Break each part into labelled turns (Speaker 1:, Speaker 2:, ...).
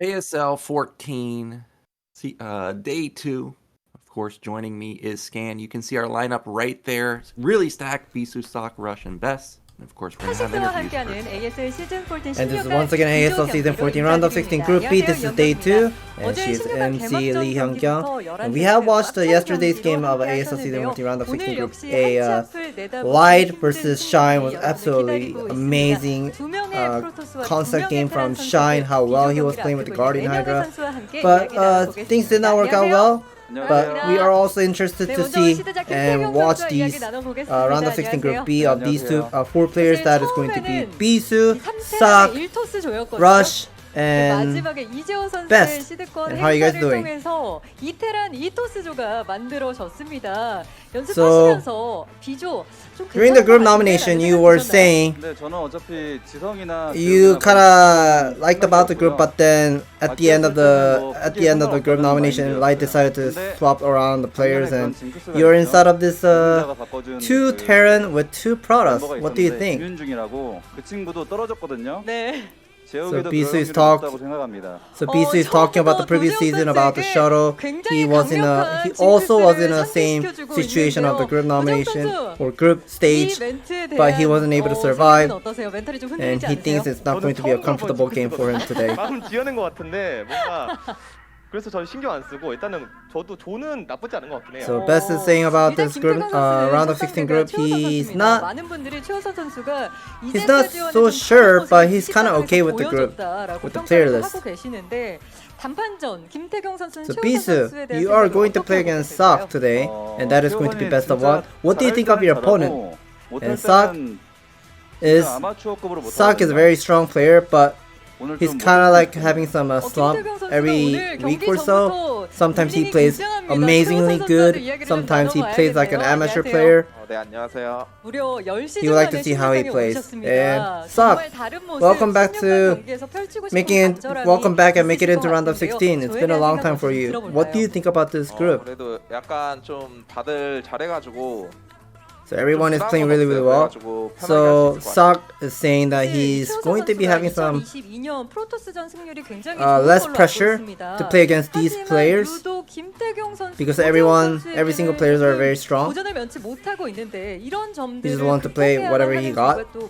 Speaker 1: ASL 14, day 2. Of course, joining me is Scan. You can see our lineup right there. It's really stacked. Bisu, Ssak, Rush, and Bess. And of course, we're going to have interviews first.
Speaker 2: And this is once again ASL Season 14 Round of 16 Group B. This is day 2, and she's MC Lee Hyun. And we have watched yesterday's game of ASL Season 14 Round of 16 Group A. Light versus Shine was absolutely amazing. Concept game from Shine, how well he was playing with the Guardian Hydra. But things did not work out well. But we are also interested to see and watch these round of 16 group B of these four players. That is going to be Bisu, Ssak, Rush, and Best. And how are you guys doing? So during the group nomination, you were saying you kinda liked about the group, but then at the end of the group nomination, Light decided to swap around the players, and you're inside of this 2 Terran with 2 Protoss. What do you think? So Bisu is talking about the previous season about the shuttle. He also was in a same situation of the group nomination or group stage, but he wasn't able to survive, and he thinks it's not going to be a comfortable game for him today.
Speaker 3: 그래서 저는 신경 안 쓰고 일단은 저도 조는 나쁘지 않은 것 같긴 해요.
Speaker 2: So Best is saying about this group round of 16 group, he's not so sure, but he's kind of okay with the group, with the player list. So Bisu, you are going to play against Ssak today, and that is going to be best of 1. What do you think of your opponent? And Ssak is a very strong player, but he's kind of like having some slump every week or so. Sometimes he plays amazingly good, sometimes he plays like an amateur player. You like to see how he plays. And Ssak, welcome back and make it into round of 16. It's been a long time for you. What do you think about this group? So everyone is playing really well. So Ssak is saying that he's going to be having some less pressure to play against these players because every single players are very strong. He just wants to play whatever he got. So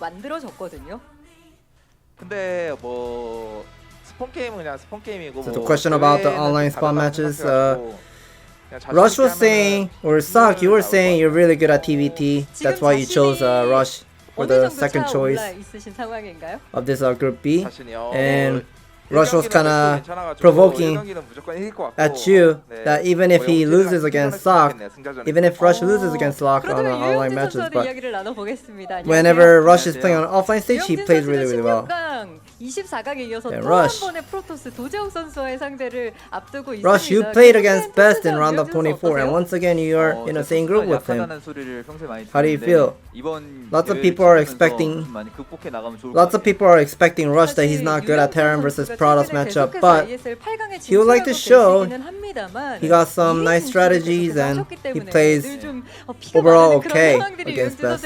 Speaker 2: the question about the online spawn matches, Rush was saying, or Ssak, you were saying you're really good at TVT. That's why you chose Rush for the second choice of this group B. And Rush was kinda provoking at you that even if he loses against Ssak, even if Rush loses against Ssak on online matches, but whenever Rush is playing on an offline stage, he plays really well. And Rush, you played against Best in round of 24, and once again you are in the same group with him. How do you feel? Lots of people are expecting Rush that he's not good at Terran versus Protoss matchup, but he would like to show he got some nice strategies and he plays overall okay against Best.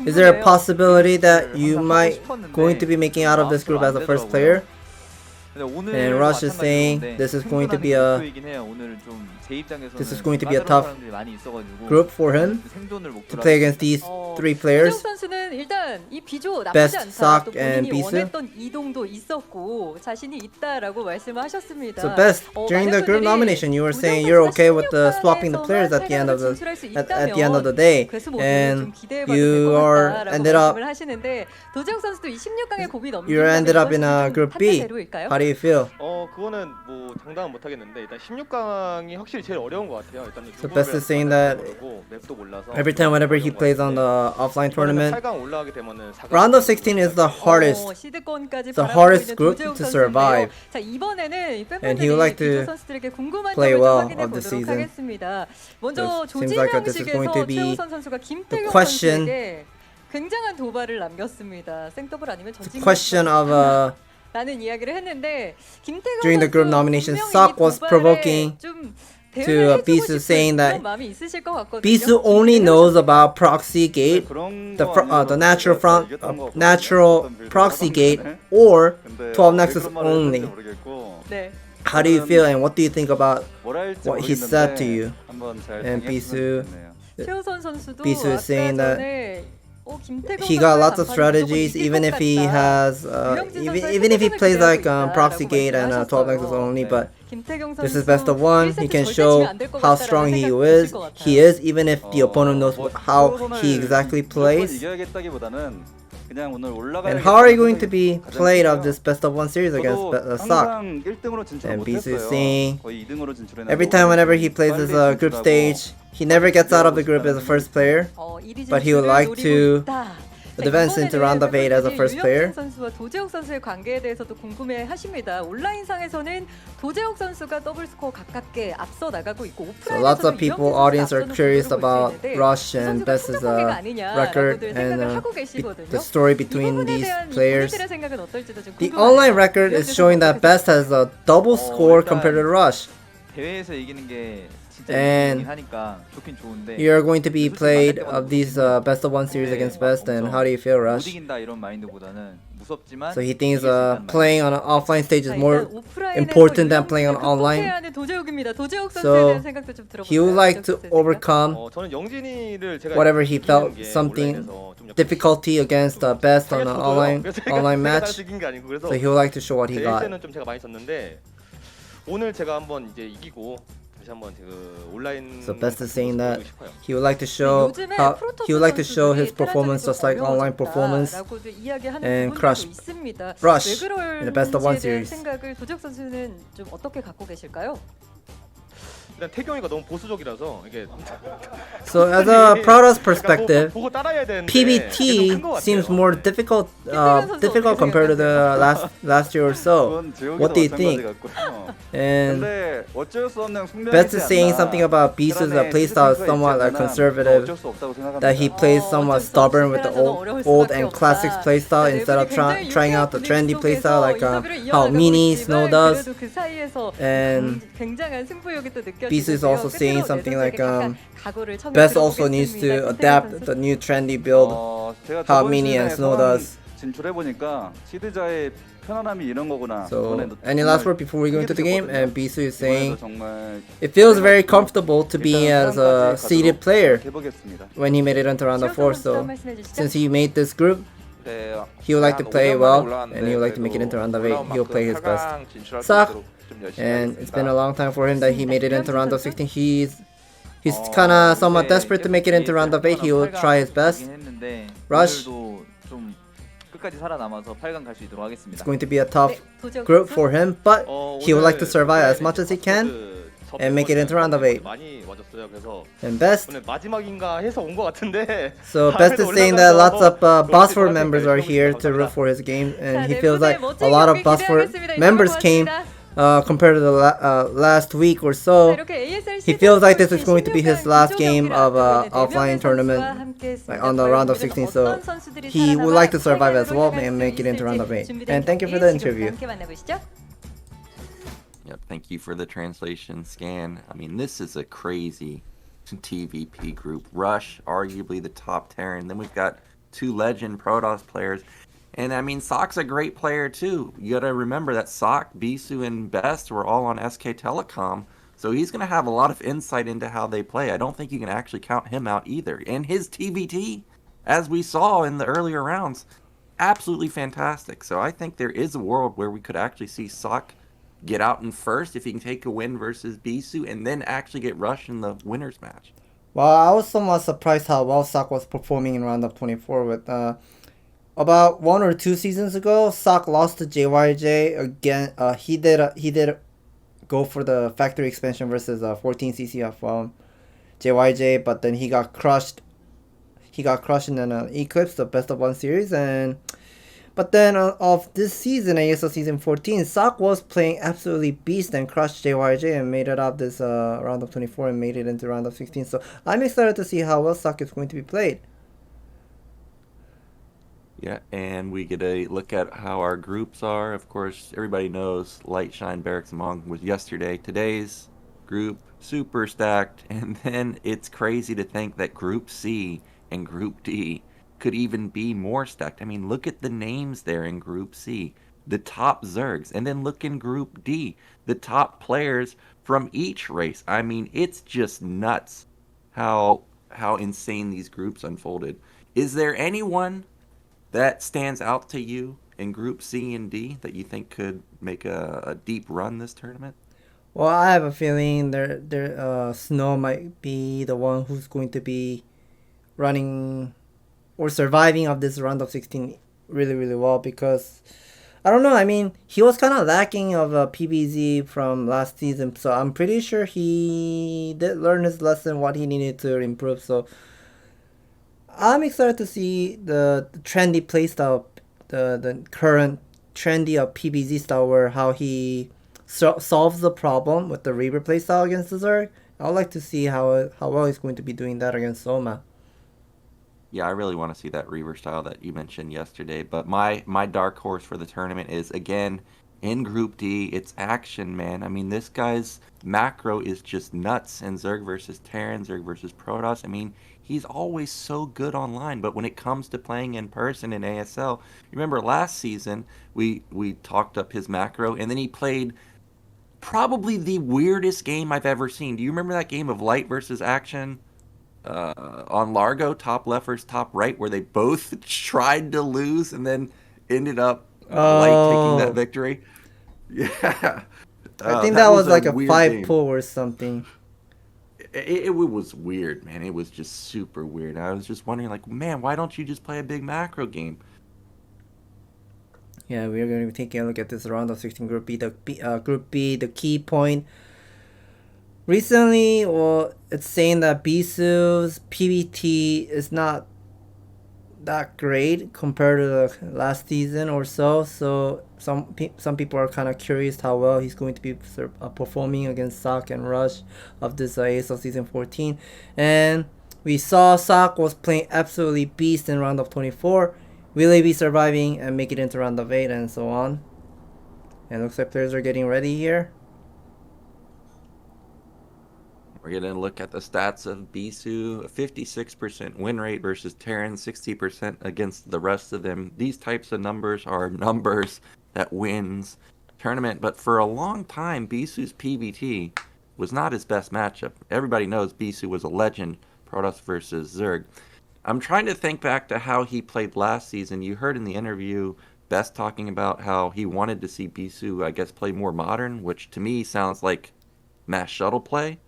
Speaker 2: Is there a possibility that you might going to be making out of this group as a first player? And Rush is saying this is going to be a tough group for him to play against these 3 players, Best, Ssak, and Bisu. So Best, during the group nomination, you were saying you're okay with swapping the players at the end of the day, and you ended up in a group B. How do you feel?
Speaker 3: 그거는 뭐 장담은 못 하겠는데 일단 16강이 확실히 제일 어려운 것 같아요. 일단
Speaker 2: So Best is saying that every time whenever he plays on the offline tournament, round of 16 is the hardest group to survive, and he would like to play well of the season. So it seems like this is going to be the question of during the group nomination, Ssak was provoking to Bisu, saying that Bisu only knows about Proxy Gate, the natural Proxy Gate, or 12 Nexus only. How do you feel and what do you think about what he said to you? And Bisu is saying that he got lots of strategies, even if he has, even if he plays like Proxy Gate and 12 Nexus only. But this is best of one. He can show how strong he is. Even if the opponent knows how he exactly plays. And how are you going to be played of this best of one series against Ssak? And Bisu is saying every time whenever he plays this group stage, he never gets out of the group as a first player, but he would like to advance into round of 8 as a first player.
Speaker 4: 선수와 도재욱 선수의 관계에 대해서도 궁금해하십니다. 온라인상에서는 도재욱 선수가 더블 스코어 가깝게 앞서 나가고 있고
Speaker 2: So lots of people, audience are curious about Rush and Best's record and the story between these players. The online record is showing that Best has a double score compared to Rush.
Speaker 5: 대회에서 이기는 게
Speaker 2: And you're going to be played of these best of one series against Best, and how do you feel, Rush? So he thinks playing on an offline stage is more important than playing on online. So he would like to overcome whatever he felt something difficulty against Best on an online match. So he would like to show what he got.
Speaker 3: 오늘 제가 한번 이제 이기고 다시 한번 그 온라인
Speaker 2: So Best is saying that he would like to show his performance just like online performance and crush Rush in the best of one series.
Speaker 4: 생각을 도재욱 선수는 좀 어떻게 갖고 계실까요?
Speaker 3: 일단 태경이가 너무 보수적이라서 이게
Speaker 2: So as a Preuss perspective,
Speaker 3: 보고 따라해야 되는데
Speaker 2: PBT seems more difficult compared to the last year or so. What do you think? And Best is saying something about Bisu's playstyle is somewhat conservative, that he plays somewhat stubborn with the old and classic playstyle instead of trying out the trendy playstyle like how Mini Snow does. And Bisu is also saying something like Best also needs to adapt the new trendy build how Mini and Snow does. So, any last word before we go into the game? And Bisu is saying it feels very comfortable to be as a seeded player when he made it into round of 4. So, since he made this group, he would like to play well and he would like to make it into round of 8. He will play his best. Ssak, and it's been a long time for him that he made it into round of 16. He's kind of somewhat desperate to make it into round of 8. He will try his best. Rush, it's going to be a tough group for him, but he would like to survive as much as he can and make it into round of 8. And Best, so Best is saying that lots of Bosfor members are here to root for his game, and he feels like a lot of Bosfor members came compared to the last week or so. He feels like this is going to be his last game of offline tournament, like on the round of 16. So he would like to survive as well and make it into round of 8. And thank you for the interview.
Speaker 1: Yep, thank you for the translation scan. I mean, this is a crazy TVP group. Rush, arguably the top Terran. Then we've got 2 legend Protoss players. And I mean, Sakk's a great player too. You gotta remember that Ssak, Bisu, and Best were all on SK Telecom. So he's gonna have a lot of insight into how they play. I don't think you can actually count him out either. And his TVT, as we saw in the earlier rounds, absolutely fantastic. So I think there is a world where we could actually see Ssak get out in first if he can take a win versus Bisu and then actually get Rush in the winners match.
Speaker 2: Well, I was somewhat surprised how well Ssak was performing in round of 24 with about 1 or 2 seasons ago, Ssak lost to JYJ again. He did go for the factory expansion versus 14cc of JYJ, but then he got crushed. He got crushed in an Eclipse, the best of 1 series, but then of this season, ASL Season 14, Ssak was playing absolutely beast and crushed JYJ and made it up this round of 24 and made it into round of 16. So I'm excited to see how well Ssak is going to be played.
Speaker 1: Yeah, and we get a look at how our groups are. Of course, everybody knows Light Shine Barracks Among was yesterday. Today's group super stacked, and then it's crazy to think that Group C and Group D could even be more stacked. I mean, look at the names there in Group C, the top Zergs, and then look in Group D, the top players from each race. I mean, it's just nuts how insane these groups unfolded. Is there anyone that stands out to you in Group C and D that you think could make a deep run this tournament?
Speaker 2: Well, I have a feeling Snow might be the one who's going to be running or surviving of this round of 16 really, really well, because I don't know. I mean, he was kind of lacking of a PBZ from last season, so I'm pretty sure he did learn his lesson, what he needed to improve. So I'm excited to see the trendy playstyle, the current trendy of PBZ style, where how he solves the problem with the Reaver playstyle against the Zerg. I would like to see how well he's going to be doing that against Soma.
Speaker 1: Yeah, I really want to see that Reaver style that you mentioned yesterday. But my dark horse for the tournament is, again, in Group D. It's action, man. I mean, this guy's macro is just nuts. And Zerg versus Terran, Zerg versus Protoss. I mean, he's always so good online. But when it comes to playing in person in ASL, remember last season we talked up his macro, and then he played probably the weirdest game I've ever seen. Do you remember that game of Light versus Action? On Largo, top left versus top right, where they both tried to lose and then ended up Light taking that victory. Yeah,
Speaker 2: I think that was like a 5-pull or something.
Speaker 1: It was weird, man. It was just super weird. I was just wondering, like, man, why don't you just play a big macro game?
Speaker 2: Yeah, we are going to be taking a look at this round of 16 Group B. Group B, the key point. Recently, well, it's saying that Bisu's PBT is not that great compared to the last season or so. So some people are kind of curious how well he's going to be performing against Ssak and Rush of this ASL Season 14. And we saw Ssak was playing absolutely beast in round of 24. Will he be surviving and make it into round of 8 and so on? And looks like players are getting ready here.
Speaker 1: We're going to look at the stats of Bisu, a 56% win rate versus Terran, 60% against the rest of them. These types of numbers are numbers that wins tournament, but for a long time, Bisu's PBT was not his best matchup. Everybody knows Bisu was a legend, Protoss versus Zerg. I'm trying to think back to how he played last season. You heard in the interview Best talking about how he wanted to see Bisu, I guess, play more modern, which to me sounds like mass shuttle play.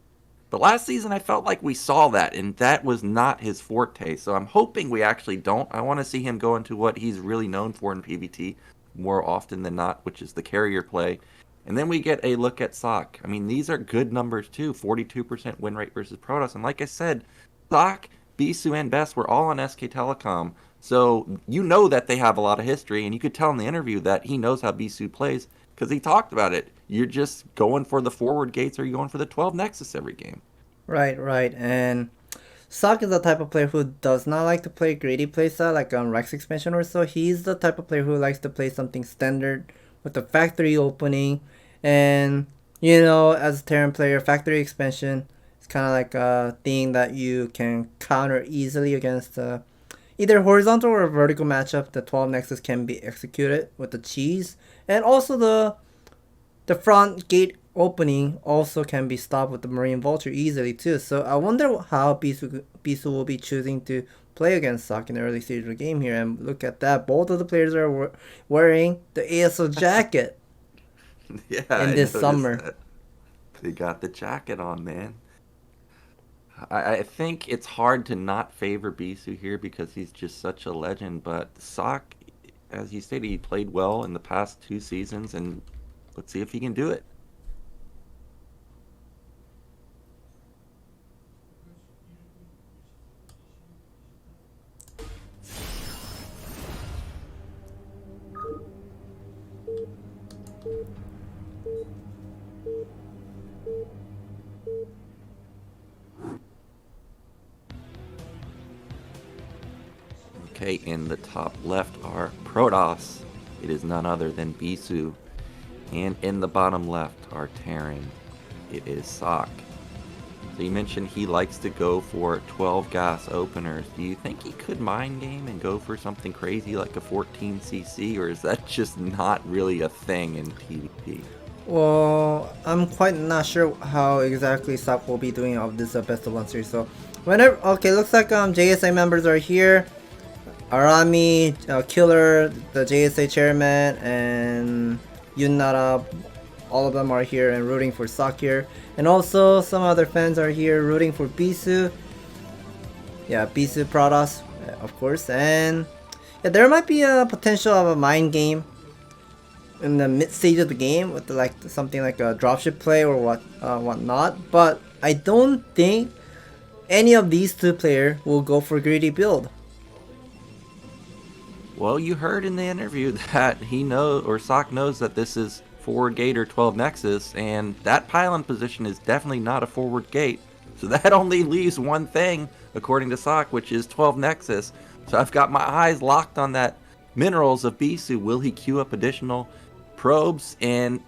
Speaker 1: But last season, I felt like we saw that, and that was not his forte. So I'm hoping we actually don't. I want to see him go into what he's really known for in PvT more often than not, which is the carrier play. And then we get a look at Ssak. I mean, these are good numbers too. 42% win rate versus Protoss. And like I said, Ssak, Bisu, and Best were all on SK Telecom. So you know that they have a lot of history, and you could tell in the interview that he knows how Bisu plays because he talked about it. You're just going for the forward gates, or you're going for the 12 Nexus every game.
Speaker 2: Right. And Ssak is the type of player who does not like to play greedy playstyle like on Rex expansion or so. He's the type of player who likes to play something standard with the factory opening. And, you know, as a Terran player, factory expansion is kind of like a thing that you can counter easily against either horizontal or vertical matchup. The 12 Nexus can be executed with the cheese. And also the front gate opening also can be stopped with the Marine Vulture easily too. So I wonder how Bisu will be choosing to play against Ssak in the early stage of the game here. And look at that. Both of the players are wearing the ASL jacket in this summer.
Speaker 1: That. They got the jacket on, man. I think it's hard to not favor Bisu here because he's just such a legend. But Ssak, as he stated, he played well in the past 2 seasons, and let's see if he can do it. Okay, in the top left are Protoss. It is none other than Bisu. And in the bottom left are Terran. it is Ssak. So you mentioned he likes to go for 12 gas openers. Do you think he could mind game and go for something crazy like a 14cc, or is that just not really a thing in PvP?
Speaker 2: Well, I'm quite not sure how exactly Ssak will be doing of this best of 1 series. So whenever, okay, looks like JSA members are here. Arami, Killer, the JSA chairman, and Yunara, all of them are here and rooting for Ssak here. And also some other fans are here rooting for Bisu. Yeah, Bisu Pradas, of course. And yeah, there might be a potential of a mind game in the mid stage of the game with like something like a dropship play or whatnot. But I don't think any of these two players will go for greedy build.
Speaker 1: Well, you heard in the interview that he knows, or Ssak knows, that this is forward gate or 12 nexus, and that pylon position is definitely not a forward gate. So that only leaves one thing, according to Ssak, which is 12 nexus. So I've got my eyes locked on that minerals of Bisu. Will he queue up additional probes? And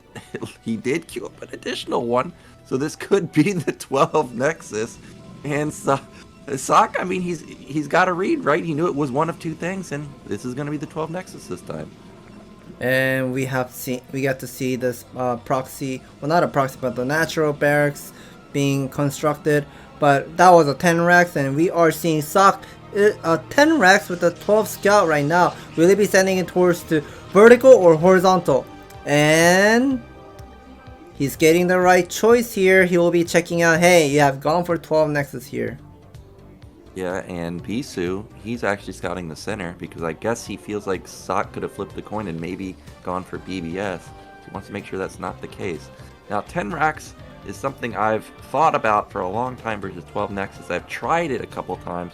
Speaker 1: he did queue up an additional one. So this could be the 12 nexus. And Ssak, I mean, he's got to read, right? He knew it was one of two things, and this is going to be the 12 nexus this time.
Speaker 2: And we got to see this proxy, well, not a proxy, but the natural barracks being constructed. But that was a 10 racks, and we are seeing Ssak 10 racks with a 12 scout right now. Will he be sending it towards to vertical or horizontal? And he's getting the right choice here. He will be checking out, hey, you have gone for 12 nexus here.
Speaker 1: Yeah, and Bisu, he's actually scouting the center because I guess he feels like Ssak could have flipped the coin and maybe gone for BBS. He wants to make sure that's not the case. Now, 10 racks is something I've thought about for a long time versus 12 nexus. I've tried it a couple times.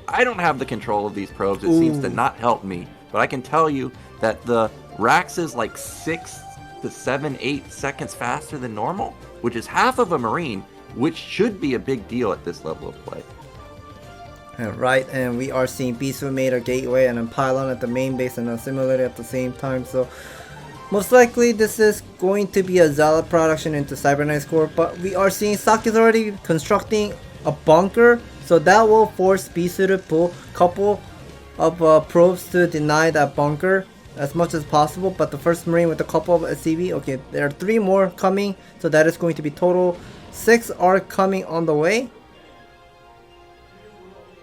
Speaker 1: I don't have the control of these probes. It seems to not help me. But I can tell you that the racks is like 6 to 7, 8 seconds faster than normal, which is half of a Marine, which should be a big deal at this level of play.
Speaker 2: Right, and we are seeing Bisu made a gateway and a pylon at the main base and a simulator at the same time. So most likely this is going to be a Zealot production into Cybernetics Core, but we are seeing Ssak is already constructing a bunker, so that will force Bisu to pull a couple of probes to deny that bunker as much as possible. But the first Marine with a couple of SCV, okay, there are 3 more coming, so that is going to be total 6 are coming on the way.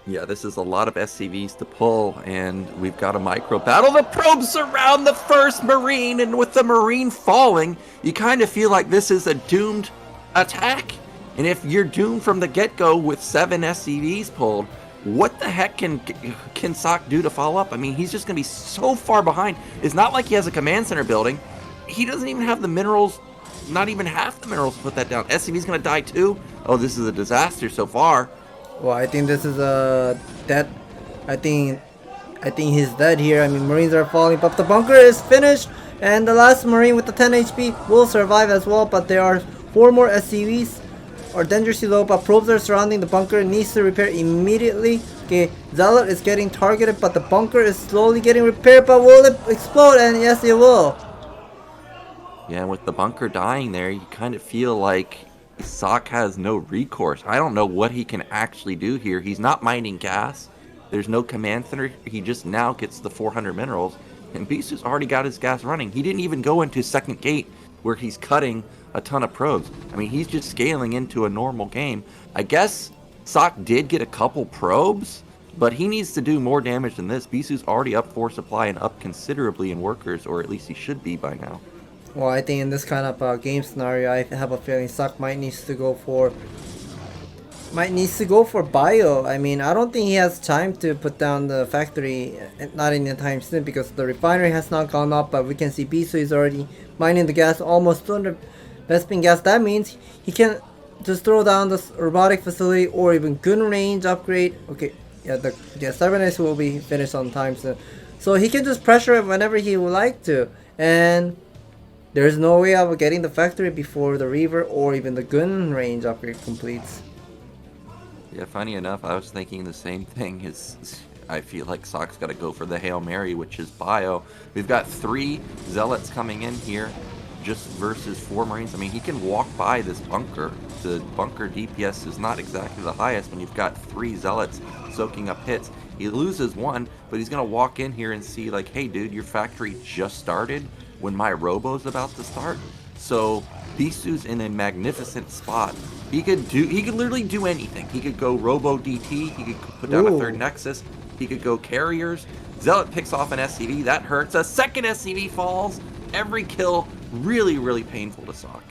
Speaker 1: Yeah, this is a lot of SCVs to pull, and we've got a micro battle. The probes surround the first Marine, and with the Marine falling, you kind of feel like this is a doomed attack. And if you're doomed from the get-go with 7 SCVs pulled, what the heck can Ssak do to follow up? I mean, he's just going to be so far behind. It's not like he has a command center building. He doesn't even have the minerals, not even half the minerals to put that down. SCV's going to die too. Oh, this is a disaster so far.
Speaker 2: Well, I think this is a dead. I think he's dead here. I mean, Marines are falling, but the bunker is finished, and the last Marine with the 10 HP will survive as well. But there are 4 more SCVs, are dangerously low, but probes are surrounding the bunker. Needs to repair immediately. Okay, Zealot is getting targeted, but the bunker is slowly getting repaired. But will it explode? And yes, it will.
Speaker 1: Yeah, with the bunker dying there, you kind of feel like Ssak has no recourse. I don't know what he can actually do here. He's not mining gas. There's no command center. He just now gets the 400 minerals. And Bisu's already got his gas running. He didn't even go into second gate where he's cutting a ton of probes. I mean, he's just scaling into a normal game. I guess Ssak did get a couple probes, but he needs to do more damage than this. Bisu's already up 4 supply and up considerably in workers, or at least he should be by now.
Speaker 2: Well, I think in this kind of game scenario, I have a feeling Ssak might needs to go for bio. I mean, I don't think he has time to put down the factory, not in the time soon, because the refinery has not gone up. But we can see Bisu is already mining the gas, almost 200 Vespin gas. That means he can just throw down this robotic facility or even gun range upgrade. Okay, yeah, Cybernetics will be finished on time soon, so he can just pressure it whenever he would like to. And there's no way of getting the factory before the Reaver or even the gun range upgrade completes.
Speaker 1: Yeah, funny enough, I was thinking the same thing. I feel like Ssak's got to go for the Hail Mary, which is bio. We've got 3 Zealots coming in here. just versus 4 Marines. I mean, he can walk by this bunker. The bunker DPS is not exactly the highest when you've got 3 Zealots soaking up hits. He loses 1, but he's going to walk in here and see like, hey dude, your factory just started when my robo's about to start. So Bisu's in a magnificent spot. He could literally do anything. He could go robo DT, he could put down a 3rd Nexus, he could go carriers. Zealot picks off an SCV, that hurts. A 2nd SCV falls. Every kill, really painful to Ssak.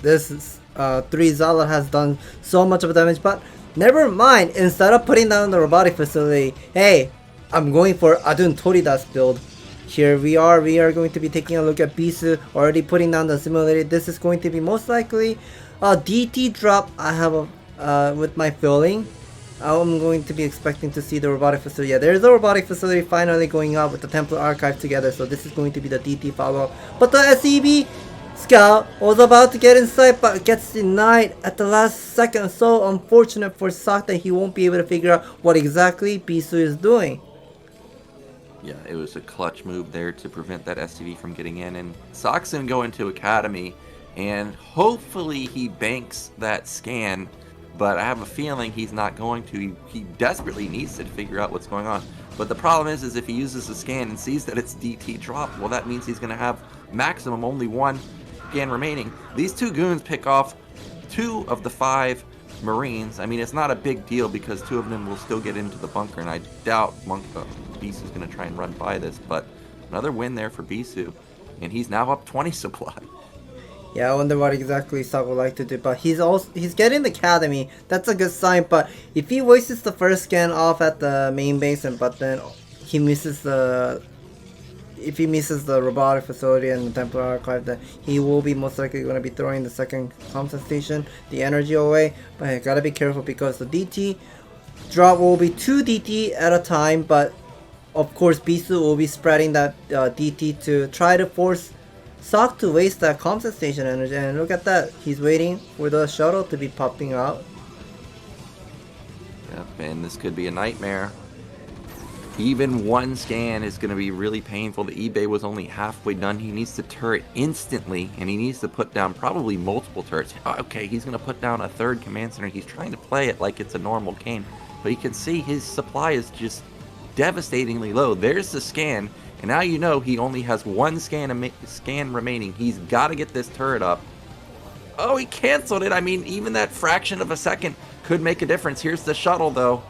Speaker 2: This is 3 Zealot has done so much of damage, but never mind. Instead of putting down the robotic facility, hey, I'm going for Adun Toridas build. Here we are going to be taking a look at Bisu already putting down the simulator. This is going to be most likely a DT drop. I have with my feeling. I'm going to be expecting to see the robotic facility. Yeah, there's a robotic facility finally going up with the Templar Archive together. So this is going to be the DT follow-up. But the SEB Scout was about to get inside but gets denied at the last second. So unfortunate for Ssak that he won't be able to figure out what exactly Bisu is doing.
Speaker 1: Yeah, it was a clutch move there to prevent that SCV from getting in. And Sakk's gonna go into Academy and hopefully he banks that scan. But I have a feeling he's not going to. He desperately needs to figure out what's going on. But the problem is if he uses the scan and sees that it's DT drop, well, that means he's going to have maximum only 1 scan remaining. These 2 goons pick off 2 of the 5 Marines. I mean, it's not a big deal because 2 of them will still get into the bunker, and I doubt Bisu's going to try and run by this. But another win there for Bisu, and he's now up 20 supply.
Speaker 2: Yeah, I wonder what exactly Ssak would like to do, but he's getting the Academy. That's a good sign. But if he wastes the first scan off at the main base, but then he misses the robotic facility and the Templar Archive, then he will be most likely going to be throwing the 2nd combat station, the energy away. But you gotta be careful because the DT drop will be 2 DT at a time. But of course, Bisu will be spreading that DT to try to force Ssak to waste that combat station energy, and look at that, he's waiting for the shuttle to be popping out.
Speaker 1: Yep, and this could be a nightmare. Even 1 scan is going to be really painful. The eBay was only halfway done. He needs to turret instantly, and he needs to put down probably multiple turrets. Okay, he's going to put down a 3rd command center. He's trying to play it like it's a normal game, but you can see his supply is just devastatingly low. There's the scan. And now you know he only has 1 scan remaining. He's got to get this turret up. Oh, he canceled it. I mean, even that fraction of a second could make a difference. Here's the shuttle, though.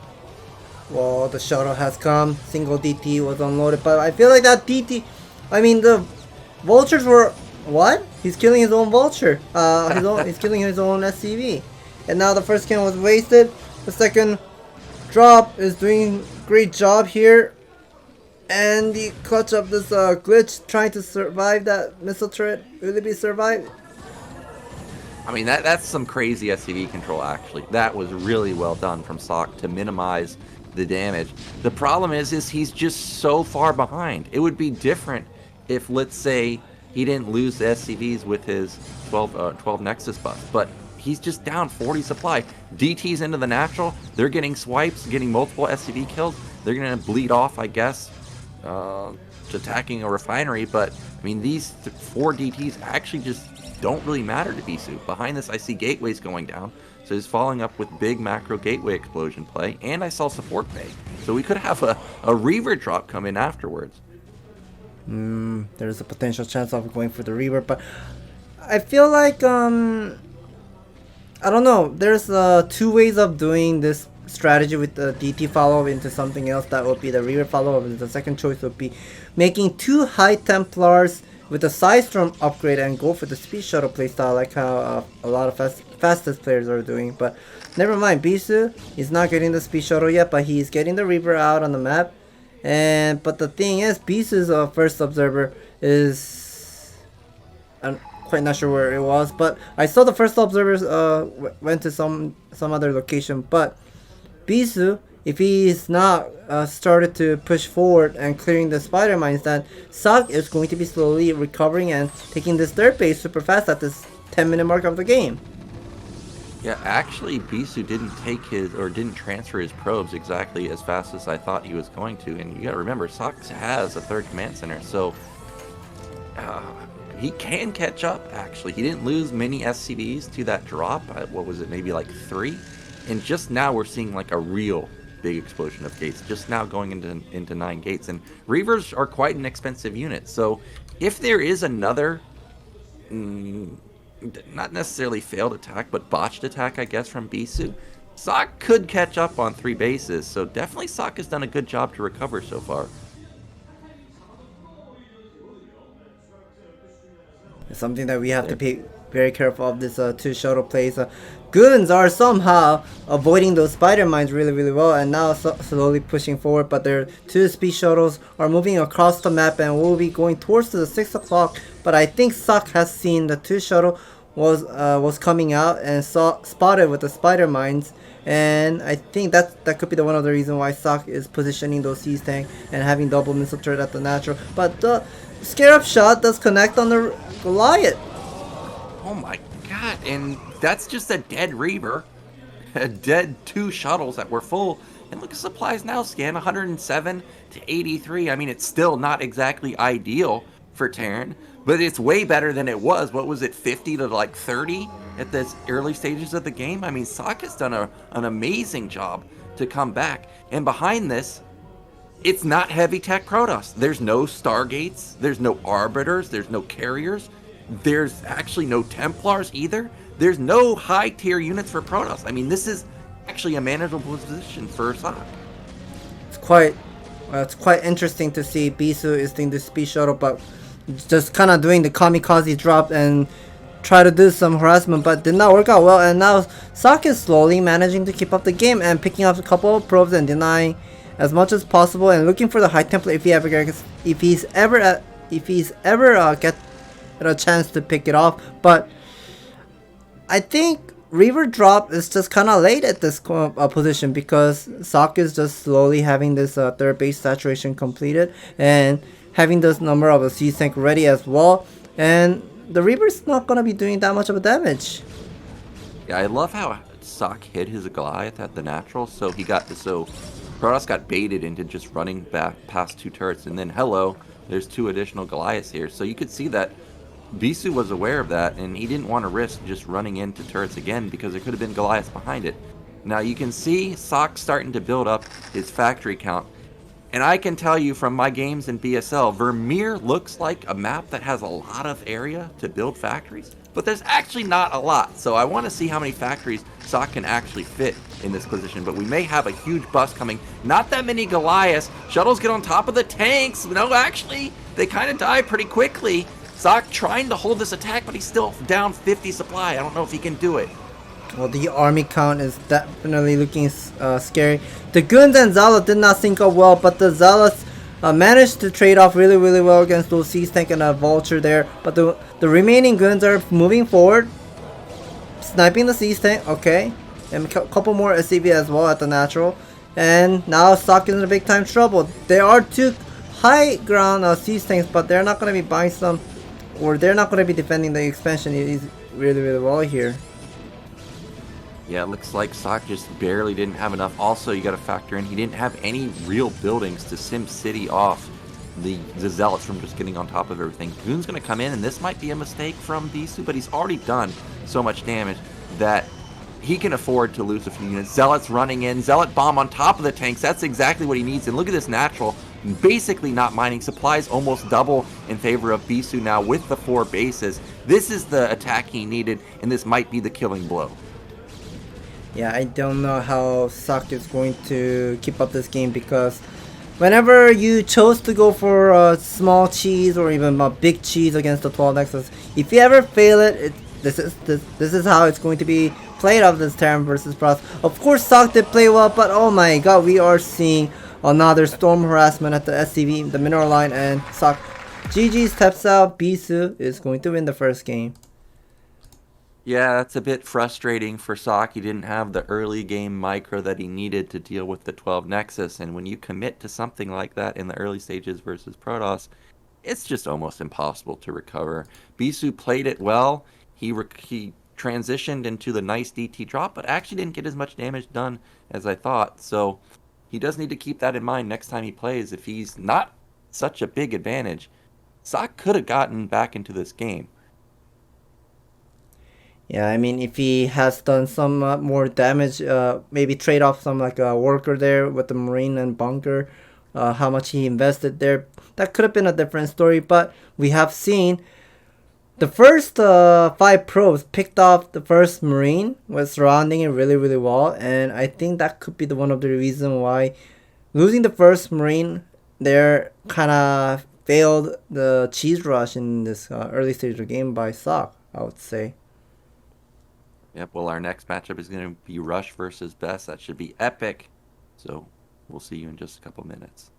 Speaker 2: Well, the shuttle has come. Single DT was unloaded. But I feel like that DT... I mean, the vultures were... What? He's killing his own vulture. He's killing his own SCV. And now the first scan was wasted. The 2nd drop is doing great job here. And the clutch of this glitch trying to survive that missile turret. Will it be survived?
Speaker 1: I mean, that's some crazy SCV control, actually. That was really well done from Ssak to minimize the damage. The problem is he's just so far behind. It would be different if, let's say, he didn't lose the SCVs with his 12 Nexus buff. But he's just down 40 supply. DT's into the natural. They're getting swipes, getting multiple SCV kills. They're going to bleed off, I guess, attacking a refinery. But, I mean, these 4 DTs actually just don't really matter to Bisu. Behind this, I see gateways going down. So he's following up with big macro gateway explosion play. And I saw support pay. So we could have a Reaver drop come in afterwards.
Speaker 2: There's a potential chance of going for the Reaver. But I feel like, I don't know. There's 2 ways of doing this strategy with the DT follow-up into something else. That would be the Reaver follow-up. The second choice would be making 2 High Templars with the Sidestorm upgrade and go for the Speed Shuttle playstyle, like how a lot of fastest players are doing. But never mind, Bisu is not getting the Speed Shuttle yet, but he's getting the Reaver out on the map. But the thing is, Bisu's first observer is... I'm quite not sure where it was, but I saw the first observers went to some other location. But Bisu, if he's not started to push forward and clearing the spider mines, then Ssak is going to be slowly recovering and taking this third base super fast at this 10-minute mark of the game.
Speaker 1: Yeah, actually, Bisu didn't transfer his probes exactly as fast as I thought he was going to. And you gotta remember, Ssak has a 3rd command center, so he can catch up, actually. He didn't lose many SCVs to that drop. What was it, maybe like 3? And just now we're seeing like a real big explosion of gates, just now going into 9 gates. And Reavers are quite an expensive unit, so if there is another, not necessarily failed attack, but botched attack, I guess, from Bisu, Ssak could catch up on 3 bases, so definitely Ssak has done a good job to recover so far.
Speaker 2: It's something that we have to be very careful of, this 2 shuttle plays. Goons are somehow avoiding those spider mines really well, and now slowly pushing forward, but their 2 speed shuttles are moving across the map and will be going towards the 6 o'clock. But I think Ssak has seen the 2 shuttle was coming out and spotted with the spider mines, and I think that could be one of the reasons why Ssak is positioning those Siege tank and having double missile turret at the natural. But the Scarab shot does connect on the Goliath.
Speaker 1: Oh my god, and that's just a dead Reaver. A dead 2 shuttles that were full. And look at supplies now, Scan, 107 to 83. I mean, it's still not exactly ideal for Terran, but it's way better than it was. What was it, 50 to like 30 at the early stages of the game? I mean, Ssak has done an amazing job to come back. And behind this, it's not heavy tech Protoss. There's no Stargates, there's no Arbiters, there's no Carriers, there's actually no Templars either. There's no high tier units for Protoss. I mean, this is actually a manageable position for Ssak.
Speaker 2: It's quite interesting to see Bisu is doing the speed shuttle, but just kind of doing the kamikaze drop and try to do some harassment, but did not work out well. And now Ssak is slowly managing to keep up the game and picking up a couple of probes and denying as much as possible and looking for the high template if he's ever get a chance to pick it off. But I think Reaver drop is just kind of late at this position, because Ssak is just slowly having this 3rd base saturation completed and having this number of a Siege tank ready as well, and the Reaver's not going to be doing that much of a damage.
Speaker 1: Yeah, I love how Ssak hit his Goliath at the natural, so Protoss got baited into just running back past 2 turrets, and then hello, there's 2 additional Goliaths here. So you could see that Bisu was aware of that, and he didn't want to risk just running into turrets again, because there could have been Goliaths behind it. Now you can see Ssak starting to build up his factory count, and I can tell you from my games in BSL, Vermeer looks like a map that has a lot of area to build factories, but there's actually not a lot. So I want to see how many factories Ssak can actually fit in this position, but we may have a huge bust coming. Not that many Goliaths. Shuttles get on top of the tanks. No, actually, they kind of die pretty quickly. Ssak trying to hold this attack, but he's still down 50 supply. I don't know if he can do it.
Speaker 2: Well, the army count is definitely looking scary. The Goons and Zealots did not sync up well, but the Zealots managed to trade off really well against those Siege tank and a Vulture there. But the remaining Goons are moving forward, sniping the Siege tank, okay. And a couple more SCV as well at the natural. And now Ssak is in a big time trouble. There are 2 high ground Siege tanks, but they're not going to be buying some, or they're not going to be defending the expansion really well here.
Speaker 1: Yeah, it looks like Ssak just barely didn't have enough. Also, you got to factor in, he didn't have any real buildings to sim city off the Zealots from just getting on top of everything. Goon's going to come in, and this might be a mistake from Bisu, but he's already done so much damage that he can afford to lose a few units. Zealots running in, Zealot bomb on top of the tanks. That's exactly what he needs. And look at this natural, basically not mining. Supplies almost double in favor of Bisu now with the 4 bases. This is the attack he needed, and this might be the killing blow.
Speaker 2: Yeah, I don't know how Ssak is going to keep up this game, because whenever you chose to go for a small cheese or even a big cheese against the 12 Nexus, if you ever fail it, this is how it's going to be played of this Terran versus Preuss. Of course, Ssak did play well, but oh my god, we are seeing another storm harassment at the SCV, the mineral line, and Ssak GG steps out. Bisu is going to win the first game.
Speaker 1: Yeah, that's a bit frustrating for Ssak. He didn't have the early game micro that he needed to deal with the 12 Nexus, and when you commit to something like that in the early stages versus Protoss, it's just almost impossible to recover. Bisu played it well. He transitioned into the nice DT drop, but actually didn't get as much damage done as I thought, so he does need to keep that in mind next time he plays. If he's not such a big advantage, Ssak could have gotten back into this game.
Speaker 2: Yeah, I mean, if he has done some more damage, maybe trade off some like a worker there with the Marine and bunker, how much he invested there, that could have been a different story. But we have seen the first 5 probes picked off the first Marine, was surrounding it really, really well, and I think that could be one of the reasons why losing the first Marine there kind of failed the cheese rush in this early stage of the game by Ssak, I would say.
Speaker 1: Yep, well, our next matchup is going to be Rush versus Best. That should be epic. So we'll see you in just a couple minutes.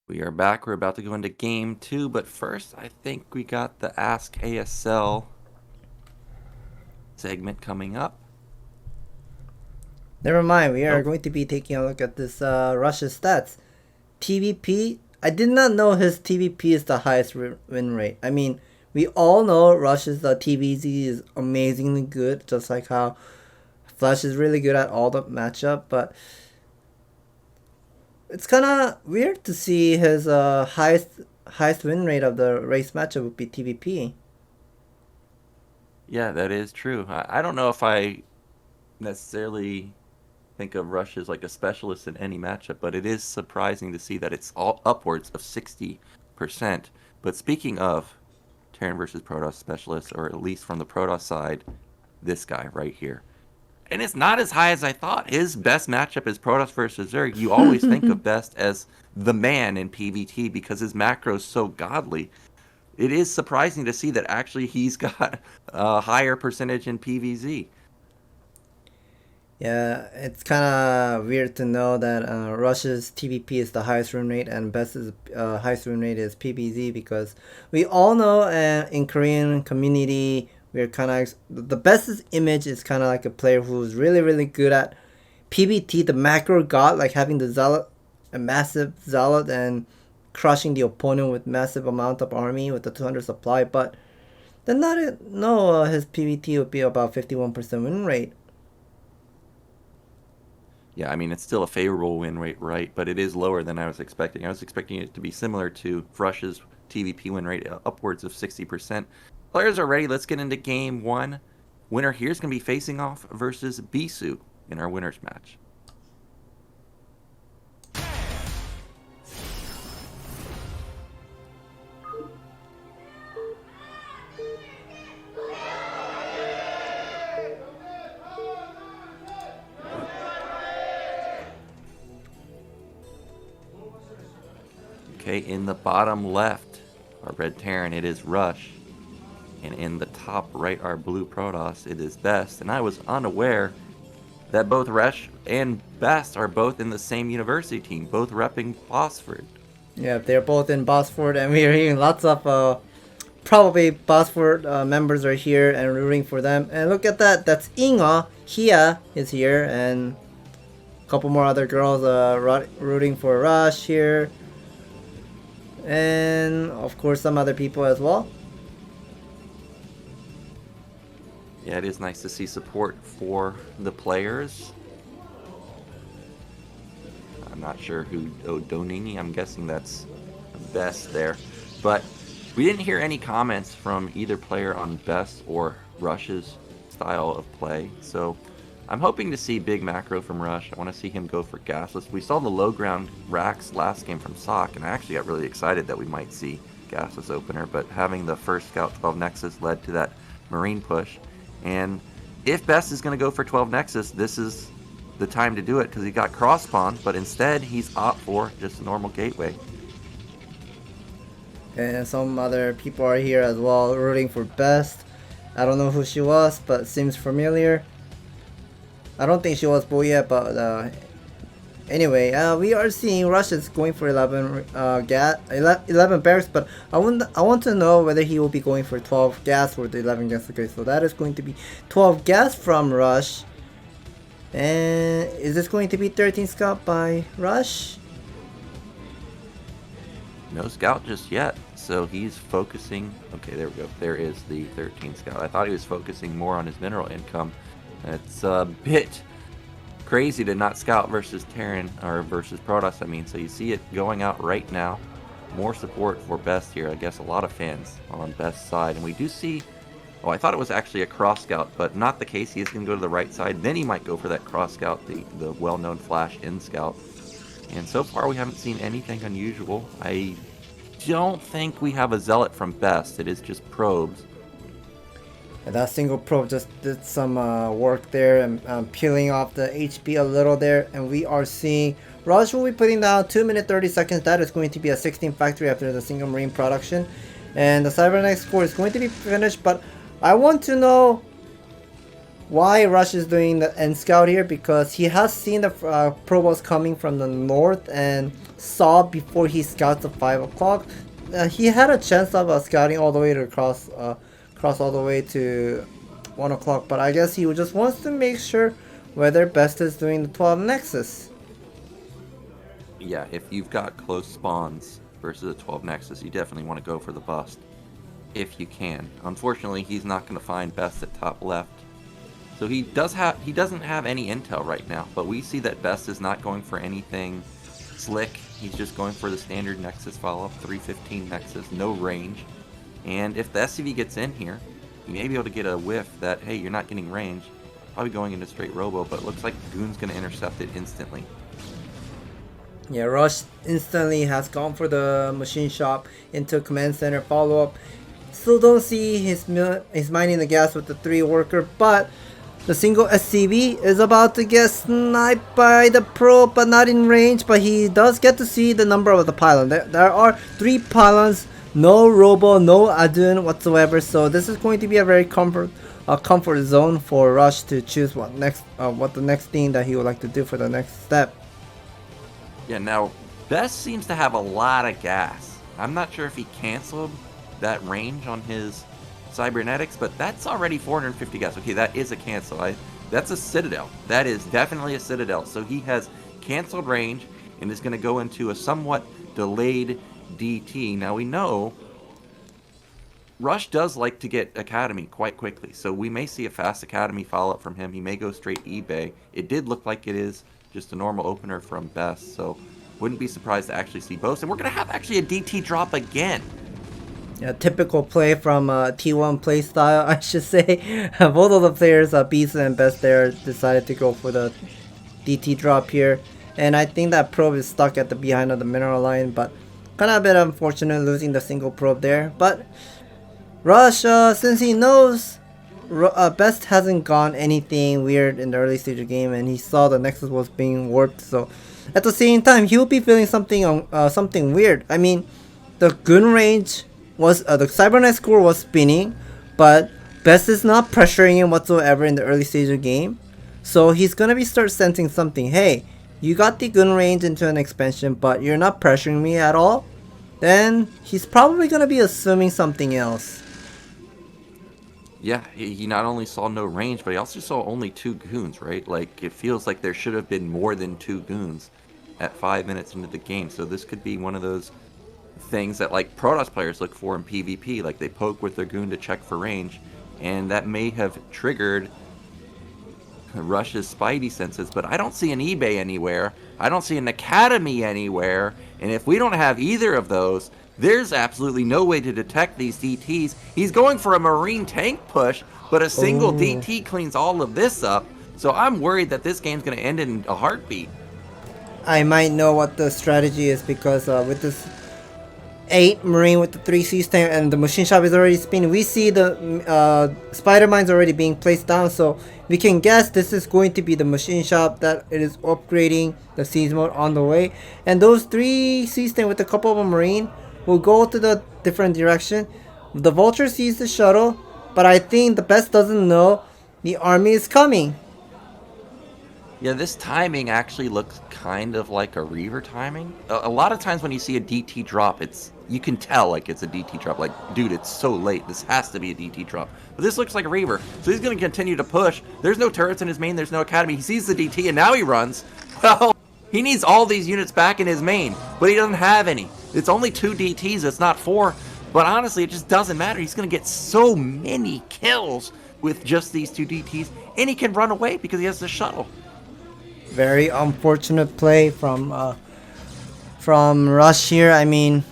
Speaker 1: We are back. We're about to go into game 2, but first I think we got the Ask ASL segment coming up.
Speaker 2: Never mind, we are going to be taking a look at this Russia's stats. TVP, I did not know his TVP is the highest win rate. I mean, we all know Russia's TVZ is amazingly good, just like how Flash is really good at all the matchup, but it's kind of weird to see his highest win rate of the race matchup would be TVP.
Speaker 1: Yeah, that is true. I don't know if I necessarily think of Rush as like a specialist in any matchup, but it is surprising to see that it's all upwards of 60%. But speaking of Terran versus Protoss specialists, or at least from the Protoss side, this guy right here. And it's not as high as I thought. His best matchup is Protoss versus Zerg. You always think of Best as the man in PvT because his macro is so godly. It is surprising to see that actually he's got a higher percentage in PvZ.
Speaker 2: Yeah, it's kind of weird to know that Russia's TVP is the highest win rate and Best's highest win rate is PvZ, because we all know in Korean community, we're kind of the Best's image is kind of like a player who's really, really good at PvT, the macro god, like having the zealot, a massive zealot, and crushing the opponent with massive amount of army with the 200 supply. But then his PvT would be about 51% win rate.
Speaker 1: Yeah, I mean, it's still a favorable win rate, right? But it is lower than I was expecting. I was expecting it to be similar to Russia's TVP win rate, upwards of 60%. Players are ready. Let's get into game 1. Winner here is going to be facing off versus Bisu in our winners match. Okay, in the bottom left, our red Terran, it is Rush. And in the top right, our blue Protoss, it is Best. And I was unaware that both Rush and Best are both in the same university team, both repping Bosford.
Speaker 2: Yeah, they're both in Bosford, and we are hearing lots of probably Bosford members are here and rooting for them. And look at that, that's Inga. Hia is here, and a couple more other girls rooting for Rush here. And of course some other people as well.
Speaker 1: Yeah, it is nice to see support for the players. I'm not sure who Donini, I'm guessing that's Best there. But we didn't hear any comments from either player on Best or Rush's style of play. So I'm hoping to see big macro from Rush. I want to see him go for gasless. We saw the low ground racks last game from Ssak, and I actually got really excited that we might see gasless opener. But having the first scout 12 Nexus led to that Marine push. And if Best is going to go for 12 Nexus, this is the time to do it because he got cross spawn, but instead he's opt for just a normal gateway.
Speaker 2: And some other people are here as well rooting for Best. I don't know who she was, but seems familiar. I don't think she was Bo yet, but anyway, we are seeing Rush is going for 11 barracks, but I want to know whether he will be going for 12 gas or the 11 gas. Okay, so that is going to be 12 gas from Rush. And is this going to be 13 scout by Rush?
Speaker 1: No scout just yet, so he's focusing. Okay, there we go. There is the 13 scout. I thought he was focusing more on his mineral income. It's a bit crazy to not scout versus Terran, or versus Protoss, I mean. So you see it going out right now. More support for Best here. I guess a lot of fans on Best's side. And we do see, oh, I thought it was actually a cross scout, but not the case. He is going to go to the right side. Then he might go for that cross scout, the well-known flash in scout. And so far we haven't seen anything unusual. I don't think we have a zealot from Best. It is just probes.
Speaker 2: And that single probe just did some work there and peeling off the HP a little there. And we are seeing Rush will be putting down 2 minutes 30 seconds. That is going to be a 16 factory after the single marine production. And the cybernetic score is going to be finished. But I want to know why Rush is doing the end scout here, because he has seen the probos coming from the north and saw before he scouts at 5 o'clock. He had a chance of scouting all the way to cross all the way to 1 o'clock, but I guess he just wants to make sure whether Best is doing the 12 Nexus.
Speaker 1: Yeah, if you've got close spawns versus a 12 Nexus, you definitely want to go for the bust if you can. Unfortunately, he's not going to find Best at top left. So he doesn't have any intel right now, but we see that Best is not going for anything slick. He's just going for the standard Nexus follow-up, 315 Nexus, no range. And if the SCV gets in here, you may be able to get a whiff that, hey, you're not getting range. Probably going into straight robo, but it looks like Goon's going to intercept it instantly.
Speaker 2: Yeah, Rush instantly has gone for the machine shop into command center follow-up. Still don't see his mining the gas with the 3 worker, but the single SCV is about to get sniped by the probe, but not in range. But he does get to see the number of the pylon. There are 3 pylons. No robo, no adun whatsoever, so this is going to be a very comfort zone for Rush to choose what the next thing that he would like to do for the next step.
Speaker 1: Yeah, now Best seems to have a lot of gas. I'm not sure if he canceled that range on his cybernetics, but that's already 450 gas. Okay, that is a cancel. That's a Citadel. That is definitely a Citadel. So he has canceled range and is going to go into a somewhat delayed DT. Now we know Rush does like to get Academy quite quickly, so we may see a fast Academy follow-up from him. He may go straight eBay. It did look like it is just a normal opener from Best, so wouldn't be surprised to actually see both. And we're going to have actually a DT drop again.
Speaker 2: Yeah, typical play from T1 play style, I should say. Both of the players, Bisu and Best there, decided to go for the DT drop here. And I think that probe is stuck at the behind of the mineral line, but kind of a bit unfortunate losing the single probe there. But Rush, since he knows Best hasn't gone anything weird in the early stage of the game, and he saw the Nexus was being warped, so at the same time, he'll be feeling something weird. I mean, the gun range was the cybernet score was spinning, but Best is not pressuring him whatsoever in the early stage of the game. So he's gonna start sensing something. Hey, you got the gun range into an expansion, but you're not pressuring me at all. Then he's probably gonna be assuming something else.
Speaker 1: Yeah, he not only saw no range, but he also saw only 2 goons, right? Like, it feels like there should have been more than 2 goons at 5 minutes into the game. So this could be one of those things that, like, Protoss players look for in PvP. Like, they poke with their goon to check for range, and that may have triggered Rush's spidey senses. But I don't see an eBay anywhere. I don't see an academy anywhere. And if we don't have either of those, there's absolutely no way to detect these DTs. He's going for a Marine tank push, but a single DT cleans all of this up. So I'm worried that this game's going to end in a heartbeat.
Speaker 2: I might know what the strategy is, because with this 8 Marine with the 3 C-Stand and the machine shop is already spinning, we see the spider mines already being placed down, so we can guess this is going to be the machine shop that it is upgrading the siege mode on the way. And those 3 C-Stand with a couple of a Marine will go to the different direction. The Vulture sees the shuttle, but I think the Best doesn't know the army is coming.
Speaker 1: Yeah, this timing actually looks kind of like a Reaver timing. A lot of times when you see a DT drop, you can tell like it's a DT drop. Like, dude, it's so late. This has to be a DT drop. But this looks like a Reaver. So he's going to continue to push. There's no turrets in his main. There's no academy. He sees the DT and now he runs. Well, he needs all these units back in his main, but he doesn't have any. It's only 2 DTs. It's not 4. But honestly, it just doesn't matter. He's going to get so many kills with just these 2 DTs. And he can run away because he has the shuttle.
Speaker 2: Very unfortunate play from Rush here. I mean,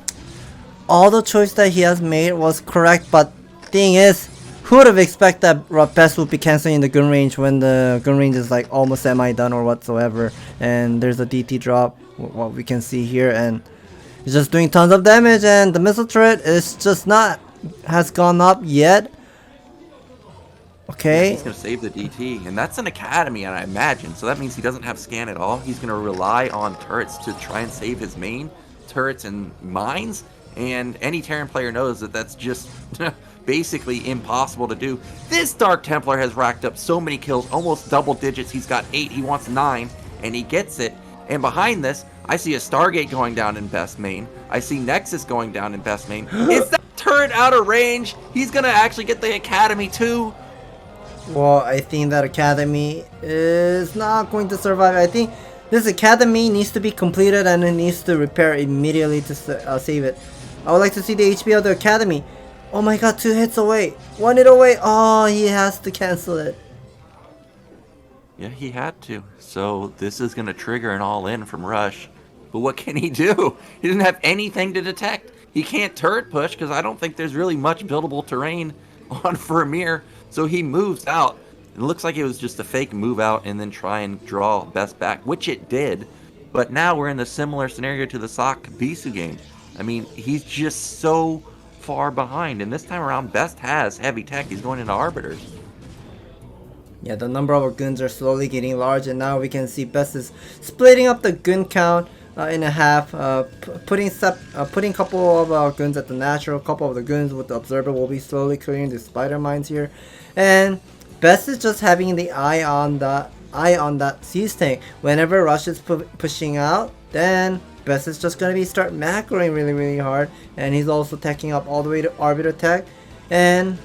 Speaker 2: all the choice that he has made was correct, but thing is, who would have expected that Best would be canceling the gun range when the gun range is like almost semi-done or whatsoever, and there's a DT drop, what we can see here, and he's just doing tons of damage, and the missile turret is just has gone up yet. Okay.
Speaker 1: Yeah, he's going to save the DT, and that's an academy, I imagine. So that means he doesn't have scan at all. He's going to rely on turrets to try and save his main, turrets and mines. And any Terran player knows that that's just basically impossible to do. This Dark Templar has racked up so many kills, almost double digits. He's got 8, he wants 9, and he gets it. And behind this, I see a Stargate going down in Best main. I see Nexus going down in Best main. Is that turret out of range? He's going to actually get the academy too.
Speaker 2: Well, I think that academy is not going to survive. I think this academy needs to be completed and it needs to repair immediately to save it. I would like to see the HP of the academy. Oh my god, 2 hits away. 1 hit away. Oh, he has to cancel it.
Speaker 1: Yeah, he had to. So this is going to trigger an all-in from Rush. But what can he do? He doesn't have anything to detect. He can't turret push because I don't think there's really much buildable terrain on Vermeer. So he moves out. It looks like it was just a fake move out and then try and draw Best back, which it did. But now we're in the similar scenario to the Ssak Bisu game. I mean, he's just so far behind. And this time around, Best has heavy tech. He's going into Arbiters.
Speaker 2: Yeah, the number of our guns are slowly getting large, and now we can see Best is splitting up the gun count in a half, putting a couple of our guns at the natural, couple of the guns with the observer will be slowly clearing the spider mines here, and Best is just having the eye on that siege tank. Whenever Rush is pushing out, then Best is just gonna start macroing really hard, and he's also teching up all the way to Arbiter tech, and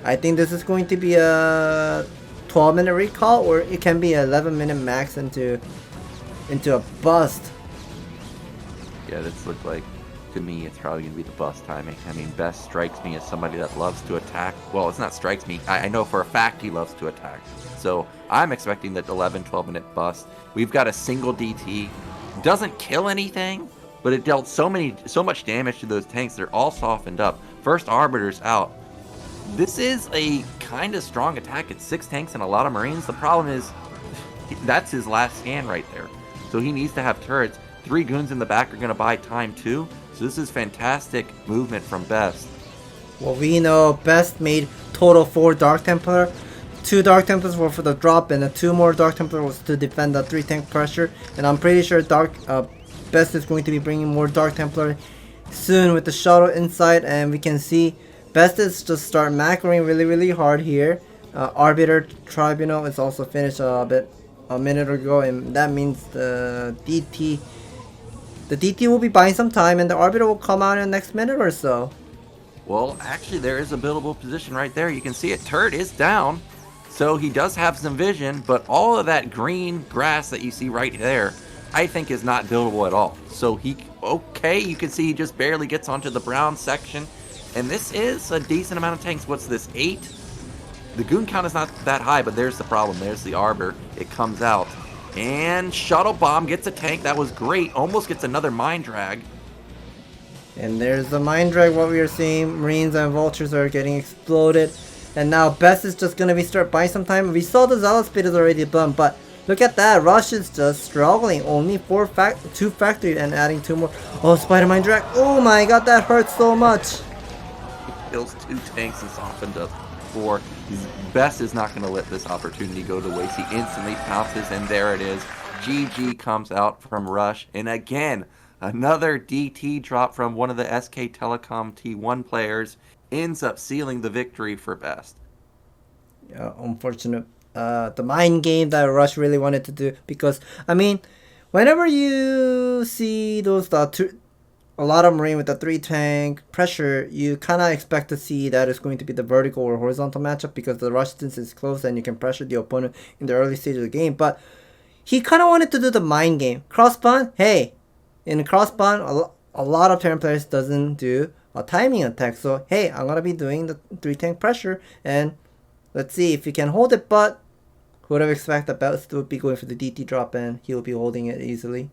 Speaker 2: I think this is going to be a 12-minute recall, or it can be an 11-minute max into a bust.
Speaker 1: Yeah, this looks like, to me, it's probably going to be the bust timing. I mean, Best strikes me as somebody that loves to attack. Well, it's not strikes me. I know for a fact he loves to attack. So I'm expecting that 11, 12-minute bust. We've got a single DT. Doesn't kill anything, but it dealt so much damage to those tanks. They're all softened up. First Arbiter's out. This is a kind of strong attack. It's 6 tanks and a lot of Marines. The problem is, that's his last scan right there. So he needs to have turrets. 3 goons in the back are going to buy time too. So this is fantastic movement from Best.
Speaker 2: Well, we know Best made total 4 Dark Templar. 2 Dark Templars were for the drop, and the 2 more Dark Templars was to defend the 3 tank pressure. And I'm pretty sure Best is going to be bringing more Dark Templar soon with the shuttle inside, and we can see Best is just start macroing really hard here. Arbiter Tribunal is also finished a minute ago, and that means the DT will be buying some time, and the Arbiter will come out in the next minute or so.
Speaker 1: Well, actually, there is a buildable position right there. You can see it. Turret is down, so he does have some vision, but all of that green grass that you see right there, I think is not buildable at all. So okay, you can see he just barely gets onto the brown section, and this is a decent amount of tanks. What's this, 8? The goon count is not that high, but there's the problem. There's the Arbor. It comes out, and Shuttle Bomb gets a tank. That was great. Almost gets another Mind Drag.
Speaker 2: And there's the Mind Drag, what we are seeing. Marines and Vultures are getting exploded. And now Best is just going to start buying some time. We saw the Zealot Speed is already done, but look at that. Rush is just struggling. Only 2 factory and adding 2 more. Oh, Spider Mind Drag. Oh my god, that hurts so much.
Speaker 1: Kills 2 tanks and softened up 4. Best is not going to let this opportunity go to waste. He instantly pounces, and there it is. GG comes out from Rush. And again, another DT drop from one of the SK Telecom T1 players ends up sealing the victory for Best.
Speaker 2: Yeah, unfortunate. The mind game that Rush really wanted to do, because I mean, whenever you see those a lot of Marine with the 3 tank pressure, you kind of expect to see that it's going to be the vertical or horizontal matchup, because the rush distance is close and you can pressure the opponent in the early stage of the game. But he kind of wanted to do the mind game. Crossbond, hey, in crossbond, a lot of terrain players doesn't do a timing attack. So hey, I'm gonna be doing the 3 tank pressure, and let's see if you can hold it. But who would have expected that Best would be going for the DT drop, and he will be holding it easily.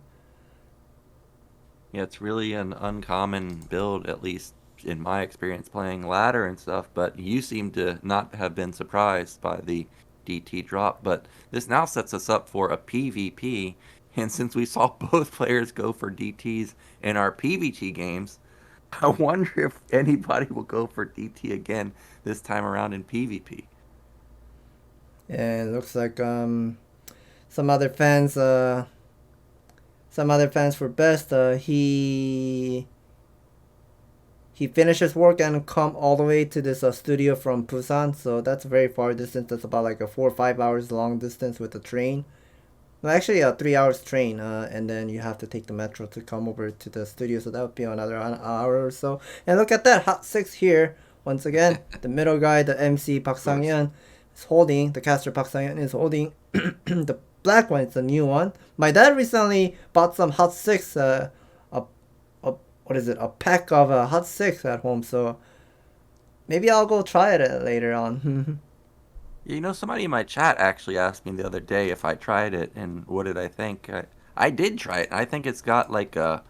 Speaker 1: Yeah, it's really an uncommon build, at least in my experience playing ladder and stuff, but you seem to not have been surprised by the DT drop. But this now sets us up for a PvP, and since we saw both players go for DTs in our PvT games, I wonder if anybody will go for DT again this time around in PvP.
Speaker 2: And it looks like some other fans for Best, he finishes work and come all the way to this studio from Busan, so that's a very far distance. That's about like a 4 or 5 hours long distance with the train. Well, actually a 3 hours train, and then you have to take the metro to come over to the studio, so that would be another hour or so. And look at that, Hot 6 here once again. The middle guy, the MC Park Sang-yeon, is holding, the caster Park Sang-yeon is holding the black one. It's a new one. My dad recently bought some Hot 6, a pack of Hot 6 at home, so maybe I'll go try it later on.
Speaker 1: You know, somebody in my chat actually asked me the other day if I tried it and what did I think. I did try it. I think it's got like a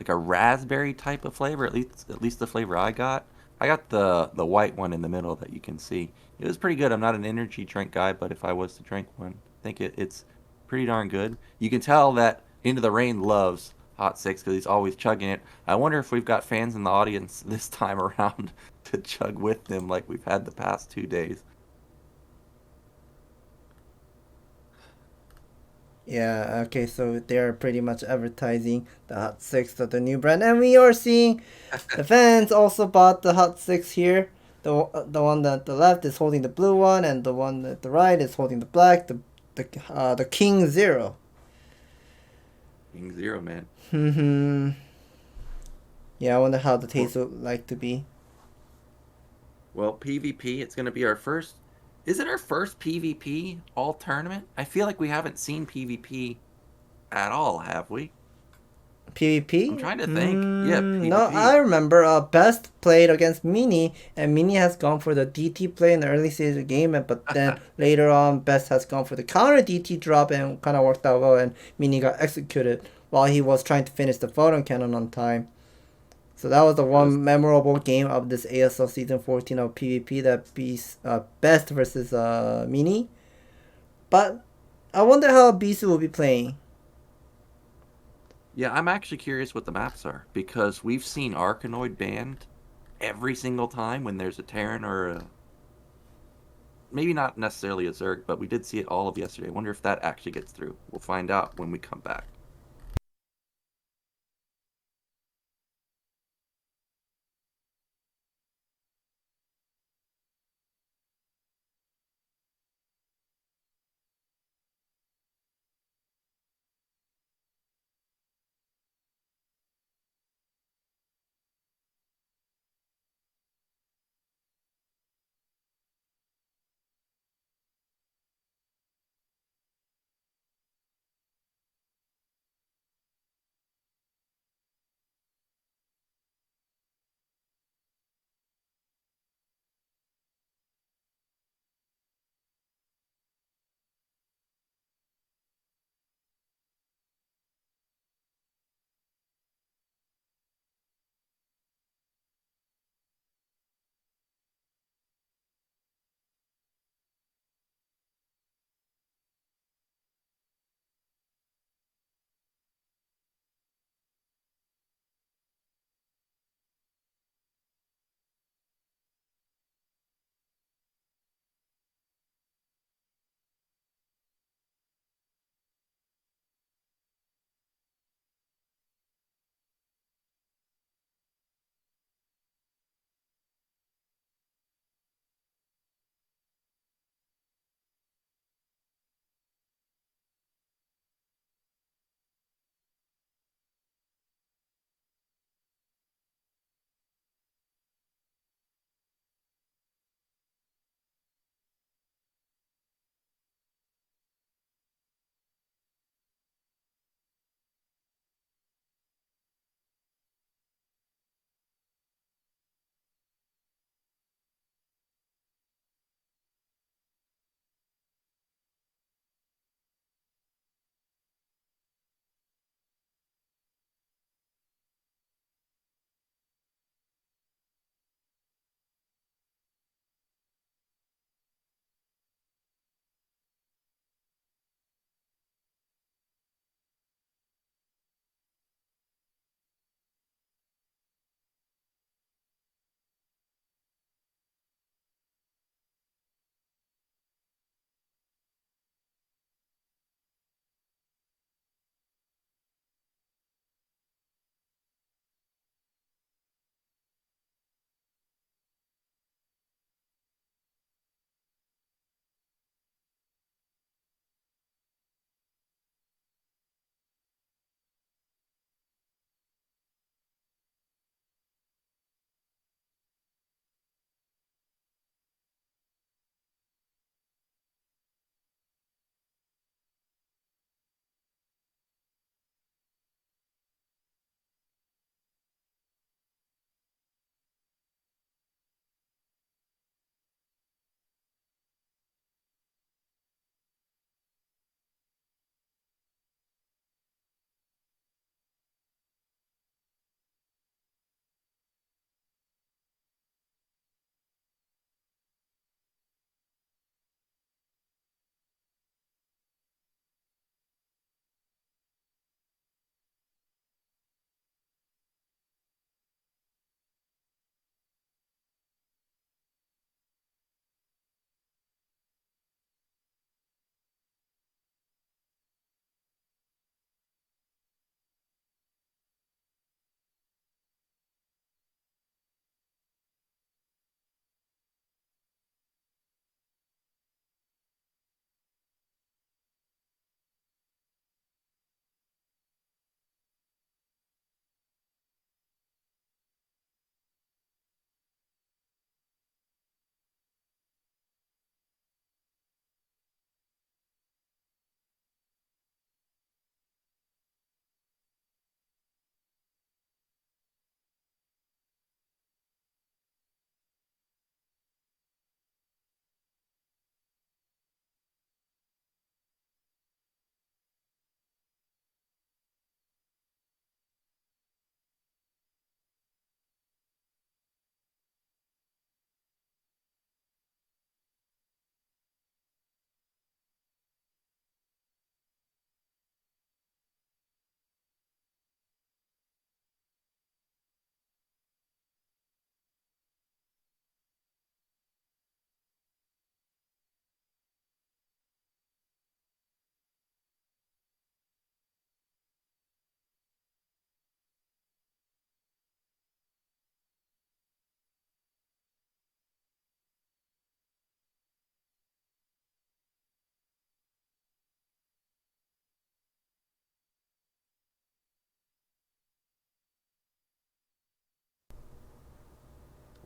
Speaker 1: raspberry type of flavor, at least the flavor I got. I got the white one in the middle that you can see. It was pretty good. I'm not an energy drink guy, but if I was to drink one, I think it's pretty darn good. You can tell that Into the Rain loves Hot 6 because he's always chugging it. I wonder if we've got fans in the audience this time around to chug with them like we've had the past 2 days.
Speaker 2: Yeah, okay, so they're pretty much advertising the Hot 6 of the new brand. And we are seeing the fans also bought the Hot 6 here. The one at the left is holding the blue one, and the one at the right is holding the black, the King Zero.
Speaker 1: King Zero, man.
Speaker 2: Yeah, I wonder how the taste would like to be.
Speaker 1: Well, PvP, it's going to be our first... Is it our first PvP all tournament? I feel like we haven't seen PvP at all, have we?
Speaker 2: PvP?
Speaker 1: I'm trying to think. Yeah, PvP.
Speaker 2: No, I remember Best played against Mini, and Mini has gone for the DT play in the early stage of the game, but then later on Best has gone for the counter DT drop and kind of worked out well, and Mini got executed while he was trying to finish the photon cannon on time. So that was the one memorable game of this ASL Season 14 of PvP, that beats Best versus Mini. But I wonder how Bisu will be playing.
Speaker 1: Yeah, I'm actually curious what the maps are, because we've seen Arkanoid banned every single time when there's a Terran or maybe not necessarily a Zerg, but we did see it all of yesterday. I wonder if that actually gets through. We'll find out when we come back.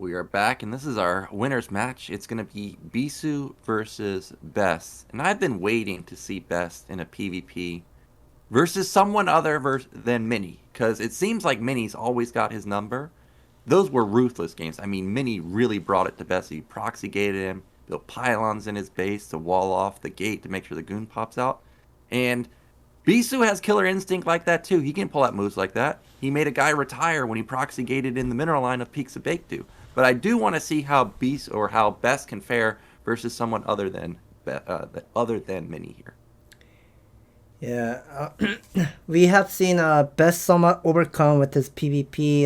Speaker 1: We are back, and this is our winner's match. It's going to be Bisu versus Best. And I've been waiting to see Best in a PvP versus someone other than Mini, because it seems like Mini's always got his number. Those were ruthless games. I mean, Mini really brought it to Best. He proxy gated him, built pylons in his base to wall off the gate to make sure the goon pops out. And Bisu has killer instinct like that too. He can pull out moves like that. He made a guy retire when he proxy gated in the mineral line of Peaks of Bakedu. But I do want to see how Best can fare versus someone other than Mini here.
Speaker 2: Yeah, we have seen Best somewhat overcome with his PvP.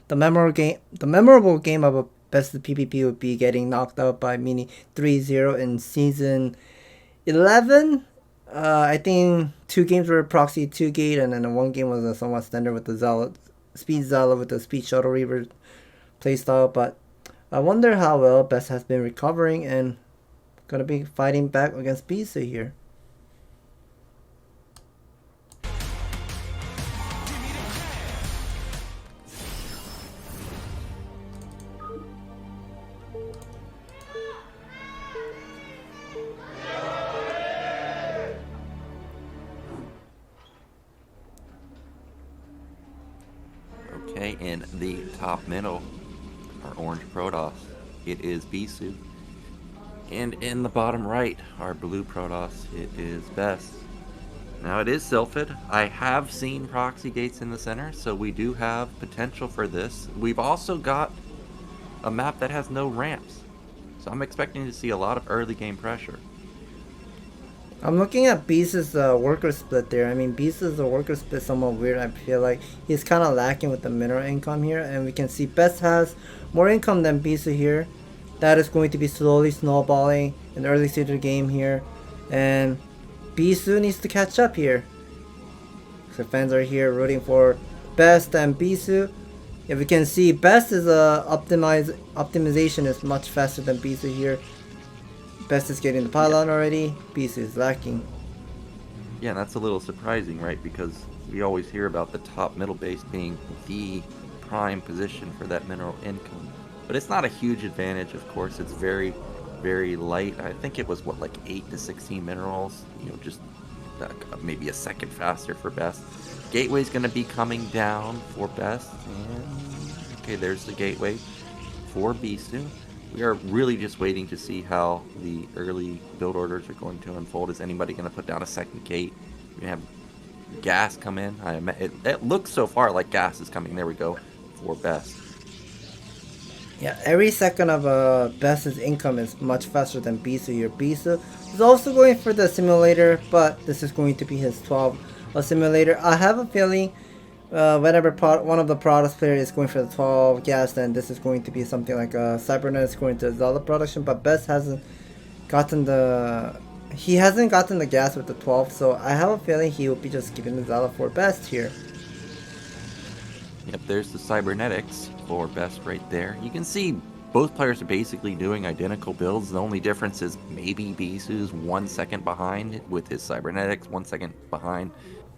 Speaker 2: The memorable game of a Best PvP would be getting knocked out by Mini 3-0 in season 11. I think 2 games were proxy 2 gate, and then 1 game was a somewhat standard with the speed Zealot with the speed shuttle reaver playstyle. But I wonder how well Best has been recovering and gonna be fighting back against Bisu here.
Speaker 1: Okay, in the top middle, our orange Protoss, it is Bisu. And in the bottom right, our blue Protoss, it is Best. Now it is Sylphid. I have seen proxy gates in the center, so we do have potential for this. We've also got a map that has no ramps, so I'm expecting to see a lot of early game pressure.
Speaker 2: I'm looking at Beast's worker split there. I mean, Beast's worker split somewhat weird. I feel like he's kind of lacking with the mineral income here. And we can see Best has more income than Beast here. That is going to be slowly snowballing in the early stage of the game here. And Bisu needs to catch up here. So fans are here rooting for Best and Bisu. If we can see, Best is optimization is much faster than Bisu here. Best is getting the pylon already. Bisu is lacking.
Speaker 1: Yeah, that's a little surprising, right? Because we always hear about the top middle base being the prime position for that mineral income. But it's not a huge advantage, of course. It's very, very light. I think it was, what, like 8 to 16 minerals? You know, just maybe a second faster for Best. Gateway's going to be coming down for Best. And, okay, there's the gateway for Bisu. We are really just waiting to see how the early build orders are going to unfold. Is anybody going to put down a second gate? We have gas come in. It looks so far like gas is coming. There we go for Best.
Speaker 2: Yeah, every second of Best's income is much faster than Bisu here. Bisu is also going for the simulator, but this is going to be his 12 simulator. I have a feeling whenever one of the Protoss player is going for the 12 gas, then this is going to be something like Cybernet is going to Zealot production, but Best hasn't gotten the gas with the 12, so I have a feeling he will be just giving the Zealot for Best here.
Speaker 1: Yep, there's the cybernetics for Best right there. You can see both players are basically doing identical builds. The only difference is maybe Bisu's 1 second behind with his cybernetics, 1 second behind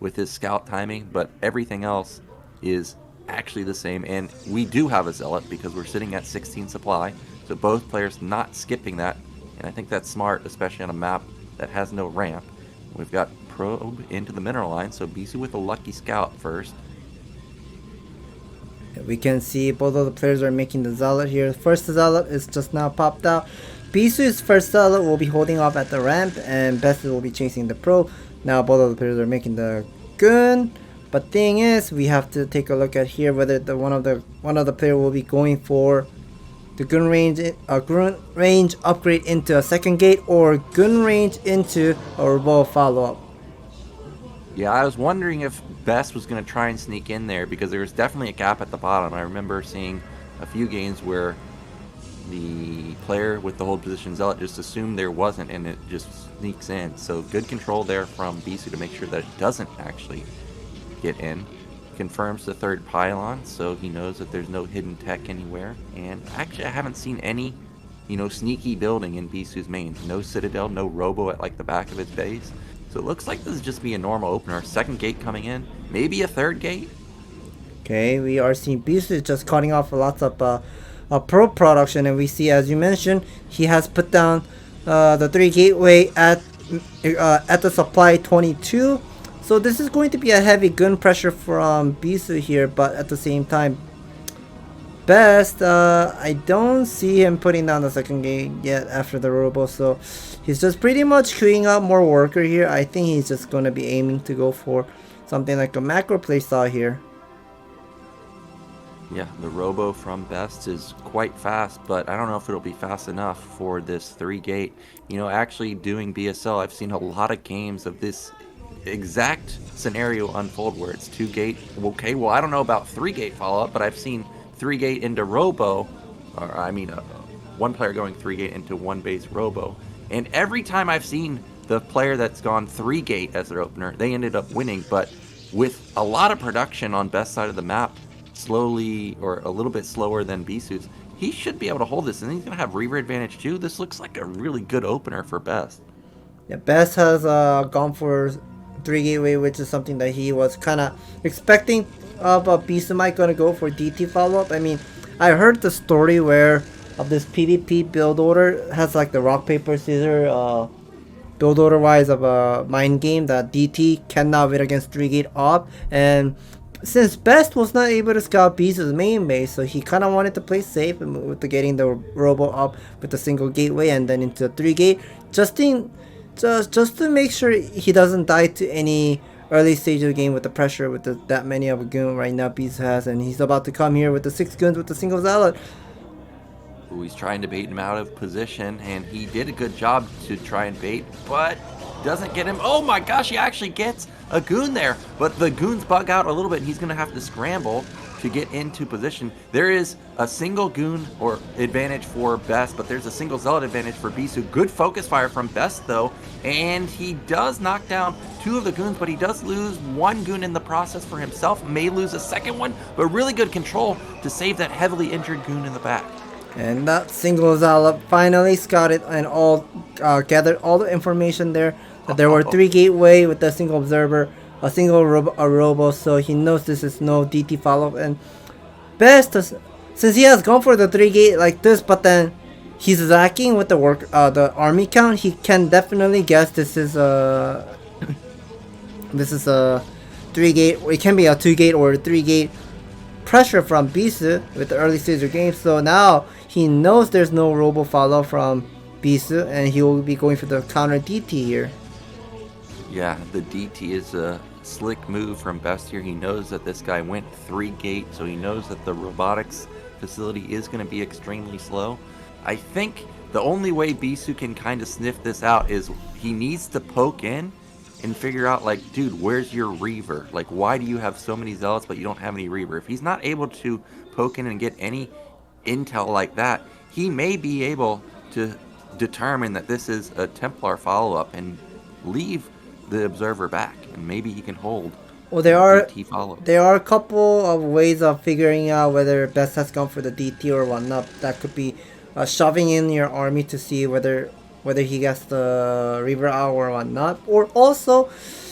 Speaker 1: with his scout timing, but everything else is actually the same. And we do have a Zealot because we're sitting at 16 supply, so both players not skipping that, and I think that's smart, especially on a map that has no ramp. We've got probe into the mineral line, so Bisu with a lucky scout first.
Speaker 2: We can see both of the players are making the Zealot here. First Zealot is just now popped out. Bisu's first Zealot will be holding off at the ramp, and Best will be chasing the probe. Now both of the players are making the gun, but thing is, we have to take a look at here whether one of the player will be going for the gun range upgrade into a second gate or gun range into a revolve follow-up.
Speaker 1: Yeah, I was wondering if Best was going to try and sneak in there because there was definitely a gap at the bottom. I remember seeing a few games where the player with the hold position Zealot just assumed there wasn't, and it just sneaks in. So good control there from Bisu to make sure that it doesn't actually get in. Confirms the third pylon, so he knows that there's no hidden tech anywhere. And actually, I haven't seen any, sneaky building in Bisu's main. No citadel, no robo at like the back of his base. So it looks like this is just be a normal opener. Second gate coming in, maybe a third gate.
Speaker 2: Okay, we are seeing Bisu just cutting off lots of pro production, and we see, as you mentioned, he has put down the 3 gateway at the supply 22. So this is going to be a heavy gun pressure from Bisu here, but at the same time, Best, I don't see him putting down the second gate yet after the robo, so he's just pretty much queuing up more worker here. I think he's just going to be aiming to go for something like a macro playstyle here.
Speaker 1: Yeah, the robo from Best is quite fast, but I don't know if it'll be fast enough for this 3 gate. You know, actually doing BSL, I've seen a lot of games of this exact scenario unfold where it's 2 gate. Okay, well, I don't know about 3 gate follow-up, but I've seen 3 gate into robo, or I mean, one player going 3 gate into 1 base robo. And every time I've seen the player that's gone 3 gate as their opener, they ended up winning. But with a lot of production on Best side of the map, slowly or a little bit slower than Bisu's, he should be able to hold this, and he's gonna have Reaver advantage too. This looks like a really good opener for Best.
Speaker 2: Yeah, Best has gone for 3 gateway, which is something that he was kind of expecting of Bisu might gonna go for DT follow-up. I mean, I heard the story where of this PvP build order has like the rock paper scissors build order wise of a mind game that DT cannot win against 3 gate op, and since Best was not able to scout Bisu's main base, so he kind of wanted to play safe and with getting the robo up with the single gateway and then into 3 gate, just to make sure he doesn't die to any early stage of the game with the pressure with that many of a goon right now Bisu has, and he's about to come here with the 6 goons with the single zealot.
Speaker 1: Ooh, he's trying to bait him out of position, and he did a good job to try and bait, but doesn't get him. Oh my gosh, he actually gets a goon there, but the goons bug out a little bit, and he's going to have to scramble to get into position. There is a single goon or advantage for Best, but there's a single zealot advantage for Bisu. Good focus fire from Best though, and he does knock down 2 of the goons, but he does lose 1 goon in the process for himself. May lose a second one, but really good control to save that heavily injured goon in the back.
Speaker 2: And that single zealot finally scouted and all gathered all the information there that there were 3 gateway with a single observer, a single robo, so he knows this is no DT follow-up. And Best, since he has gone for the 3 gate like this, but then he's lacking with the army count, he can definitely guess this is a 3 gate. It can be a 2 gate or a 3 gate pressure from Bisu with the early stage of game. So now he knows there's no robo follow from Bisu, and he will be going for the counter DT here.
Speaker 1: Yeah, the DT is a slick move from Best here. He knows that this guy went 3 gate, so he knows that the robotics facility is going to be extremely slow. I think the only way Bisu can kind of sniff this out is he needs to poke in and figure out, like, dude, where's your Reaver? Like, why do you have so many Zealots but you don't have any Reaver? If he's not able to poke in and get any intel like that, he may be able to determine that this is a Templar follow-up and leave the observer back, and maybe he can hold.
Speaker 2: Well, there are
Speaker 1: DT
Speaker 2: a couple of ways of figuring out whether Best has gone for the DT or whatnot. That could be shoving in your army to see whether he gets the Reaver out or whatnot. Or also,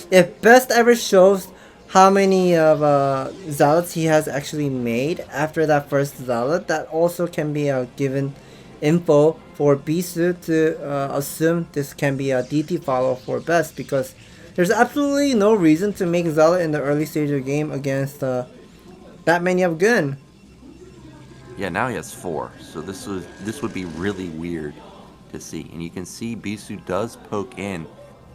Speaker 2: if Best ever shows how many of Zealots he has actually made after that first Zealot, that also can be a given info for Bisu to assume this can be a DT follow for Best, because there's absolutely no reason to make Zealot in the early stage of the game against that many of gun.
Speaker 1: Yeah, now he has 4, so this would be really weird to see. And you can see Bisu does poke in,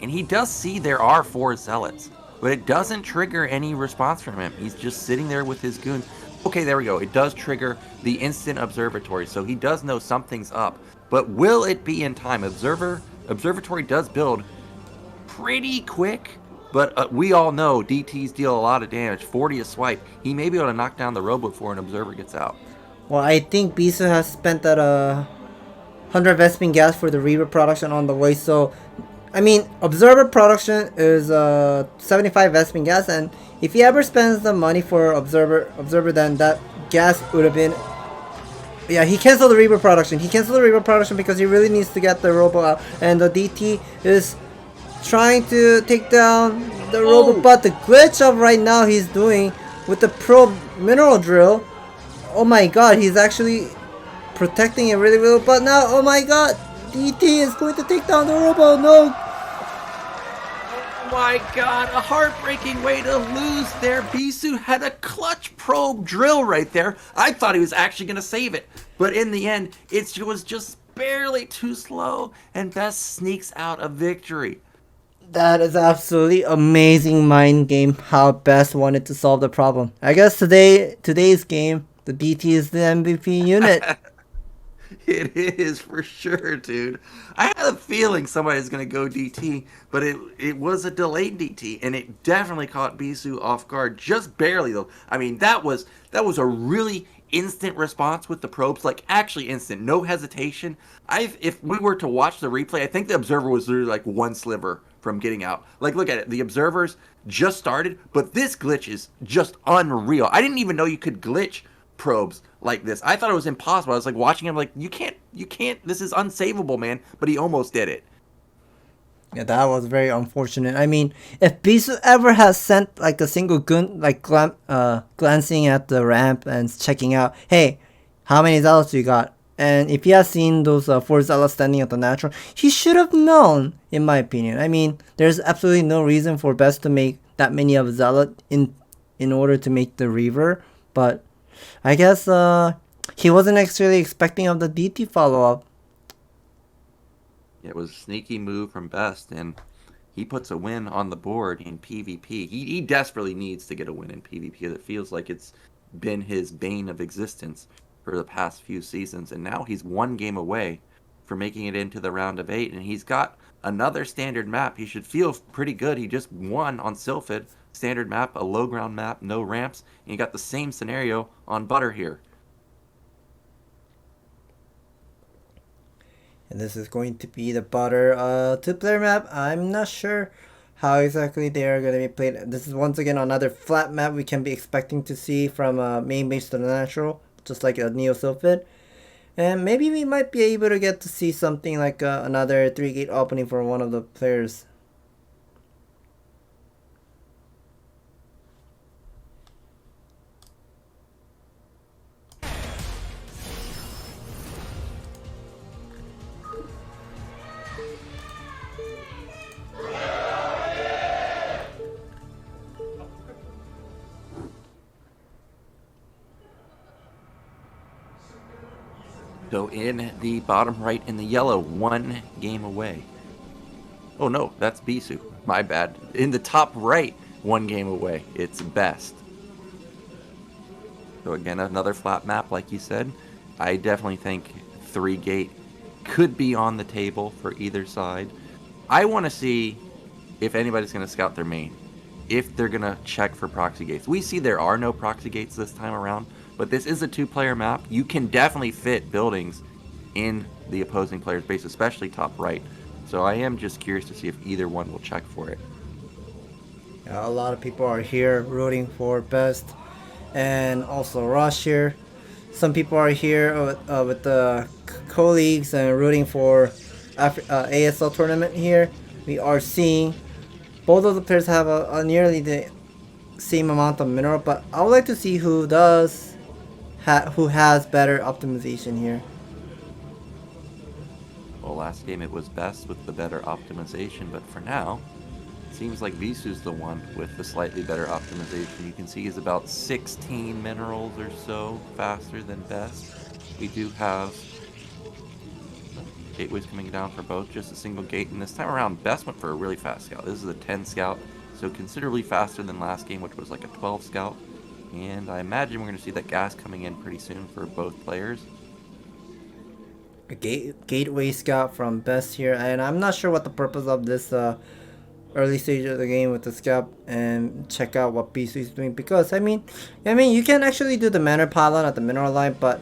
Speaker 1: and he does see there are 4 Zealots, but it doesn't trigger any response from him. He's just sitting there with his goons. Okay, there we go. It does trigger the instant observatory, so he does know something's up. But will it be in time? Observatory does build pretty quick, but we all know DTs deal a lot of damage. 40 a swipe. He may be able to knock down the robo before an observer gets out.
Speaker 2: Well, I think Bisu has spent that 100 Vespin gas for the Reaver production on the way, so I mean, observer production is 75 Vespin gas, and if he ever spends the money for observer, then that gas would have been. Yeah, he canceled the Reaver production. He canceled the Reaver production because he really needs to get the robo out, and the DT is trying to take down the robo, but the glitch of right now he's doing with the probe mineral drill. Oh my god, he's actually protecting it really well. But now, oh my god, DT is going to take down the Robo. No.
Speaker 1: Oh my god, a heartbreaking way to lose there. Bisu had a clutch probe drill right there. I thought he was actually going to save it. But in the end, it was just barely too slow. And Best sneaks out a victory.
Speaker 2: That is absolutely amazing mind game how Best wanted to solve the problem. I guess today's game, the DT is the MVP unit.
Speaker 1: It is for sure, dude. I had a feeling somebody's going to go DT, but it was a delayed DT, and it definitely caught Bisu off guard, just barely though. I mean, that was a really instant response with the probes, like actually instant, no hesitation. If we were to watch the replay, I think the observer was literally like one sliver from getting out. Like, look at it. The observers just started, but this glitch is just unreal. I didn't even know you could glitch probes like this. I thought it was impossible. I was like watching him like, you can't, this is unsavable, man. But he almost did it.
Speaker 2: Yeah, that was very unfortunate. I mean, if Bisu ever has sent like a single gun, like glancing at the ramp and checking out, hey, how many zealots you got? And if he has seen those 4 zealots standing at the natural, he should have known, in my opinion. I mean, there's absolutely no reason for Best to make that many of zealot in order to make the Reaver, but I guess he wasn't actually expecting of the DT follow-up.
Speaker 1: It was a sneaky move from Best, and he puts a win on the board in PvP. He desperately needs to get a win in PvP. It feels like it's been his bane of existence for the past few seasons, and now he's 1 game away from making it into the round of 8, and he's got another standard map. He should feel pretty good. He just won on Sylphid. Standard map, a low ground map, no ramps, and you got the same scenario on Butter here.
Speaker 2: And this is going to be the Butter 2-player map. I'm not sure how exactly they are going to be played. This is once again another flat map we can be expecting to see from main base to the natural, just like a Neo Sylphid. And maybe we might be able to get to see something like another 3-gate opening for one of the players.
Speaker 1: So in the bottom right in the yellow, 1 game away. Oh no, that's Bisu. My bad. In the top right, 1 game away. It's Best. So again, another flat map, like you said. I definitely think 3-gate could be on the table for either side. I want to see if anybody's going to scout their main. If they're going to check for proxy gates. We see there are no proxy gates this time around. But this is a 2-player map. You can definitely fit buildings in the opposing player's base, especially top right. So I am just curious to see if either one will check for it.
Speaker 2: A lot of people are here rooting for Best, and also Rush here. Some people are here with the colleagues and rooting for ASL tournament here. We are seeing both of the players have a nearly the same amount of mineral, but I would like to see who has better optimization here.
Speaker 1: Well, last game it was Best with the better optimization, but for now, it seems like Visu's the one with the slightly better optimization. You can see he's about 16 minerals or so faster than Best. We do have gateways coming down for both, just a single gate, and this time around Best went for a really fast scout. This is a 10 scout, so considerably faster than last game, which was like a 12 scout. And I imagine we're going to see that gas coming in pretty soon for both players.
Speaker 2: A gateway scout from Best here, and I'm not sure what the purpose of this early stage of the game with the scout, and check out what Bisu is doing, because I mean you can actually do the manor pylon at the mineral line, but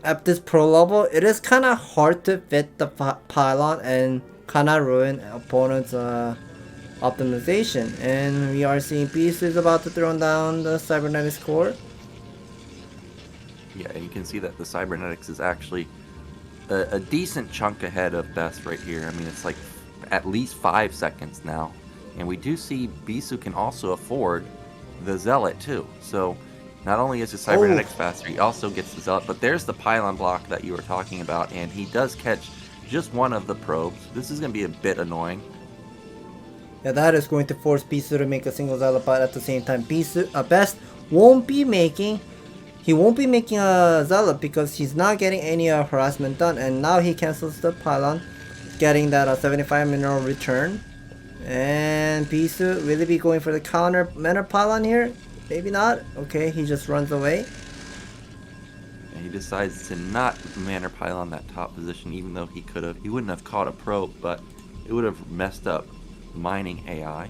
Speaker 2: at this pro level it is kind of hard to fit the pylon and kind of ruin opponents' optimization. And we are seeing Bisu is about to throw down the cybernetics core.
Speaker 1: Yeah, and you can see that the cybernetics is actually a decent chunk ahead of Best right here. I mean, it's like at least 5 seconds now. And we do see Bisu can also afford the Zealot too. So not only is the cybernetics faster, he also gets the Zealot. But there's the pylon block that you were talking about, and he does catch just one of the probes. This is going to be a bit annoying.
Speaker 2: Yeah, that is going to force Bisu to make a single Zealot, but at the same time, Bisu Best won't be making. He won't be making a Zealot because he's not getting any harassment done, and now he cancels the pylon, getting that 75 mineral return. And Bisu will he be going for the counter mana pylon here? Maybe not. Okay, he just runs away.
Speaker 1: And he decides to not mana pylon that top position, even though he could have. He wouldn't have caught a probe, but it would have messed up mining AI.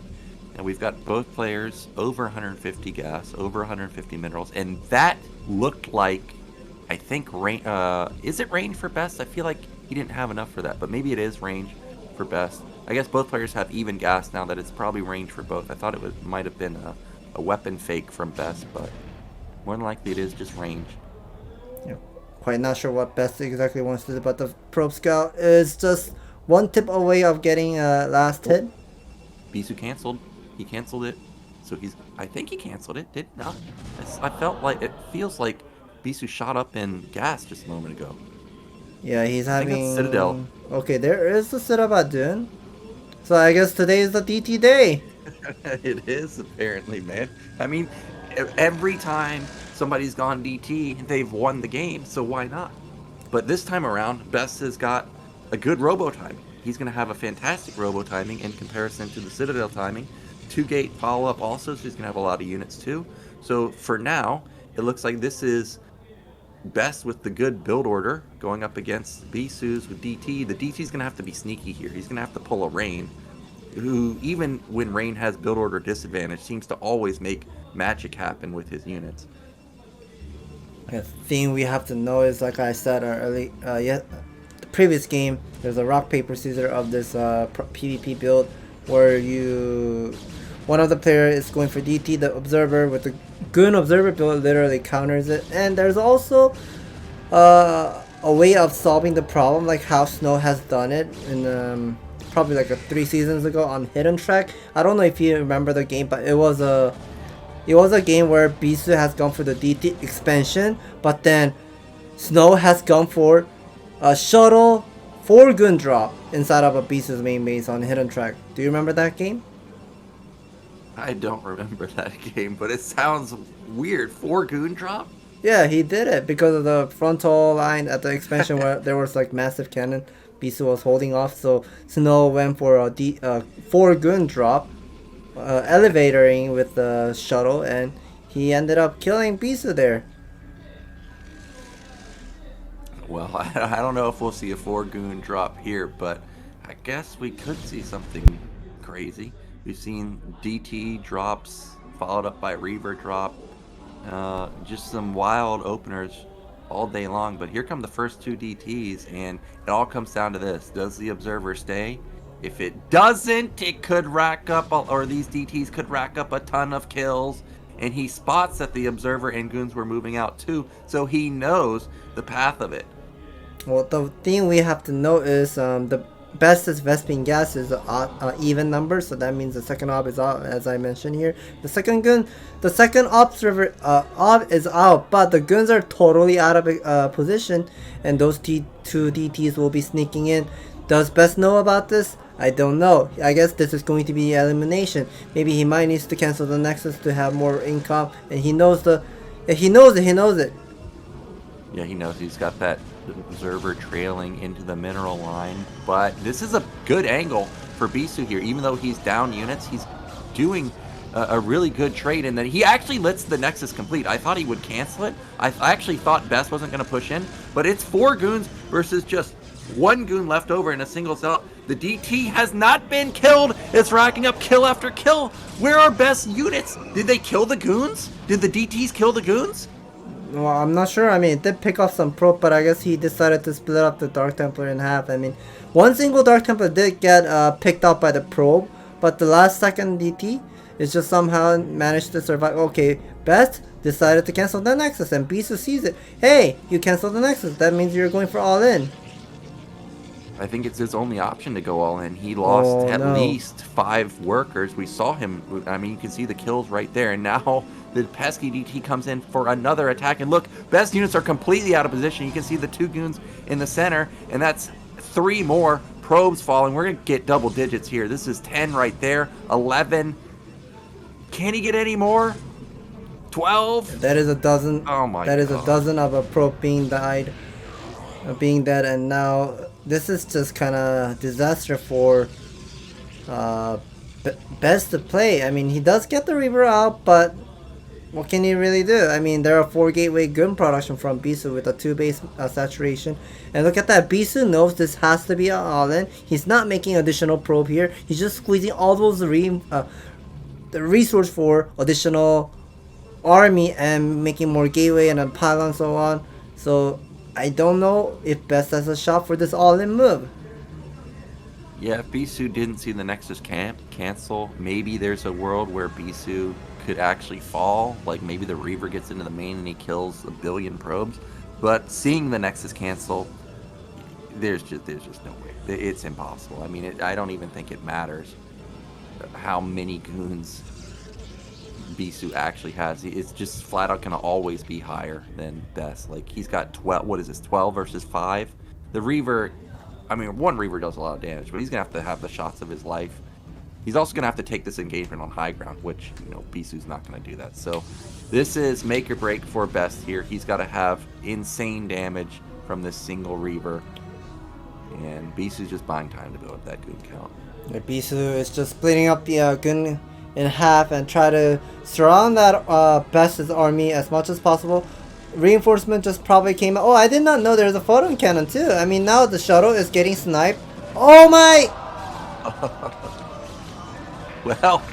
Speaker 1: And we've got both players over 150 gas, over 150 minerals, and that looked like, I think, is it range for best? I feel like he didn't have enough for that, but maybe it is range for best. I guess both players have even gas now that it's probably range for both. I thought it might have been a weapon fake from best, but more than likely it is just range.
Speaker 2: Yeah, quite not sure what best exactly wants to do, but the probe scout is just one tip away of getting a last hit.
Speaker 1: Bisu canceled. He canceled it. So I think he canceled it, did not. I felt like, it feels like Bisu shot up in gas just a moment ago.
Speaker 2: Yeah, he's having...
Speaker 1: Citadel.
Speaker 2: Okay, there is the Citadel Dune. So I guess today is the DT day.
Speaker 1: It is, apparently, man. I mean, every time somebody's gone DT, they've won the game, so why not? But this time around, Best has got a good robo timing. He's going to have a fantastic robo timing in comparison to the Citadel timing. 2-gate follow-up also, so he's going to have a lot of units too. So for now, it looks like this is Best with the good build order going up against Bisu's with DT. The DT's going to have to be sneaky here. He's going to have to pull a Rain, who even when Rain has build order disadvantage, seems to always make magic happen with his units.
Speaker 2: The thing we have to know is, like I said the previous game, there's a rock paper scissors of this PvP build where one of the player is going for DT, the observer with the Goon observer build literally counters it, and there's also a way of solving the problem like how Snow has done it in probably like 3 seasons ago on Hidden Track. I don't know if you remember the game, but it was a game where Bisu has gone for the DT expansion, but then Snow has gone for a shuttle 4 gun drop inside of a Bisu's main base on Hidden Track. Do you remember that game?
Speaker 1: I don't remember that game, but it sounds weird. 4 goon drop?
Speaker 2: Yeah, he did it because of the frontal line at the expansion where there was like massive cannon. Bisu was holding off, so Snow went for a 4 goon drop, elevatoring with the shuttle, and he ended up killing Bisu there.
Speaker 1: Well, I don't know if we'll see a 4 goon drop here, but I guess we could see something crazy. We've seen DT drops followed up by Reaver drop. Just some wild openers all day long. But here come the first 2 DTs, and it all comes down to this. Does the observer stay? If it doesn't, it could rack up, or these DTs could rack up a ton of kills. And he spots that the observer and goons were moving out too, so he knows the path of it.
Speaker 2: Well, the thing we have to know is the best is Vespine gas is an even number, so that means the second ob is out, as I mentioned here. The second observer ob is out, but the guns are totally out of position, and those 2 DTs will be sneaking in. Does Best know about this? I don't know. I guess this is going to be elimination. Maybe he might need to cancel the Nexus to have more income, and he knows it. Yeah, he knows he's got that observer trailing into the mineral line, but this is a good angle for Bisu here. Even though he's down units, he's doing a really good trade in that he actually lets the Nexus complete. I thought he would cancel it. I actually thought Best wasn't going to push in, but it's 4 goons versus just 1 goon left over in a single cell. The DT has not been killed. It's racking up kill after kill. Where are Best units? Did they kill the goons? Did the DTs kill the goons? Well, I'm not sure. I mean, it did pick off some probe, but I guess he decided to split up the Dark Templar in half. I mean, one single Dark Templar did get picked up by the probe, but the last second DT is just somehow managed to survive. Okay, Best decided to cancel the Nexus, and Bisu sees it. Hey, you canceled the Nexus. That means you're going for all in.
Speaker 1: I think it's his only option to go all in. He lost at least 5 workers. We saw him. I mean, you can see the kills right there. And now the pesky DT comes in for another attack. And look, best units are completely out of position. You can see the 2 goons in the center. And that's 3 more probes falling. We're going to get double digits here. This is 10 right there. 11. Can he get any more? 12?
Speaker 2: That is a dozen.
Speaker 1: Oh my
Speaker 2: That is
Speaker 1: God.
Speaker 2: a dozen of a probe being died. Being dead, and now this is just kind of disaster for Best to play. I mean, he does get the Reaver out, but what can he really do? I mean, there are 4 gateway gun production from Bisu with a 2 base saturation, and look at that. Bisu knows this has to be an all-in. He's not making additional probe here. He's just squeezing all those the resource for additional army and making more gateway and a pylon and so on. So I don't know if Best has a shot for this all-in move.
Speaker 1: Yeah, if Bisu didn't see the Nexus camp cancel, maybe there's a world where Bisu could actually fall. Like maybe the Reaver gets into the main and he kills a billion probes. But seeing the Nexus cancel, there's just no way. It's impossible. I mean, I don't even think it matters how many goons Bisu actually has. It's just flat out gonna always be higher than Best. Like he's got 12. What is this? 12 versus 5. The Reaver. I mean, one Reaver does a lot of damage, but he's gonna have the shots of his life. He's also gonna have to take this engagement on high ground, which Bisu's not gonna do that. So this is make or break for Best here. He's got to have insane damage from this single Reaver, and Bisu's just buying time to build up that goon count.
Speaker 2: Yeah, Bisu is just splitting up the gun in half and try to surround that Best's army as much as possible. Reinforcement just probably came out. Oh, I did not know there's a photon cannon too. I mean, now the shuttle is getting sniped. Oh my!
Speaker 1: Well,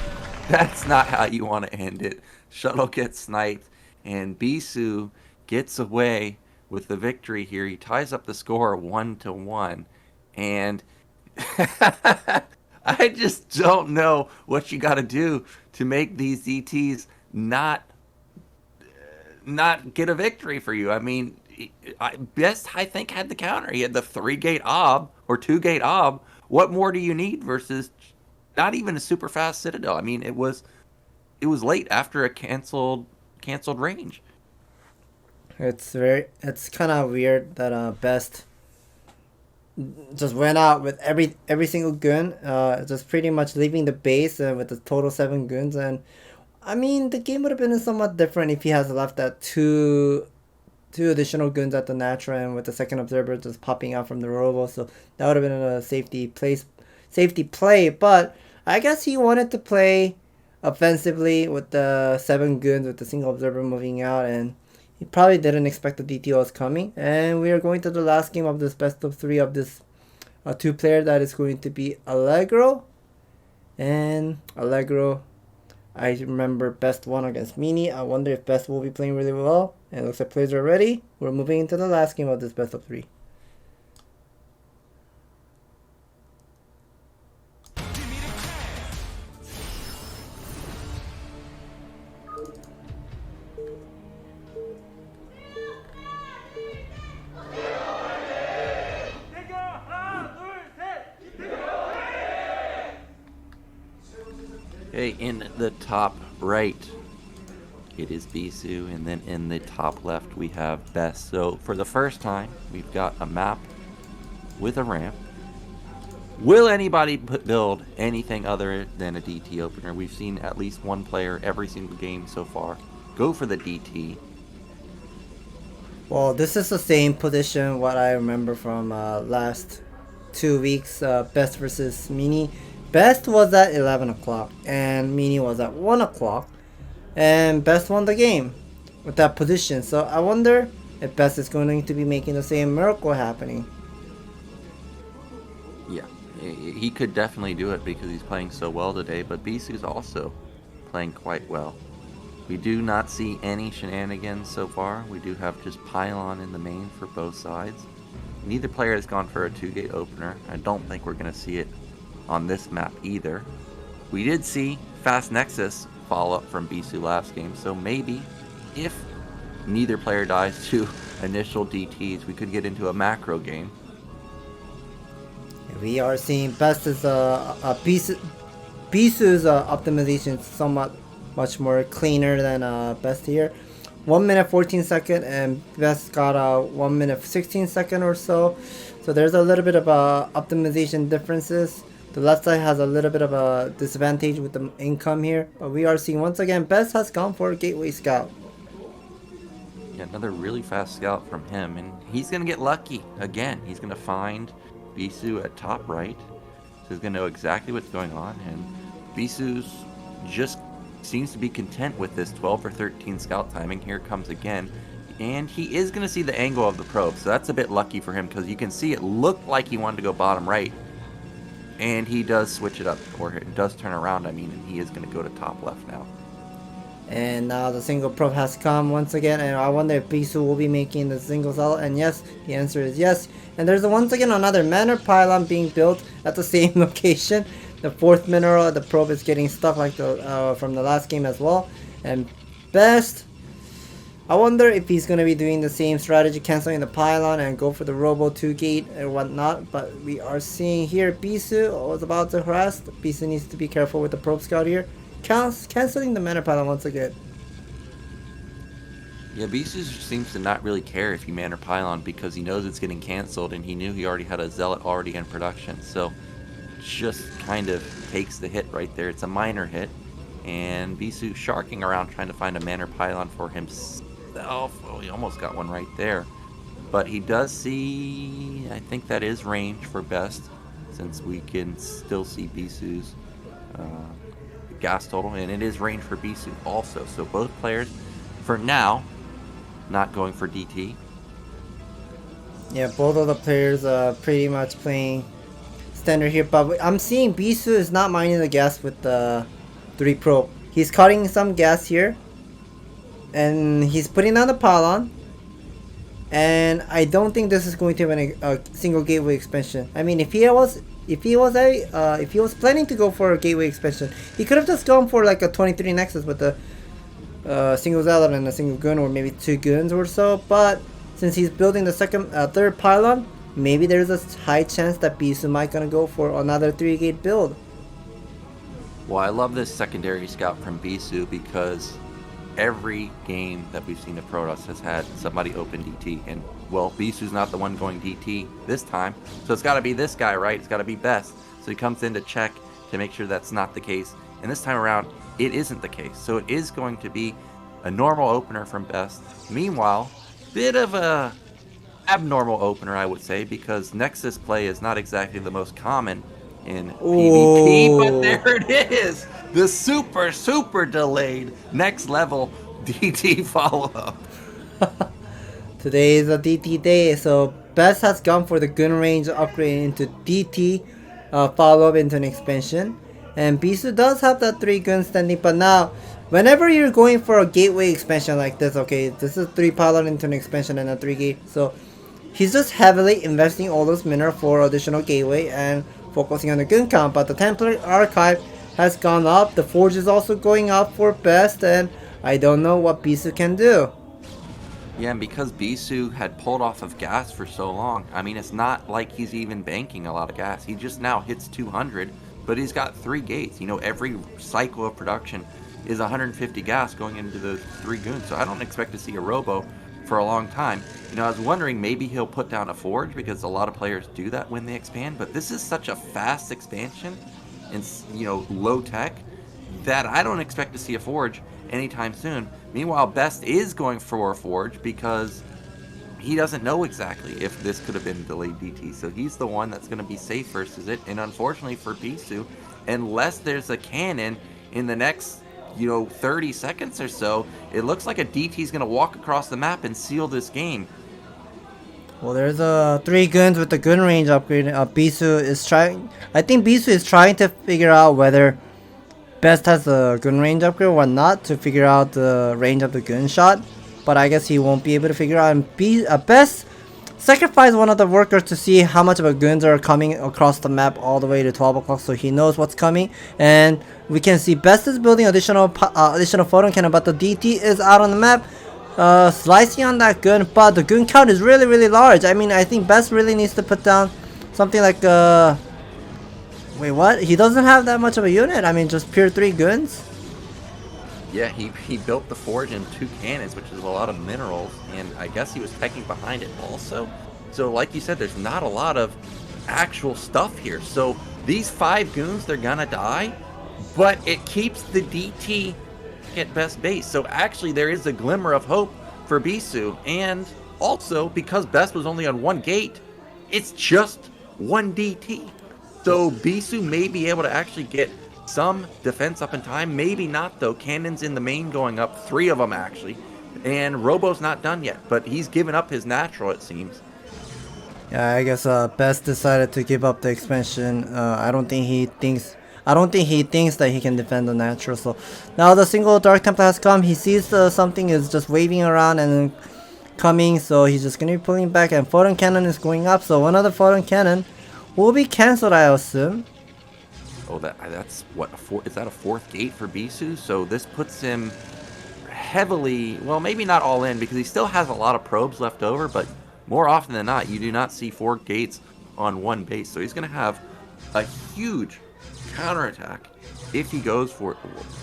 Speaker 1: that's not how you want to end it. Shuttle gets sniped, and Bisu gets away with the victory here. He ties up the score 1-1, and I just don't know what you got to do to make these DTs not get a victory for you. I mean, Best, I think, had the counter. He had the 3-gate ob or 2-gate ob. What more do you need versus not even a super fast Citadel? I mean, it was late after a canceled range.
Speaker 2: It's kind of weird that Best just went out with every single gun, just pretty much leaving the base with a total 7 guns. And I mean, the game would have been somewhat different if he has left that two additional guns at the natural and with the second observer just popping out from the robo. So that would have been a safety play. But I guess he wanted to play offensively with the 7 guns with the single observer moving out, and he probably didn't expect the DTO was coming. And we are going to the last game of this best of 3 of this 2-player. That is going to be Allegro. And Allegro, I remember Best won against Mini. I wonder if Best will be playing really well. And it looks like players are ready. We're moving into the last game of this best of 3.
Speaker 1: Okay, in the top right, it is Bisu, and then in the top left, we have Best. So for the first time, we've got a map with a ramp. Will anybody build anything other than a DT opener? We've seen at least one player every single game so far go for the DT.
Speaker 2: Well, this is the same position what I remember from last 2 weeks, Best versus Mini. Best was at 11 o'clock and Mini was at 1 o'clock, and Best won the game with that position. So I wonder if Best is going to be making the same miracle happening.
Speaker 1: Yeah, he could definitely do it because he's playing so well today, but Bisu's also playing quite well. We do not see any shenanigans so far. We do have just pylon in the main for both sides. Neither player has gone for a 2-gate opener. I don't think we're going to see it on this map either. We did see Fast Nexus follow up from Bisu last game, so maybe if neither player dies to initial DTs, we could get into a macro game.
Speaker 2: We are seeing Best's Bisu's optimization is somewhat much more cleaner than Best here. 1 minute 14 second, and Best got 1 minute 16 second or so. So there's a little bit of optimization differences. The left side has a little bit of a disadvantage with the income here, but we are seeing once again Best has gone for a Gateway Scout.
Speaker 1: Yeah, another really fast scout from him, and he's gonna get lucky again. He's gonna find Bisu at top right, so he's gonna know exactly what's going on, and Bisu's just seems to be content with this 12 or 13 scout timing. Here it comes again, and he is gonna see the angle of the probe, so that's a bit lucky for him because you can see it looked like he wanted to go bottom right, and he does switch it up, or it does turn around, I mean, and he is gonna go to top left now.
Speaker 2: And now the single probe has come once again, and I wonder if Bisu will be making the single cell, and yes, the answer is yes. And there's once again another manor pylon being built at the same location. The fourth mineral, the probe is getting stuck like the from the last game as well. And Best, I wonder if he's going to be doing the same strategy, canceling the pylon and go for the Robo 2 gate and whatnot. But we are seeing here Bisu was about to harass. Bisu needs to be careful with the probe scout here. Canceling the mana pylon once again.
Speaker 1: Yeah, Bisu seems to not really care if you man or pylon because he knows it's getting cancelled, and he knew he already had a zealot already in production, so just kind of takes the hit right there. It's a minor hit, and Bisu sharking around trying to find a man or pylon for himself. Oh, he almost got one right there, but he does see, I think that is range for Best, since we can still see Bisu's gas total, and it is range for Bisu also, so both players for now not going for DT.
Speaker 2: Yeah, both of the players are pretty much playing standard here, but I'm seeing Bisu is not mining the gas with the 3 probe. He's cutting some gas here, and he's putting down the pylon, and I don't think this is going to be a single gateway expansion. I mean, if he was planning to go for a gateway expansion, he could have just gone for like a 23 Nexus with a single zealot and a single gun, or maybe 2 guns or so. But since he's building the third pylon, maybe there's a high chance that Bisu might gonna go for another 3 gate build.
Speaker 1: Well, I love this secondary scout from Bisu because every game that we've seen of Protoss has had somebody open DT, and well, Bisu's not the one going DT this time, so it's got to be this guy, right? It's got to be Best. So he comes in to check to make sure that's not the case, and this time around it isn't the case, so it is going to be a normal opener from Best. Meanwhile, bit of a abnormal opener, I would say, because Nexus play is not exactly the most common in PvP, but there it is, the super delayed next level DT follow-up.
Speaker 2: Today is a DT day, so Best has gone for the gun range upgrade into DT follow-up into an expansion, and Bisu does have that 3 gun standing. But now, whenever you're going for a gateway expansion like this, okay, this is 3 pylon into an expansion and a 3 gate, so he's just heavily investing all those minerals for additional gateway and focusing on the gun count. But the Templar archive has gone up, the forge is also going up for Best, and I don't know what Bisu can do.
Speaker 1: Yeah, and because Bisu had pulled off of gas for so long, I mean, it's not like he's even banking a lot of gas. He just now hits 200, but he's got 3 gates. You know, every cycle of production is 150 gas going into those 3 goons, so I don't expect to see a robo for a long time. You know, I was wondering maybe he'll put down a forge, because a lot of players do that when they expand, but this is such a fast expansion and, you know, low tech, that I don't expect to see a forge anytime soon. Meanwhile, Best is going for a forge because he doesn't know exactly if this could have been delayed DT, so he's the one that's going to be safe versus it. And unfortunately for Bisu, unless there's a cannon in the next, you know, 30 seconds or so, it looks like a DT is going to walk across the map and seal this game.
Speaker 2: Well, there's 3 guns with the gun range upgrade. Bisu is trying. I think Bisu is trying to figure out whether Best has a gun range upgrade or not, to figure out the range of the gunshot. But I guess he won't be able to figure out. And Best sacrificed one of the workers to see how much of a guns are coming across the map all the way to 12 o'clock, so he knows what's coming. And we can see Best is building additional photon cannon, but the DT is out on the map, slicing on that gun. But the gun count is really large. I mean, I think Best really needs to put down something like wait, what? He doesn't have that much of a unit. I mean, just pure 3 guns.
Speaker 1: Yeah, he built the forge and 2 cannons, which is a lot of minerals, and I guess he was teching behind it also. So like you said, there's not a lot of actual stuff here. So these 5 goons, they're gonna die, but it keeps the DT at best base. So actually there is a glimmer of hope for Bisu, and also because Best was only on 1 gate, it's just 1 DT. So Bisu may be able to actually get some defense up in time, maybe not though. Cannons in the main going up, 3 of them actually, and Robo's not done yet, but he's given up his natural, it seems.
Speaker 2: Yeah, I guess Best decided to give up the expansion. I don't think he thinks that he can defend the natural. So now the single Dark Templar has come. He sees something is just waving around and coming, so he's just gonna be pulling back, and photon cannon is going up. So one other photon cannon will be cancelled, I assume.
Speaker 1: Oh, that's what, is that a 4th gate for Bisu? So this puts him heavily, well, maybe not all in, because he still has a lot of probes left over, but more often than not, you do not see 4 gates on 1 base. So he's going to have a huge counterattack if he goes for it.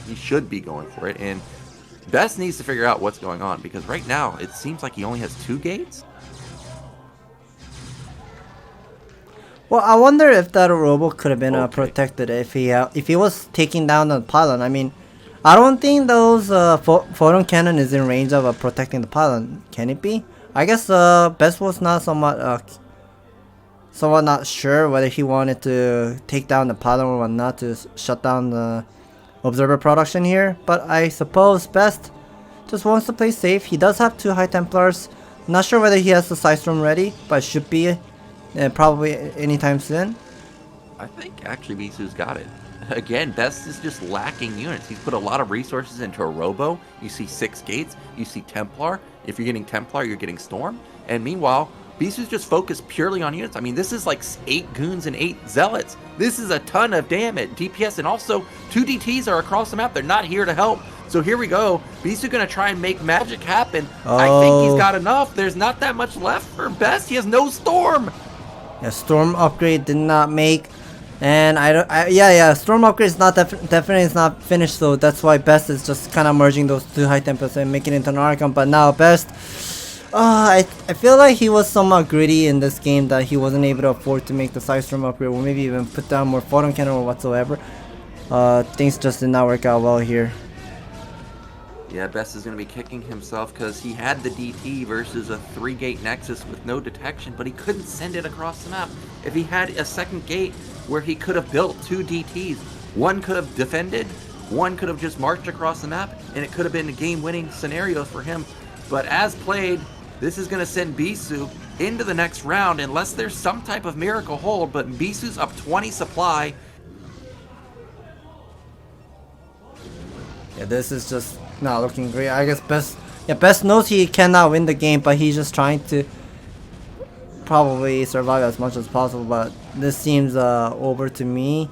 Speaker 1: He should be going for it, and Best needs to figure out what's going on, because right now it seems like he only has 2 gates.
Speaker 2: Well, I wonder if that Robo could have been
Speaker 1: Okay.
Speaker 2: protected if he was taking down the pylon. I mean, I don't think those photon cannon is in range of protecting the pylon. Can it be? I guess Best was not somewhat not sure whether he wanted to take down the pylon or not to shut down the observer production here. But I suppose Best just wants to play safe. He does have 2 High Templars. Not sure whether he has the Psystorm ready, but should be. Probably anytime soon.
Speaker 1: I think actually Bisu's got it. Again, Best is just lacking units. He's put a lot of resources into a Robo. You see 6 gates. You see Templar. If you're getting Templar, you're getting Storm. And meanwhile, Bisu's just focused purely on units. I mean, this is like 8 goons and 8 zealots. This is a ton of damage, DPS, and also 2 DTs are across the map. They're not here to help. So here we go. Bisu gonna try and make magic happen. I think he's got enough. There's not that much left for Best. He has no Storm.
Speaker 2: Yeah, Storm upgrade did not make, and Storm upgrade is not definitely is not finished. So that's why Best is just kind of merging those 2 High Tempers and making it into an Archon. But now Best, I feel like he was somewhat greedy in this game that he wasn't able to afford to make the Psystorm upgrade, or maybe even put down more photon cannon or whatsoever. Things just did not work out well here.
Speaker 1: Yeah, Best is going to be kicking himself because he had the DT versus a 3-gate Nexus with no detection, but he couldn't send it across the map. If he had a 2nd gate where he could have built 2 DTs, one could have defended, one could have just marched across the map, and it could have been a game-winning scenario for him. But as played, this is going to send Bisu into the next round unless there's some type of miracle hold, but Bisu's up 20 supply.
Speaker 2: Yeah, this is just not looking great. I guess Best knows he cannot win the game, but he's just trying to probably survive as much as possible. But this seems over to me.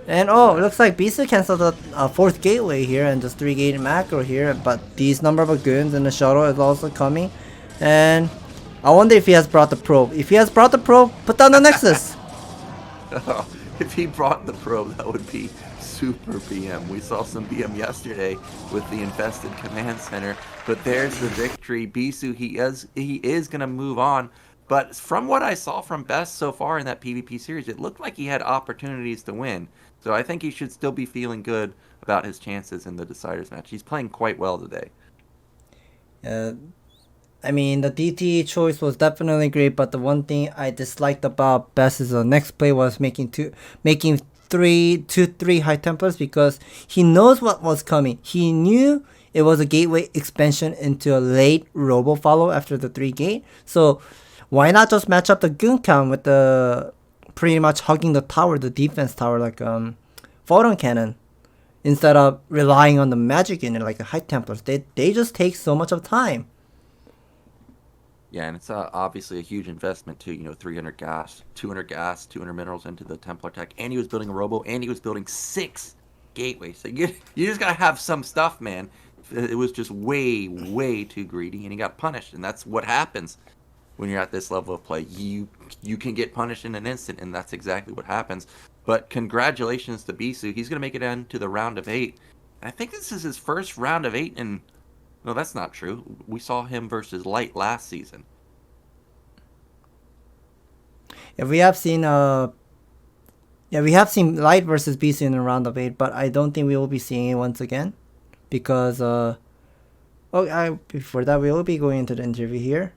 Speaker 2: And oh, it looks like Bisu canceled the 4th gateway here and just 3-gate macro here. But these number of goons in the shuttle is also coming. And I wonder if he has brought the probe. If he has brought the probe, put down the Nexus.
Speaker 1: If he brought the probe, that would be super BM. We saw some BM yesterday with the infested command center, but there's the victory. Bisu, he is gonna move on, but from what I saw from Best so far in that PvP series, it looked like he had opportunities to win. So I think he should still be feeling good about his chances in the Deciders match. He's playing quite well today.
Speaker 2: I mean, the DT choice was definitely great, but the one thing I disliked about Best is the next play was making 3 High Templars, because he knows what was coming. He knew it was a gateway expansion into a late Robo follow after the 3 gate. So why not just match up the goon count with the pretty much hugging the tower, the defense tower, like photon cannon, instead of relying on the magic unit like the High Templars. They just take so much of time.
Speaker 1: Yeah, and it's obviously a huge investment too. 300 gas, 200 gas, 200 minerals into the Templar tech, and he was building a Robo, and he was building 6 gateways. So you just gotta have some stuff, man. It was just way too greedy, and he got punished, and that's what happens. when you're at this level of play. You can get punished in an instant, and that's exactly what happens. But congratulations to Bisu. He's going to make it into the round of 8. And I think this is his first round of 8 in... No, that's not true. We saw him versus Light last season.
Speaker 2: Yeah, we have seen Light versus Bisu in the round of 8, but I don't think we will be seeing it once again. Because before that we will be going into the interview here.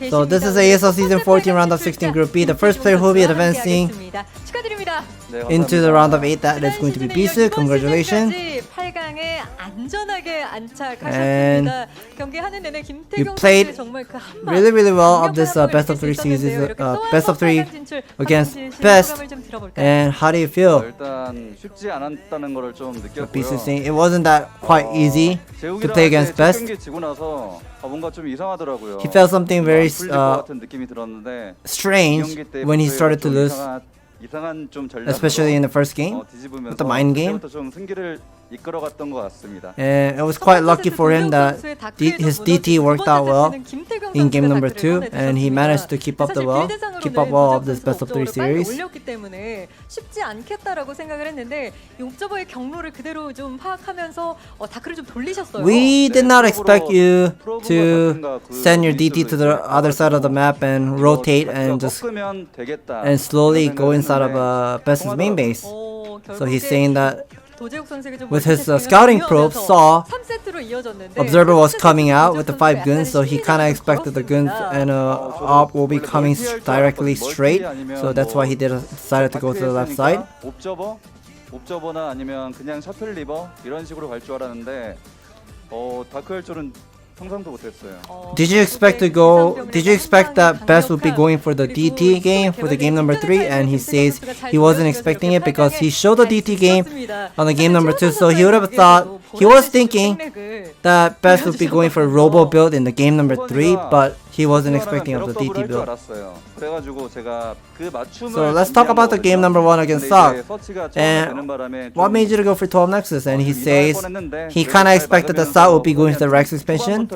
Speaker 2: So this is ASL Season 14 Round of 16 Group B. The first player who will be advancing into the round of 8, that is going to be Bisu. Congratulations. And you played really well of this best of 3 season, best of 3 against best. And how do you feel?
Speaker 5: 쉽지 않았다는 거를 좀 느꼈고요.
Speaker 2: Bisu saying it wasn't that quite easy to play against best.
Speaker 5: 지고 나서 뭔가 좀 이상하더라고요.
Speaker 2: He felt something very
Speaker 5: 같은 느낌이 들었는데
Speaker 2: strange when he started to lose,
Speaker 5: 이상한 좀 전략으로
Speaker 2: especially in the first game with the mind game.
Speaker 5: 좀 승기를 이끌어갔던 것 같습니다.
Speaker 2: And it was quite lucky for him that his DT worked out well in game number 2, and he managed to keep up well of this best of 3 series.
Speaker 4: 쉽지 않겠다라고 생각을 했는데 옵저버의 경로를 그대로 좀 파악하면서 다크를 좀 돌리셨어요.
Speaker 2: We did not expect you to send your DT to the other side of the map and rotate and just and slowly go inside of Best's main base. So he's saying that with his scouting probe, saw Observer was coming out with the 5 guns, so he kind of expected the guns and op will be coming directly straight, so that's why he decided to go to the left side.
Speaker 5: 옵저버나 아니면 그냥 셔틀 리버 이런 식으로 갈 줄 알았는데 다크 할 줄은 상상도 못했어요.
Speaker 2: Did you expect that Best would be going for the DT game for the game number 3? And he says he wasn't expecting it because he showed the DT game on the game number 2, so he would have thought, he was thinking that Best would be going for a Robo build in the game number 3, but he wasn't expecting of the DT build. So let's talk about the game number 1 against Ssak. And what made you to go for 12 Nexus? And he says he kind of expected that Ssak would be going to the Rex expansion.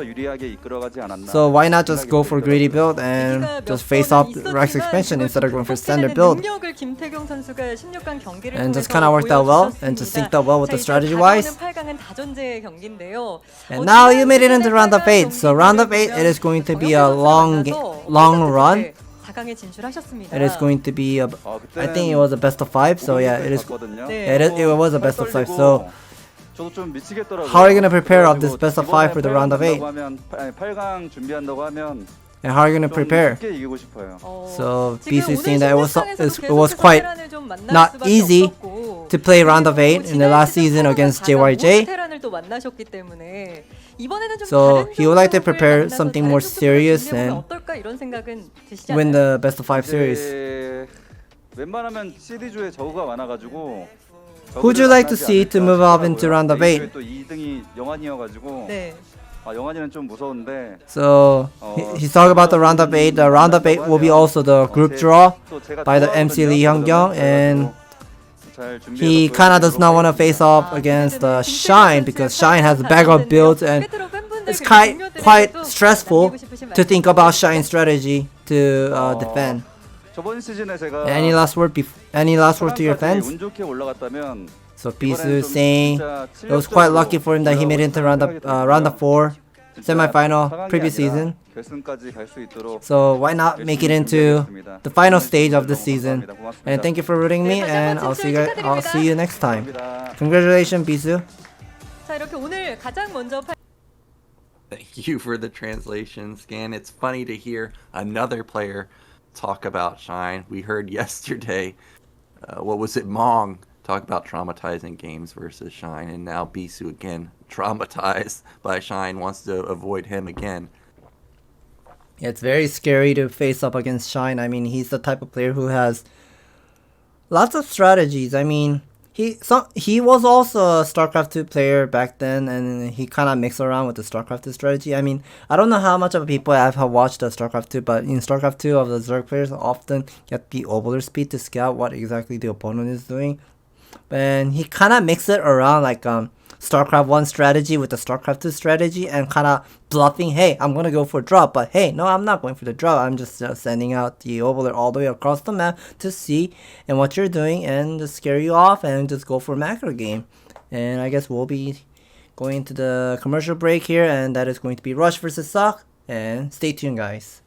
Speaker 2: So why not just go for greedy build and just face off the Rex expansion instead of going for standard build? And just kind of worked out well and just synced up well with the strategy wise. And now you made it into round of 8. So round of 8, it is going to be a long run. It is going to be I think it was a best of 5. So yeah, it was a best of 5. So how are you gonna prepare of this best of 5 for the round of 8? And how are you gonna prepare? So Bisu is saying that it was quite not easy to play round of 8 in the last season against JYJ. So he would like to prepare something more serious and win the best of 5 series.
Speaker 5: 웬만하면 CD조에 저우가 많아가지고
Speaker 2: Who would you like to see to move up into round of 8?
Speaker 5: 또 2등이 영환이어가지고 영환이는 좀 무서운데.
Speaker 2: So he's talking about the round of 8. The round of 8 will be also the group draw by the MC Lee Hyun-kyung, and he kind of does not want to face off against Shine because Shine has a bag of builds and it's quite stressful to think about Shine's strategy to defend. Any last word to your fans? So Bisu is saying it was quite lucky for him that he made it into round of 4 semi-final previous season. So why not make it into the final stage of this season? And thank you for rooting me, and I'll see you next time. Congratulations, Bisu.
Speaker 1: Thank you for the translation, Scan. It's funny to hear another player talk about Shine. We heard yesterday, Mong talk about traumatizing games versus Shine, and now Bisu again traumatized by Shine, wants to avoid him again.
Speaker 2: Yeah, it's very scary to face up against Shine. I mean, he's the type of player who has lots of strategies. I mean, he was also a StarCraft 2 player back then, and he kind of mixed around with the StarCraft 2 strategy. I mean, I don't know how much of people have watched the StarCraft 2, but in StarCraft 2, of the Zerg players often get the overlord speed to scout what exactly the opponent is doing. And he kind of mixed it around, like StarCraft 1 strategy with the StarCraft 2 strategy and kind of bluffing, hey, I'm going to go for a drop, but hey, no, I'm not going for the drop. I'm just sending out the overlord all the way across the map to see and what you're doing and just scare you off and just go for a macro game. And I guess we'll be going to the commercial break here, and that is going to be Rush versus Ssak. And stay tuned, guys.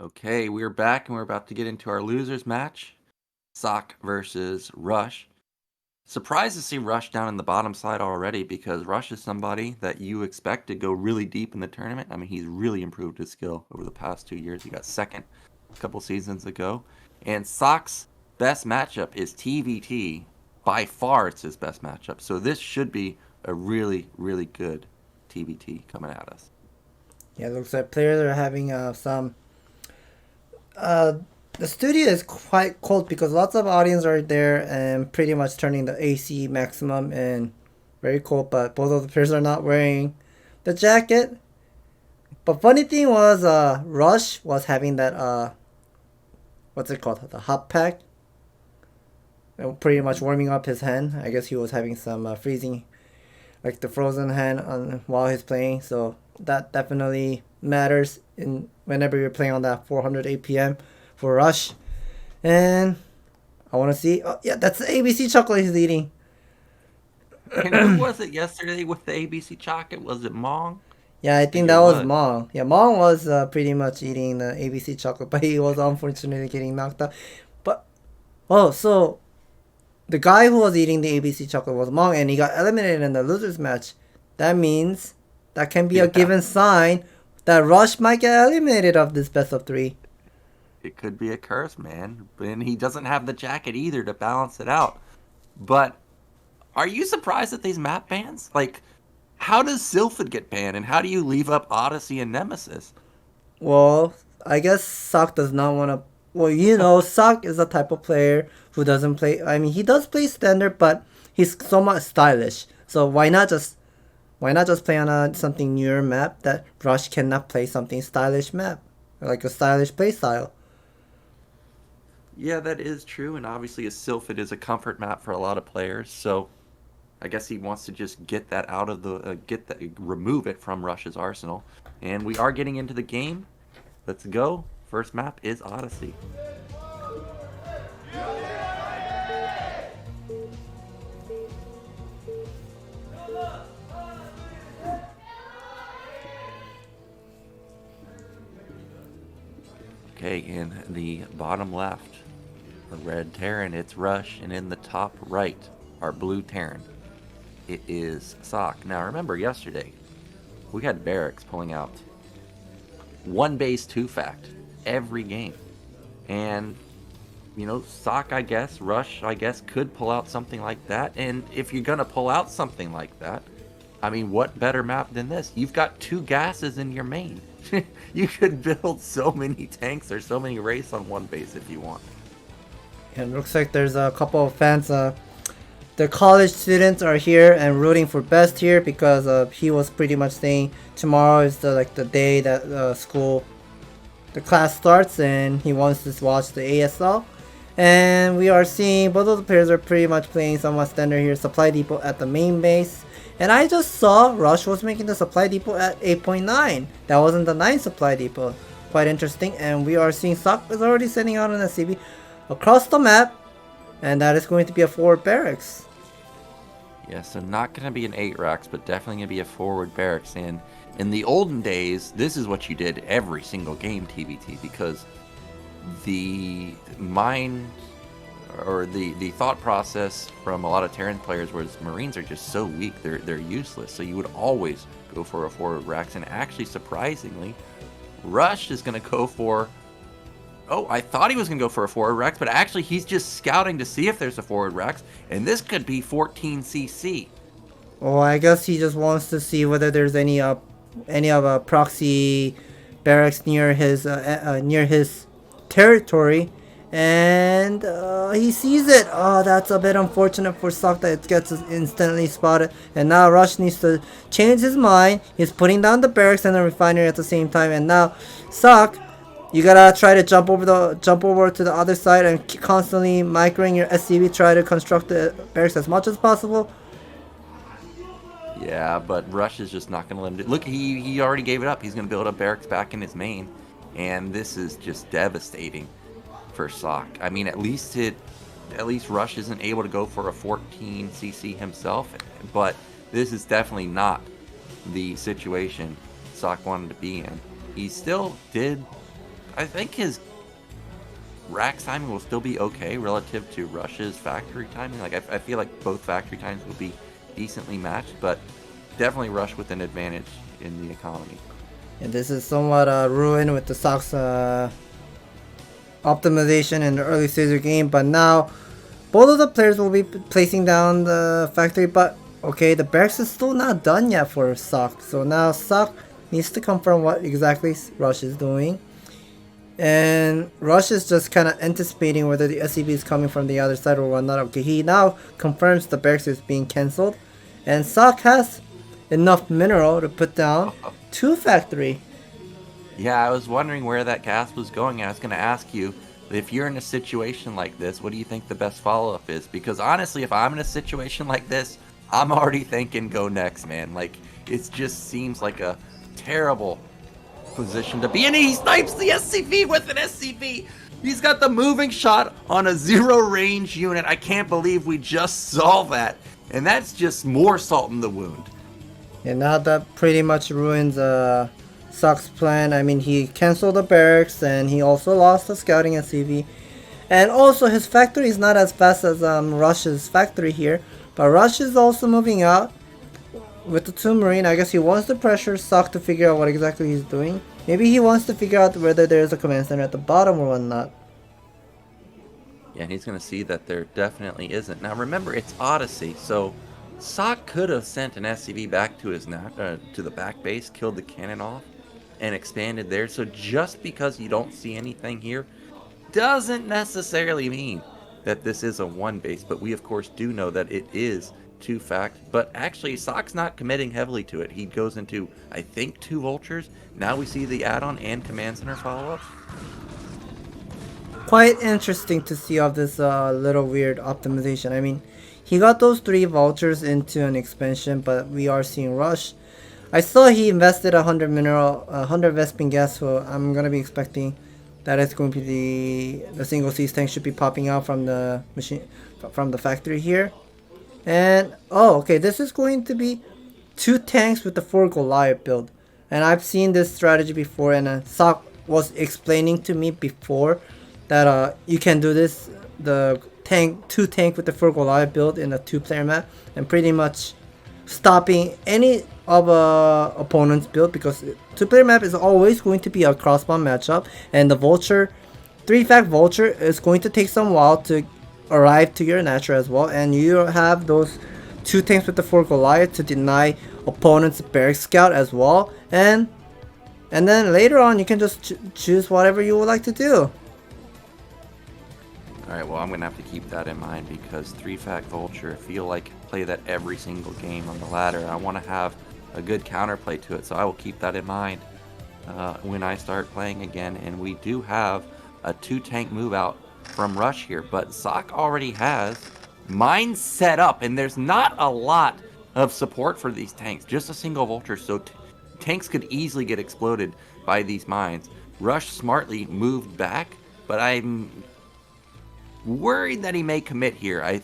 Speaker 1: Okay, we're back and we're about to get into our losers match. Ssak versus Rush. Surprised to see Rush down in the bottom side already, because Rush is somebody that you expect to go really deep in the tournament. I mean, he's really improved his skill over the past 2 years. He got second a couple seasons ago. And Sakk's best matchup is TVT. By far, it's his best matchup. So this should be a really, really good TVT coming at us.
Speaker 2: Yeah, it looks like players are having some... the studio is quite cold because lots of audience are there and pretty much turning the AC maximum and very cold, but both of the players are not wearing the jacket. But funny thing was, Rush was having that, what's it called, the hot pack, pretty much warming up his hand. I guess he was having some freezing, like the frozen hand on while he's playing, so that definitely matters in whenever you're playing on that 400 APM for Rush. And I want to see, oh yeah, that's the ABC chocolate he's eating.
Speaker 1: And who was it yesterday with the ABC chocolate? Was it Mong?
Speaker 2: Yeah, I think that was Mong. Yeah, Mong was pretty much eating the ABC chocolate, but he was unfortunately getting knocked out. But, oh, so the guy who was eating the ABC chocolate was Mong, and he got eliminated in the losers match. That means that can be a given sign that Rush might get eliminated of this best of 3.
Speaker 1: It could be a curse, man. And he doesn't have the jacket either to balance it out. But are you surprised at these map bans? Like, how does Sylphid get banned, and how do you leave up Odyssey and Nemesis?
Speaker 2: Well, I guess Ssak does not want to... Well, you know, Ssak is the type of player who doesn't play... I mean, he does play standard, but he's somewhat stylish. So why not just play on a something newer map that Rush cannot play something stylish map? Like a stylish play style.
Speaker 1: Yeah, that is true, and obviously a Sylphid is a comfort map for a lot of players, so I guess he wants to just get that out of the remove it from Rush's arsenal. And we are getting into the game. Let's go. First map is Odyssey. Okay, in the bottom left, the red Terran, it's Rush, and in the top right, our blue Terran, it is Ssak. Now remember yesterday, we had Barracks pulling out 1 base 2 fact every game. And, you know, Ssak, I guess, Rush, I guess, could pull out something like that. And if you're going to pull out something like that, I mean, what better map than this? You've got 2 gases in your main. You could build so many tanks or so many wraiths on 1 base if you want.
Speaker 2: It looks like there's a couple of fans. The college students are here and rooting for Best here because he was pretty much saying tomorrow is the day that the class starts, and he wants to watch the ASL. And we are seeing both of the players are pretty much playing somewhat standard here. Supply depot at the main base. And I just saw Rush was making the supply depot at 8.9. That wasn't the 9 supply depot. Quite interesting. And we are seeing Ssak is already sending out an SCV across the map. And that is going to be a forward barracks.
Speaker 1: Yeah, so not going to be an 8 racks, but definitely going to be a forward barracks. And in the olden days, this is what you did every single game, TBT, because the mind or the thought process from a lot of Terran players was Marines are just so weak, they're useless. So you would always go for a forward racks, and actually surprisingly, Rush is going to go for, oh, I thought he was going to go for a forward racks, but actually he's just scouting to see if there's a forward racks, and this could be 14 CC.
Speaker 2: Oh, I guess he just wants to see whether there's any of a proxy barracks near his territory, and he sees it. Oh, that's a bit unfortunate for Ssak that it gets instantly spotted, and now Rush needs to change his mind. He's putting down the barracks and the refinery at the same time, and now Ssak, you gotta try to jump over to the other side and constantly microing your SCV, try to construct the barracks as much as possible.
Speaker 1: Yeah, but Rush is just not going to let him do. Look, he already gave it up. He's going to build a barracks back in his main, and this is just devastating for Ssak. I mean, at least Rush isn't able to go for a 14 CC himself, but this is definitely not the situation Ssak wanted to be in. He still did. I think his racks timing will still be okay relative to Rush's factory timing. Like I feel like both factory times will be decently matched, but definitely Rush with an advantage in the economy.
Speaker 2: And this is somewhat ruined with the Ssak's optimization in the early stage of the game, but now both of the players will be placing down the factory, but okay, the barracks is still not done yet for Ssak, so now Ssak needs to confirm what exactly Rush is doing. And Rush is just kind of anticipating whether the SCV is coming from the other side or whatnot. Okay, he now confirms the barracks is being cancelled. And Ssak has enough mineral to put down 2 factory.
Speaker 1: Yeah, I was wondering where that gas was going. I was going to ask you, if you're in a situation like this, what do you think the best follow-up is? Because honestly, if I'm in a situation like this, I'm already thinking go next, man. Like, it just seems like a terrible position to be in. He snipes the SCV with an SCV. He's got the moving shot on a 0 range unit. I can't believe we just saw that. And that's just more salt in the wound.
Speaker 2: And now that pretty much ruins Ssak's plan. I mean, he cancelled the barracks and he also lost the scouting SCV. And also his factory is not as fast as Rush's factory here. But Rush is also moving out with the 2 Marine. I guess he wants to pressure Ssak to figure out what exactly he's doing. Maybe he wants to figure out whether there's a command center at the bottom or whatnot.
Speaker 1: Yeah, and he's going to see that there definitely isn't. Now remember, it's Odyssey, so Ssak could have sent an SCV back to his to the back base, killed the cannon off, and expanded there. So just because you don't see anything here doesn't necessarily mean that this is a 1 base, but we of course do know that it is 2 fact. But actually, Ssak's not committing heavily to it. He goes into, I think, 2 vultures. Now we see the add-on and command center follow-up.
Speaker 2: Quite interesting to see all this little weird optimization. I mean, he got those 3 vultures into an expansion, but we are seeing Rush. I saw he invested 100 mineral, 100 Vespin gas, so I'm gonna be expecting that it's going to be the single siege tank should be popping out from the machine, from the factory here. And oh, okay, this is going to be 2 tanks with the 4 Goliath build, and I've seen this strategy before, and Ssak was explaining to me before that you can do this, the two tank with the full Goliath build in a 2-player map, and pretty much stopping any of opponent's build, because 2-player map is always going to be a crossbound matchup, and the Vulture, 3-fact Vulture is going to take some while to arrive to your natural as well, and you have those 2 tanks with the 4 Goliath to deny opponent's Barrack Scout as well, and then later on you can just choose whatever you would like to do.
Speaker 1: Alright, well, I'm going to have to keep that in mind, because 3-fact Vulture, I feel like play that every single game on the ladder. I want to have a good counterplay to it, so I will keep that in mind when I start playing again. And we do have a 2-tank move out from Rush here, but Ssak already has mines set up, and there's not a lot of support for these tanks, just a single Vulture, so tanks could easily get exploded by these mines. Rush smartly moved back, but I'm worried that he may commit here.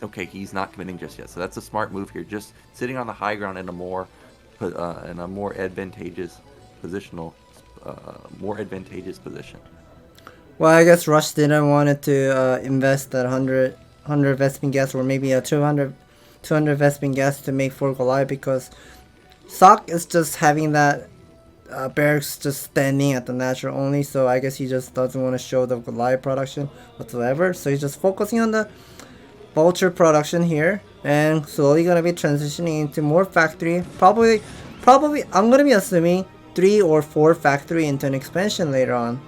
Speaker 1: Okay, he's not committing just yet, so that's a smart move here, just sitting on the high ground in a more advantageous position.
Speaker 2: Well, I guess Rush didn't want to invest that 100 Vespene gas, or maybe a 200 Vespene gas to make 4 Goliath, because Ssak is just having that barracks just standing at the natural only, so I guess he just doesn't want to show the Goliath production whatsoever, so he's just focusing on the Vulture production here, and slowly gonna be transitioning into more factory, probably I'm gonna be assuming 3 or 4 factory into an expansion later on.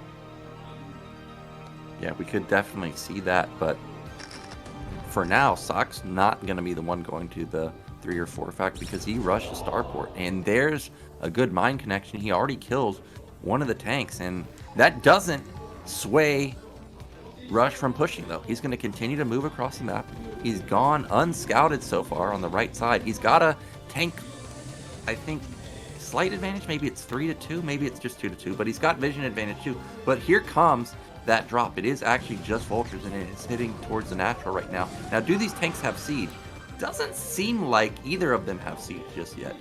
Speaker 1: Yeah, we could definitely see that, but for now, Sakk's not going to be the one going to the 3 or 4 fact, because he rushed the starport, and there's a good mine connection. He already kills one of the tanks, and that doesn't sway Rush from pushing, though. He's going to continue to move across the map. He's gone unscouted so far on the right side. He's got a tank, I think, slight advantage. Maybe it's 3-2, maybe it's just 2-2, but he's got vision advantage too. But here comes that drop. It is actually just Vultures, and it is hitting towards the natural right now. Now, do these tanks have seed? Doesn't seem like either of them have seed just yet.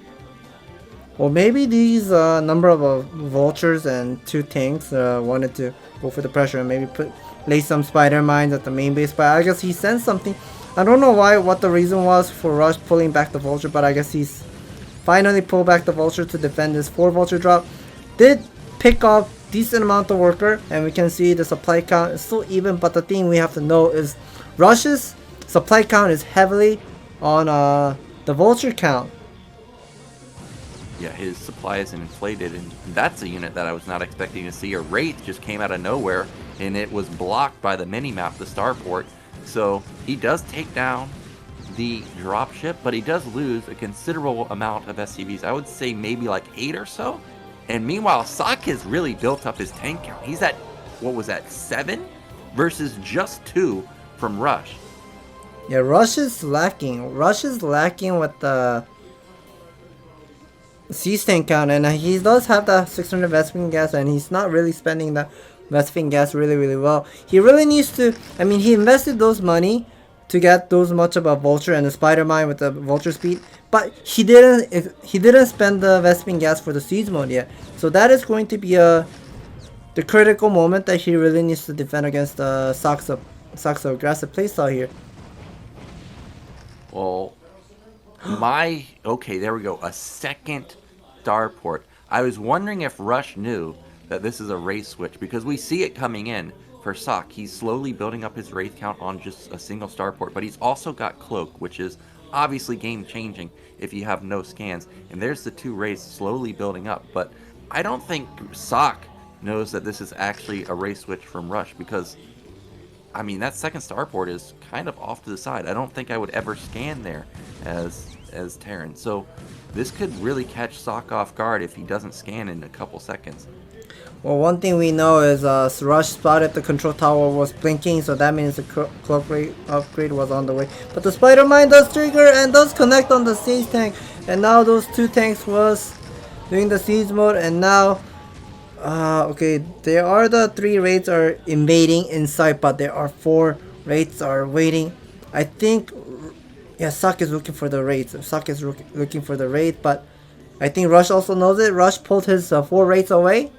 Speaker 2: Well, maybe these number of Vultures and 2 tanks wanted to go for the pressure and maybe lay some spider mines at the main base, but I guess he sensed something. I don't know what the reason was for Rush pulling back the Vulture, but I guess he's finally pulled back the Vulture to defend this 4 Vulture drop. Did pick up decent amount of worker, and we can see the supply count is still even, but the thing we have to know is Rush's supply count is heavily on the Vulture count.
Speaker 1: Yeah, his supply is inflated, and that's a unit that I was not expecting to see. A Wraith just came out of nowhere, and it was blocked by the mini-map, the starport. So he does take down the dropship, but he does lose a considerable amount of SCVs. I would say maybe like 8 or so. And meanwhile, Ssak has really built up his tank count. He's at, what was that, 7? Versus just 2 from Rush.
Speaker 2: Yeah, Rush is lacking. Rush is lacking with the Siege tank count, and he does have the 600 Vespene gas, and he's not really spending the Vespene gas really well. He really needs to, I mean, he invested those money to get those much of a Vulture and a Spider Mine with the Vulture speed, but he didn't spend the Vespene gas for the Siege mode yet. So that is going to be the critical moment that he really needs to defend against the Ssak's aggressive playstyle here.
Speaker 1: Well, okay, there we go. A second starport. I was wondering if Rush knew that this is a race switch, because we see it coming in for Ssak. He's slowly building up his Wraith count on just a single starport, but he's also got Cloak, which is obviously game changing if you have no scans. And there's the 2 Wraiths slowly building up, but I don't think Ssak knows that this is actually a race switch from Rush, because I mean, that second starport is kind of off to the side. I don't think I would ever scan there as Terran. So this could really catch Ssak off guard if he doesn't scan in a couple seconds.
Speaker 2: Well, one thing we know is Rush spotted the control tower was blinking, so that means the cloak rate upgrade was on the way. But the Spider Mine does trigger and does connect on the Siege tank, and now those 2 tanks was doing the Siege mode, and now okay, there are the 3 raids are invading inside, but there are 4 raids are waiting. I think, yeah, Ssak is looking for the raids. Ssak is looking for the raid, but I think Rush also knows it. Rush pulled his 4 raids away.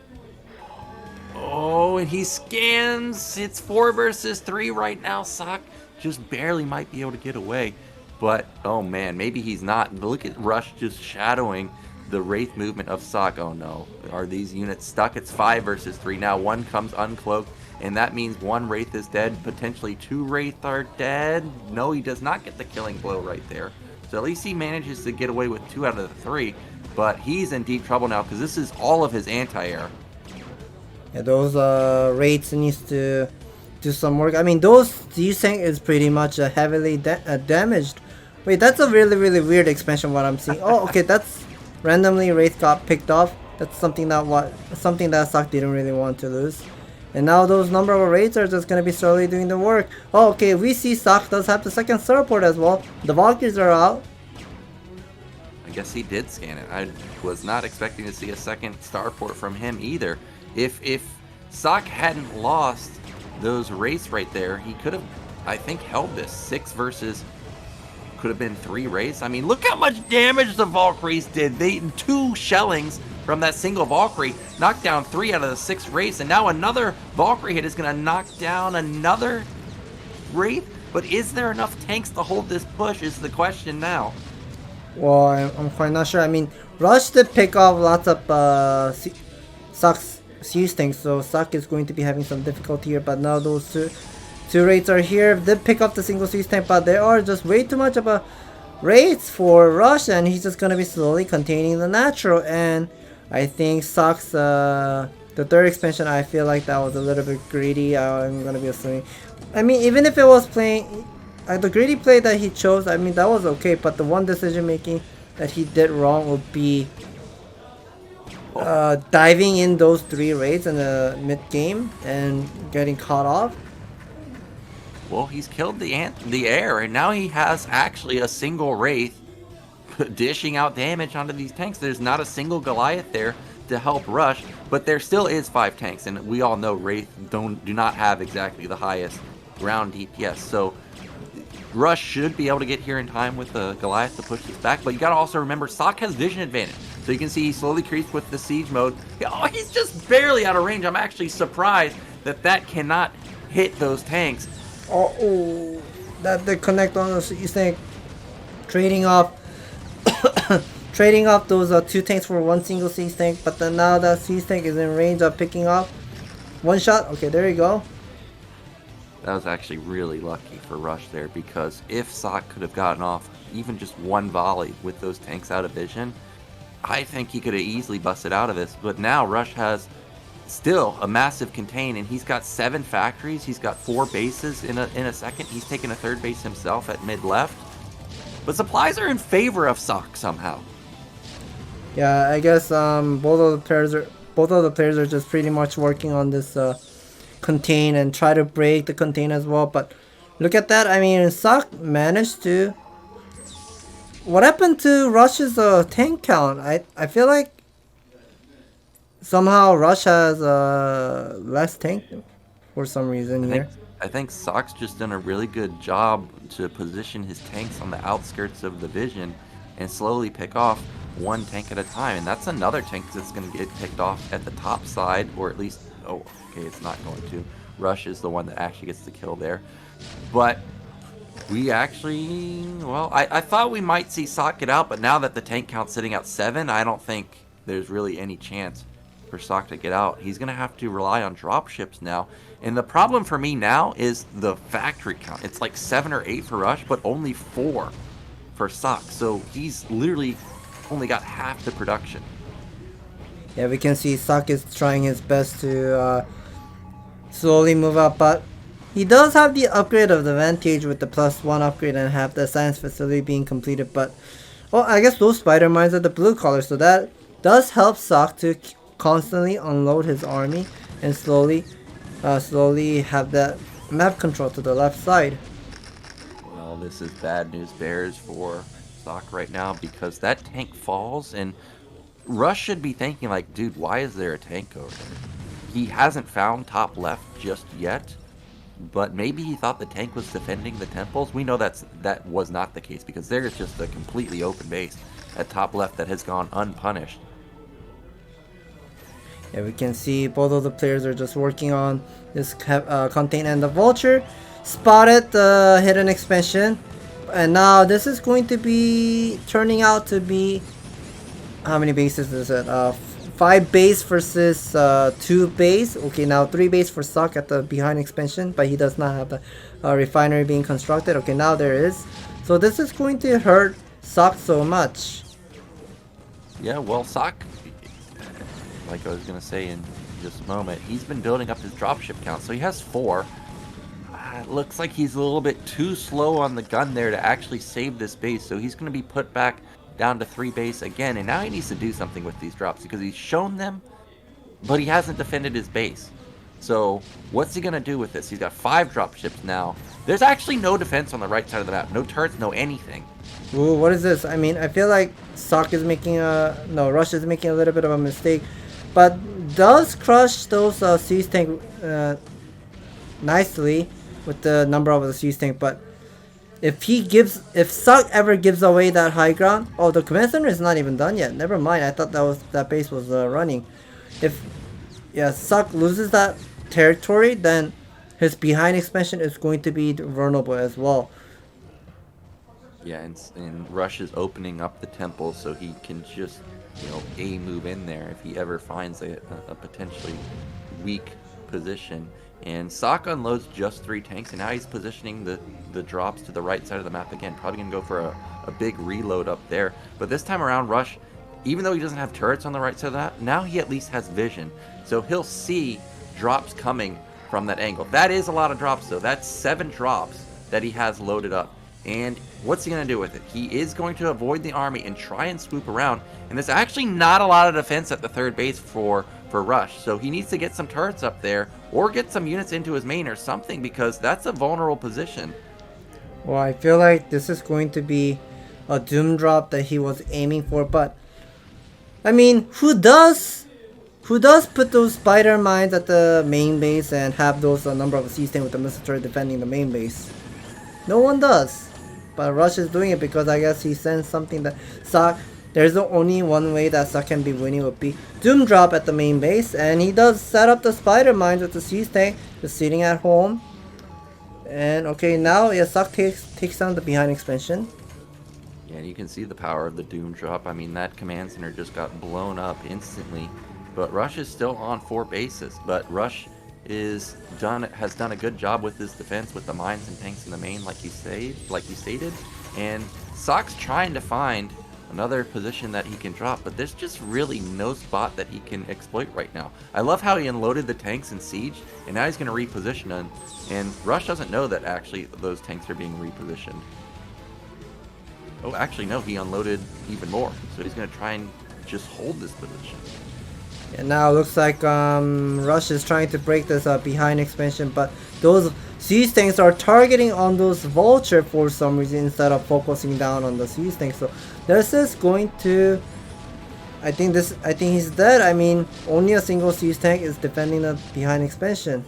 Speaker 1: and he scans. It's 4 versus 3 right now. Ssak just barely might be able to get away. But, oh man, maybe he's not. Look at Rush just shadowing the Wraith movement of Ssak. Oh no, are these units stuck? It's 5 versus 3 now. One comes uncloaked, and that means 1 Wraith is dead. Potentially 2 Wraith are dead. No, he does not get the killing blow right there. So at least he manages to get away with 2 out of the 3. But he's in deep trouble now because this is all of his anti-air.
Speaker 2: Yeah, those Wraiths needs to do some work. I mean, those Ssak is pretty much heavily damaged. Wait, that's a really weird expansion what I'm seeing. Oh, okay, that's randomly Wraith got picked off. That's something that Ssak didn't really want to lose. And now those number of Wraiths are just gonna be slowly doing the work. Oh, okay, we see Ssak does have the second starport as well. The Valkyries are out.
Speaker 1: I guess he did scan it. I was not expecting to see a second starport from him either. If Ssak hadn't lost those Wraiths right there, he could have, I think, held this. 6 versus, could have been 3 Wraiths. I mean, look how much damage the Valkyries did. 2 shellings from that single Valkyrie knocked down 3 out of the 6 Wraiths, and now another Valkyrie hit is going to knock down another Wraith. But is there enough tanks to hold this push is the question now.
Speaker 2: Well, I'm quite not sure. I mean, Rush did pick off lots of Ssak's Siege tanks, so Ssak is going to be having some difficulty here. But now those two Wraiths are here. They pick up the single Siege tank, but they are just way too much of a Wraiths for Rush, and he's just gonna be slowly containing the natural. And I think Ssak's the 3rd expansion, I feel like that was a little bit greedy. I'm gonna be assuming. I mean, even if it was playing the greedy play that he chose, I mean, that was okay. But the one decision making that he did wrong would be diving in those 3 Wraiths in the mid game and getting caught off.
Speaker 1: Well, he's killed the air, and now he has actually a single Wraith dishing out damage onto these tanks. There's not a single Goliath there to help Rush, but there still is 5 tanks, and we all know Wraith do not have exactly the highest ground DPS. So Rush should be able to get here in time with the Goliath to push this back, but you gotta also remember Ssak has vision advantage. So you can see he slowly creeps with the siege mode. Oh, he's just barely out of range. I'm actually surprised that cannot hit those tanks.
Speaker 2: Oh, that they connect on the siege tank, trading off those 2 tanks for 1 single siege tank. But then now that siege tank is in range of picking up 1 shot. Okay, there you go.
Speaker 1: That was actually really lucky for Rush there, because if Ssak could have gotten off even just 1 volley with those tanks out of vision, I think he could have easily busted out of this. But now Rush has still a massive contain, and he's got 7 factories. He's got 4 bases in a second. He's taken a 3rd base himself at mid left. But supplies are in favor of Ssak somehow.
Speaker 2: Yeah, I guess both of the players are just pretty much working on this contain and try to break the contain as well. But look at that. I mean, Ssak managed to. What happened to Rush's tank count? I feel like somehow Rush has less tank for some reason here.
Speaker 1: I think Ssak's just done a really good job to position his tanks on the outskirts of the vision and slowly pick off 1 tank at a time. And that's another tank that's going to get picked off at the top side, or at least, oh, okay, it's not going to. Rush is the one that actually gets the kill there. But we actually, well, I thought we might see Ssak get out, but now that the tank count's sitting at 7, I don't think there's really any chance for Ssak to get out. He's going to have to rely on dropships now. And the problem for me now is the factory count. It's like 7 or 8 for Rush, but only 4 for Ssak. So he's literally only got half the production.
Speaker 2: Yeah, we can see Ssak is trying his best to slowly move up, but he does have the upgrade of the Vantage with the +1 upgrade and have the science facility being completed. But, well, I guess those spider mines are the blue color, so that does help Ssak to constantly unload his army and slowly have that map control to the left side.
Speaker 1: Well, this is bad news bears for Ssak right now, because that tank falls, and Rush should be thinking like, dude, why is there a tank over there? He hasn't found top left just yet, but maybe he thought the tank was defending the temples. We know that was not the case, because there is just a completely open base at top left that has gone unpunished.
Speaker 2: Yeah, we can see both of the players are just working on this contain, and the vulture spotted the hidden expansion, and now this is going to be turning out to be, how many bases is it? 5 base versus 2 base. Okay, now 3 base for Ssak at the behind expansion, but he does not have the refinery being constructed. Okay, now there is. So this is going to hurt Ssak so much.
Speaker 1: Yeah, well, Ssak, like I was going to say in just a moment, he's been building up his dropship count. So he has 4. It looks like he's a little bit too slow on the gun there to actually save this base. So he's going to be put back down to 3 base again, and now he needs to do something with these drops because he's shown them, but he hasn't defended his base. So what's he gonna do with this? He's got 5 dropships now. There's actually no defense on the right side of the map, no turrets, no anything.
Speaker 2: Ooh, what is this? I mean, I feel like Ssak is making Rush is making a little bit of a mistake, but does crush those siege tank nicely with the number of the siege tank. But if Ssak ever gives away that high ground, oh, the command center is not even done yet. Never mind. I thought that base was running. If Ssak loses that territory, then his behind expansion is going to be vulnerable as well.
Speaker 1: Yeah, and Rush is opening up the temple so he can just, move in there if he ever finds a potentially weak position. And Ssak unloads just 3 tanks, and now he's positioning the drops to the right side of the map again. Probably going to go for a big reload up there. But this time around, Rush, even though he doesn't have turrets on the right side of that, now he at least has vision. So he'll see drops coming from that angle. That is a lot of drops, though. That's 7 drops that he has loaded up. And what's he going to do with it? He is going to avoid the army and try and swoop around. And there's actually not a lot of defense at the 3rd base for Rush. So he needs to get some turrets up there or get some units into his main or something, because that's a vulnerable position.
Speaker 2: Well, I feel like this is going to be a doom drop that he was aiming for, but I mean, who does put those spider mines at the main base and have those number of siege tanks with the missile turret defending the main base? No one does. But Rush is doing it because I guess he sensed something that Ssak. There's only one way that Ssak can be winning, would be doom drop at the main base, and he does set up the spider mines with the siege tank just sitting at home. And okay, now Ssak takes down the behind expansion.
Speaker 1: Yeah, and you can see the power of the doom drop. I mean, that command center just got blown up instantly. But Rush is still on 4 bases. But Rush has done a good job with his defense with the mines and tanks in the main, like you stated. And Sakk's trying to find another position that he can drop, but there's just really no spot that he can exploit right now. I love how he unloaded the tanks in Siege, and now he's going to reposition them, and Rush doesn't know that actually those tanks are being repositioned. Oh, actually no, he unloaded even more, so he's going to try and just hold this position.
Speaker 2: And now it looks like Rush is trying to break this behind expansion, but those siege tanks are targeting on those vulture for some reason instead of focusing down on the siege tanks. So this is going to, I think he's dead. I mean, only a single siege tank is defending the behind expansion.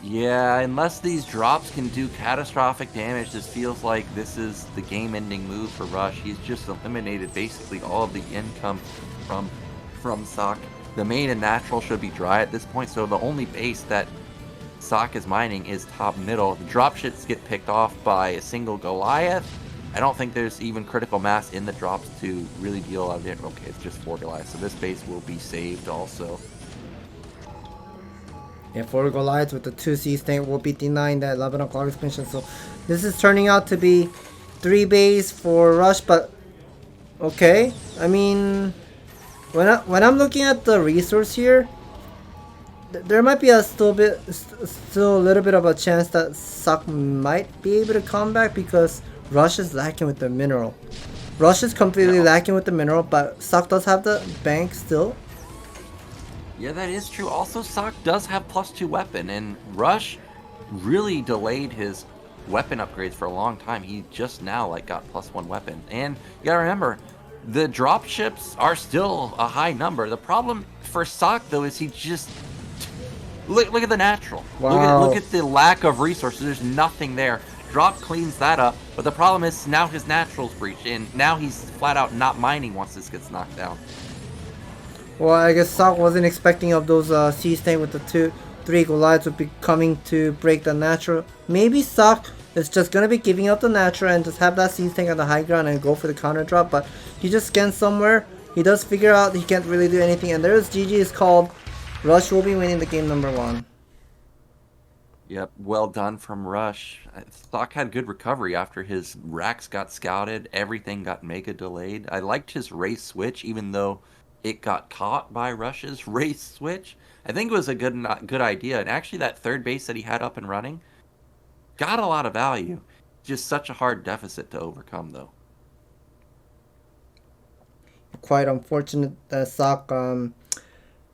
Speaker 1: Yeah, unless these drops can do catastrophic damage, this feels like this is the game-ending move for Rush. He's just eliminated basically all of the income from Ssak. The main and natural should be dry at this point, so the only base that Ssak is mining is top middle. The dropships get picked off by a single Goliath. I don't think there's even critical mass in the drops to really deal a lot of damage. Okay, it's just 4 Goliaths, so this base will be saved also.
Speaker 2: Yeah, 4 Goliaths with the 2 siege tank will be denying that 11 o'clock expansion. So this is turning out to be 3 base for Rush, but okay. I mean, when I'm looking at the resource here, there might be still a little bit of a chance that Ssak might be able to come back because Rush is lacking with the mineral. Rush is completely lacking with the mineral, but Ssak does have the bank still.
Speaker 1: Yeah, that is true. Also, Ssak does have +2 weapon, and Rush really delayed his weapon upgrades for a long time. He just now got +1 weapon. And you gotta remember, the dropships are still a high number. The problem for Ssak, though, is he just look at the natural.
Speaker 2: Wow.
Speaker 1: Look at the lack of resources. There's nothing there. Drop cleans that up, but the problem is now his natural's breached, and now he's flat out not mining once this gets knocked down.
Speaker 2: Well, I guess Ssak wasn't expecting of those Sea Tank with the 3 Goliaths would be coming to break the natural. Maybe Ssak is just gonna be giving up the natural and just have that Sea Tank on the high ground and go for the counter drop, but he just scans somewhere. He does figure out he can't really do anything, and there's GG is called. Rush will be winning the game number 1.
Speaker 1: Yep, well done from Rush. Ssak had good recovery after his racks got scouted. Everything got mega delayed. I liked his race switch, even though it got caught by Rush's race switch. I think it was a good idea. And actually, that third base that he had up and running got a lot of value. Just such a hard deficit to overcome, though.
Speaker 2: Quite unfortunate that Ssak,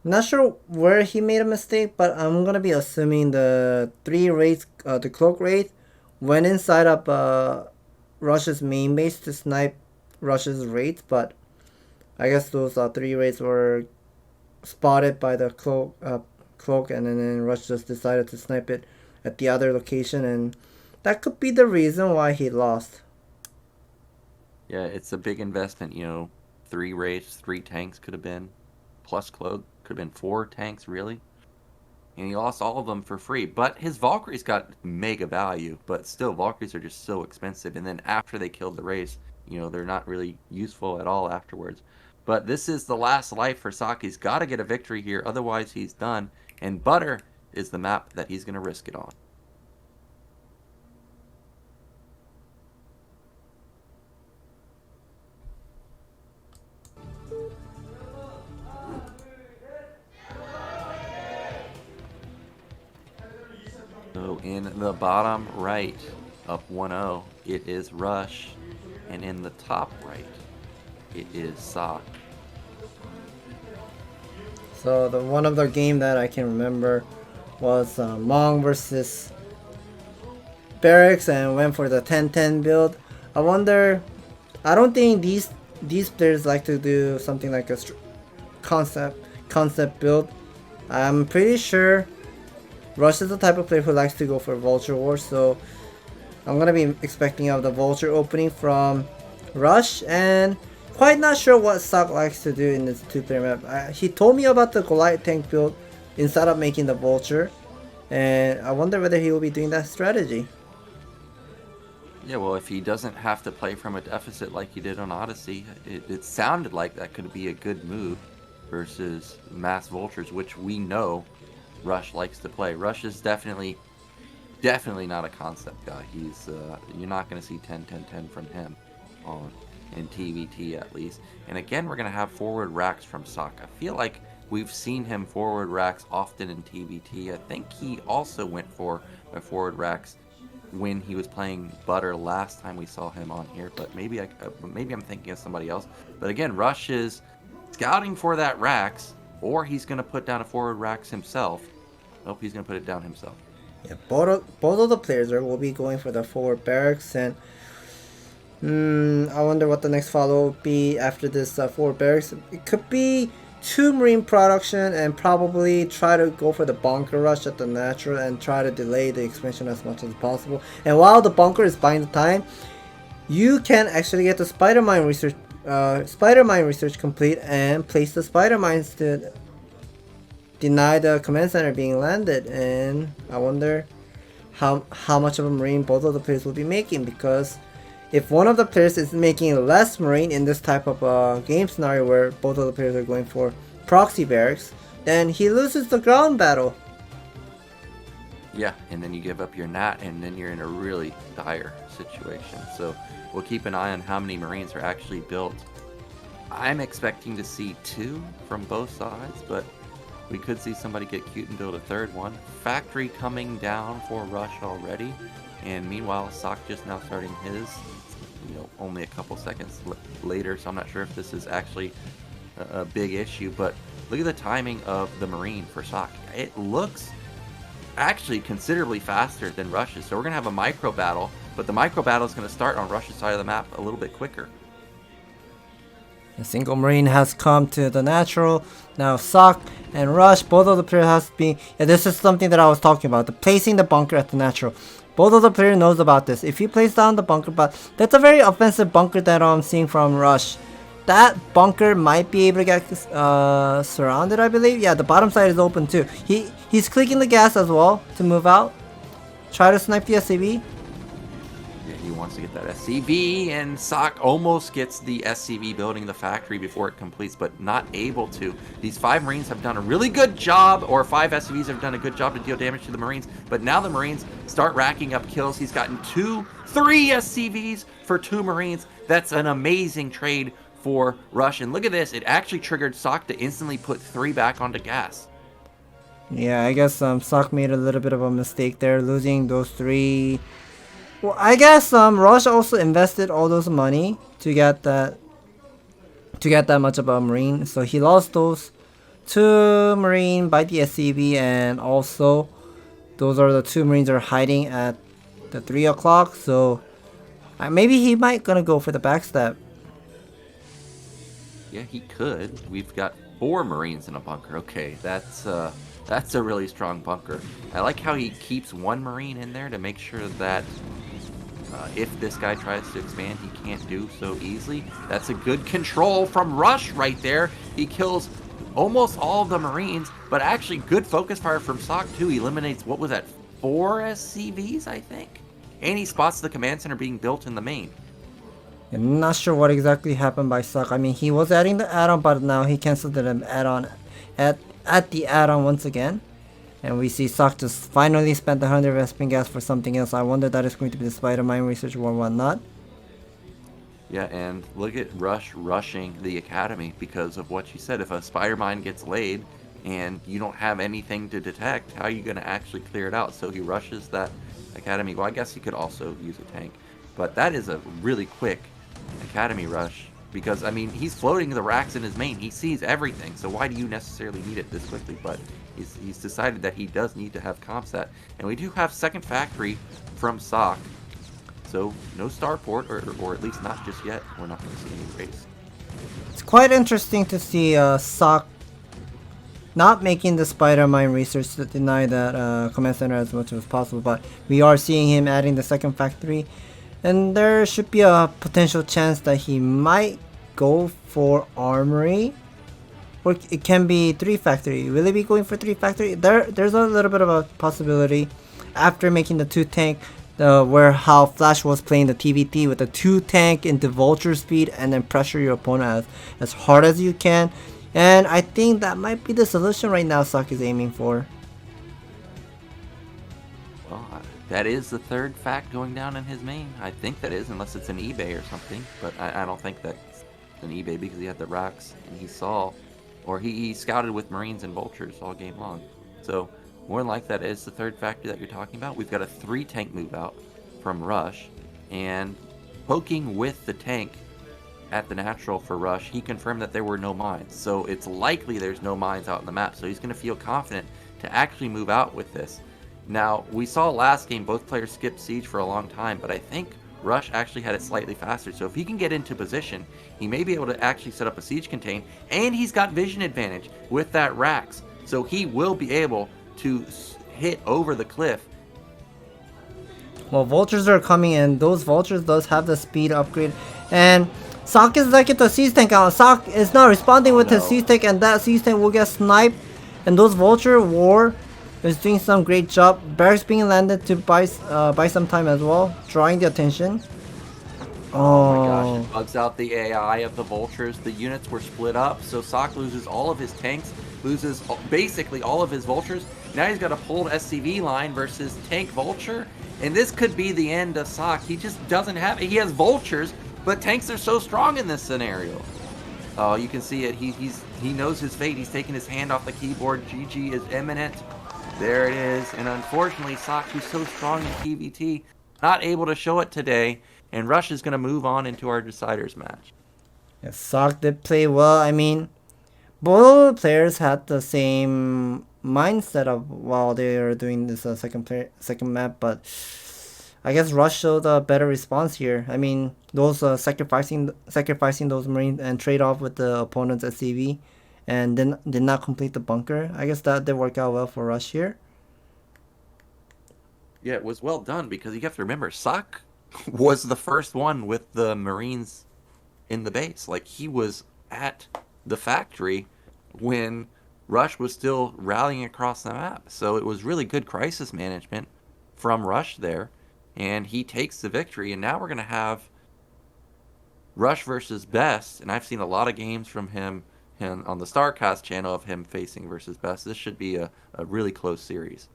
Speaker 2: not sure where he made a mistake, but I'm gonna be assuming the 3 raids, the cloak raid, went inside of Rush's main base to snipe Rush's raids, but I guess those 3 raids were spotted by the cloak, and then Rush just decided to snipe it at the other location, and that could be the reason why he lost.
Speaker 1: Yeah, it's a big investment, 3 raids, 3 tanks could have been, plus cloak. Could have been 4 tanks, really. And he lost all of them for free. But his Valkyries got mega value. But still, Valkyries are just so expensive. And then after they killed the race, they're not really useful at all afterwards. But this is the last life for Ssak. He's got to get a victory here. Otherwise, he's done. And Butter is the map that he's going to risk it on. So in the bottom right, up 1-0, it is Rush. And in the top right, it is Ssak.
Speaker 2: So the one of the game that I can remember was Mong versus Barracks, and went for the 10-10 build. I wonder, I don't think these players like to do something like a concept build. I'm pretty sure Rush is the type of player who likes to go for Vulture War, so I'm gonna be expecting of the Vulture opening from Rush, and quite not sure what Ssak likes to do in this 2-player map. He told me about the Goliath tank build instead of making the Vulture, and I wonder whether he will be doing that strategy.
Speaker 1: Yeah, well, if he doesn't have to play from a deficit like he did on Odyssey, it sounded like that could be a good move versus Mass Vultures, which we know Rush likes to play. Rush is definitely not a concept guy. He's you're not going to see 10-10-10 from him in TVT at least. And again, we're going to have forward racks from Ssak. I feel like we've seen him forward racks often in TVT. I think he also went for a forward racks when he was playing Butter last time we saw him on here, but maybe I'm thinking of somebody else. But again, Rush is scouting for that racks, or he's going to put down a forward racks himself. Nope, he's going to put it down himself.
Speaker 2: Yeah, both of the players will be going for the forward barracks, and I wonder what the next follow will be after this forward barracks. It could be 2 Marine production and probably try to go for the bunker rush at the natural and try to delay the expansion as much as possible. And while the bunker is buying the time, you can actually get the spider mine research complete and place the spider mines to deny the command center being landed. And I wonder how much of a Marine both of the players will be making, because if one of the players is making less Marine in this type of game scenario where both of the players are going for proxy barracks, then he loses the ground battle.
Speaker 1: Yeah, and then you give up your nat, and then you're in a really dire situation. So we'll keep an eye on how many Marines are actually built. I'm expecting to see 2 from both sides, but we could see somebody get cute and build a 3rd one. Factory coming down for Rush already, and meanwhile Ssak just now starting his, only a couple seconds later, so I'm not sure if this is actually a big issue, but look at the timing of the Marine for Ssak. It looks actually considerably faster than Rush's, so we're going to have a micro battle, but the micro battle is going to start on Rush's side of the map a little bit quicker.
Speaker 2: A single Marine has come to the natural. Now Ssak and Rush, both of the players has been, this is something that I was talking about, the placing the bunker at the natural. Both of the players knows about this. If you place down the bunker, but that's a very offensive bunker that I'm seeing from Rush. that bunker might be able to get surrounded, I believe. Yeah, the bottom side is open too. He's clicking the gas as well to move out. Try to snipe the SCV.
Speaker 1: Yeah, he wants to get that SCV, and Ssak almost gets the SCV building the factory before it completes, but not able to. These 5 Marines have done a really good job, or 5 SCVs have done a good job to deal damage to the Marines, but now the Marines start racking up kills. He's gotten 3 SCVs for 2 Marines. That's an amazing trade for Rush. And look at this, it actually triggered Ssak to instantly put 3 back onto gas.
Speaker 2: Yeah, I guess Ssak made a little bit of a mistake there, losing those 3. Well, I guess Rush also invested all those money to get that much of a Marine. So he lost those 2 Marine by the SCV, and also those are the 2 Marines that are hiding at the 3 o'clock. So maybe he might gonna go for the backstab.
Speaker 1: Yeah, he could. We've got 4 Marines in a bunker. Okay, that's a really strong bunker. I like how he keeps 1 Marine in there to make sure that if this guy tries to expand, he can't do so easily. That's a good control from Rush right there. He kills almost all of the Marines, but actually good focus fire from Ssak too. He eliminates, what was that, 4 SCVs, I think? And he spots the command center being built in the main.
Speaker 2: I'm not sure what exactly happened by Ssak. I mean, he was adding the add-on, but now he canceled the add-on at the add-on once again. And we see Ssak just finally spent 100 Vespin gas for something else. I wonder that is going to be the Spider Mine Research or whatnot.
Speaker 1: Yeah, and look at Rush rushing the Academy because of what you said. If a Spider Mine gets laid and you don't have anything to detect, how are you going to actually clear it out? So he rushes that Academy. Well, I guess he could also use a tank. But that is a really quick Academy rush. Because, I mean, he's floating the racks in his main. He sees everything, so why do you necessarily need it this quickly? But he's decided that he does need to have Comsat. And we do have second factory from Ssak. So, no starport, or at least not just yet. We're not going to see any race.
Speaker 2: It's quite interesting to see Ssak not making the Spider Mine Research to deny that command center as much as possible. But we are seeing him adding the second factory. And there should be a potential chance that he might go for armory, or it can be 3 factory. Will he be going for 3 factory? There's a little bit of a possibility after making the 2 tank, where how Flash was playing the TVT with the 2 tank into vulture speed and then pressure your opponent as hard as you can. And I think that might be the solution right now Ssak is aiming for.
Speaker 1: Well, that is the 3rd fact going down in his main. I think that is, unless it's an eBay or something. But I don't think that's an eBay because he had the racks and he saw, or he scouted with Marines and Vultures all game long. So more than like that is the 3rd factor that you're talking about. We've got a 3 tank move out from Rush, and poking with the tank at the natural for Rush, he confirmed that there were no mines. So it's likely there's no mines out on the map. So he's going to feel confident to actually move out with this. Now, we saw last game both players skipped Siege for a long time, but I think Rush actually had it slightly faster. So if he can get into position, he may be able to actually set up a Siege contain, and he's got vision advantage with that Rax. So he will be able to hit over the cliff.
Speaker 2: Well, Vultures are coming in. Those Vultures does have the speed upgrade. And Ssak is like it to Siege tank out. Ssak is not responding with his Siege tank, and that Siege tank will get sniped. And those Vulture War is doing some great job. Barracks being landed to buy some time as well, drawing the attention.
Speaker 1: Oh my gosh, it bugs out the AI of the Vultures. The units were split up, so Ssak loses all of his tanks, loses basically all of his Vultures. Now he's got a pulled SCV line versus tank Vulture, and this could be the end of Ssak. He just doesn't have, he has Vultures, but tanks are so strong in this scenario. Oh, you can see it. He knows his fate. He's taking his hand off the keyboard. GG is imminent. There it is. And unfortunately, Ssak, who's so strong in PvT, not able to show it today. And Rush is going to move on into our deciders match.
Speaker 2: Yes, Ssak did play well. I mean, both players had the same mindset of while they were doing this second map, but I guess Rush showed a better response here. I mean, those sacrificing those Marines and trade off with the opponent's SCV, and then did not complete the bunker. I guess that did work out well for Rush here.
Speaker 1: Yeah, it was well done because you have to remember, Ssak was the first one with the Marines in the base. Like, he was at the factory when Rush was still rallying across the map. So it was really good crisis management from Rush there, and he takes the victory. And now we're going to have Rush versus Best, and I've seen a lot of games from him on the StarCast channel of him facing versus Best. This should be a really close series.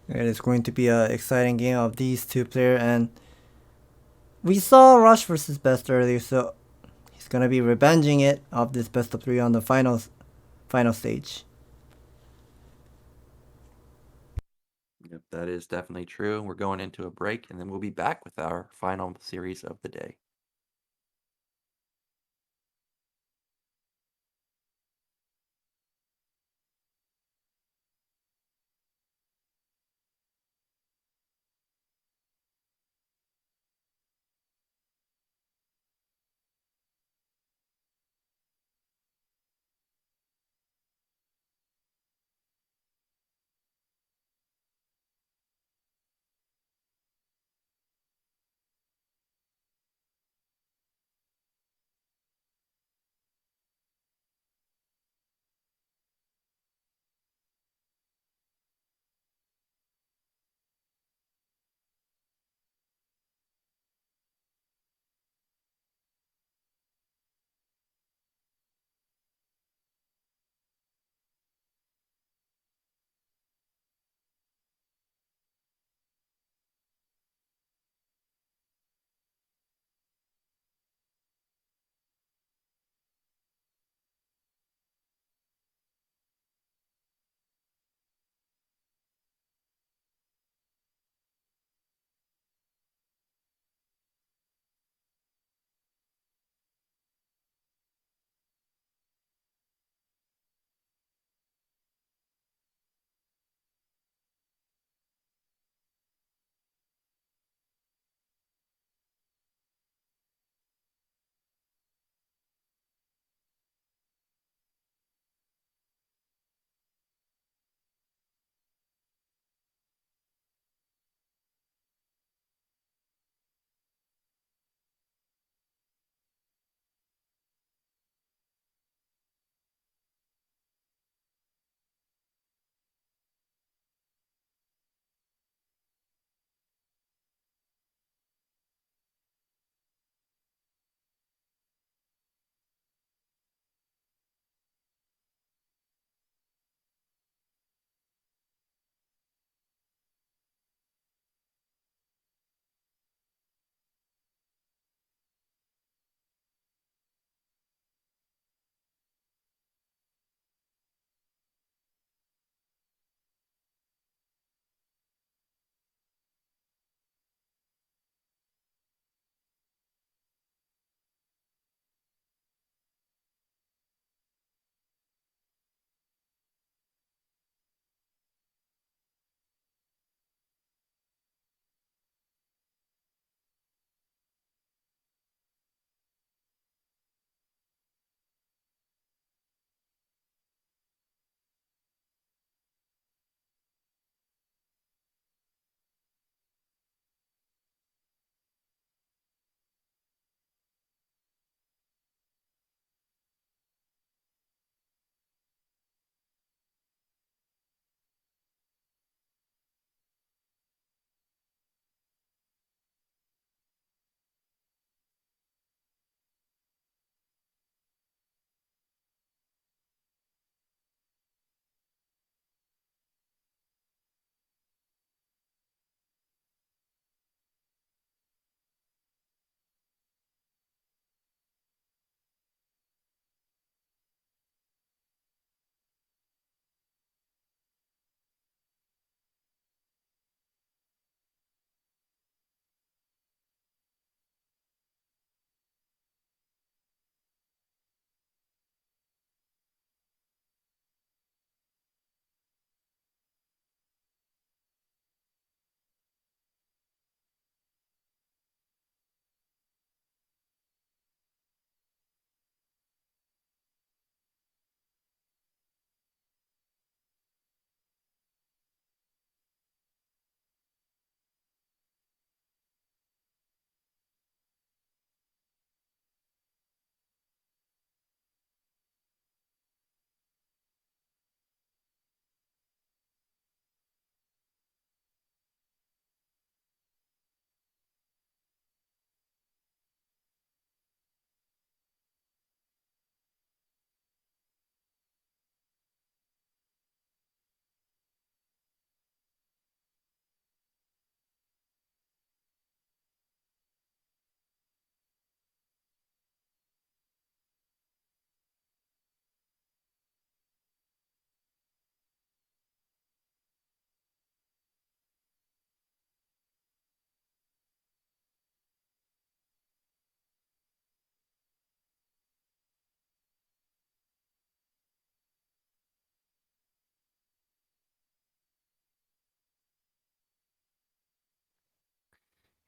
Speaker 2: It is going to be an exciting game of these two players, and we saw Rush versus Best earlier, so he's gonna be revenging it of this best of 3 on the final stage.
Speaker 1: Yep, that is definitely true. We're going into a break, and then we'll be back with our final series of the day.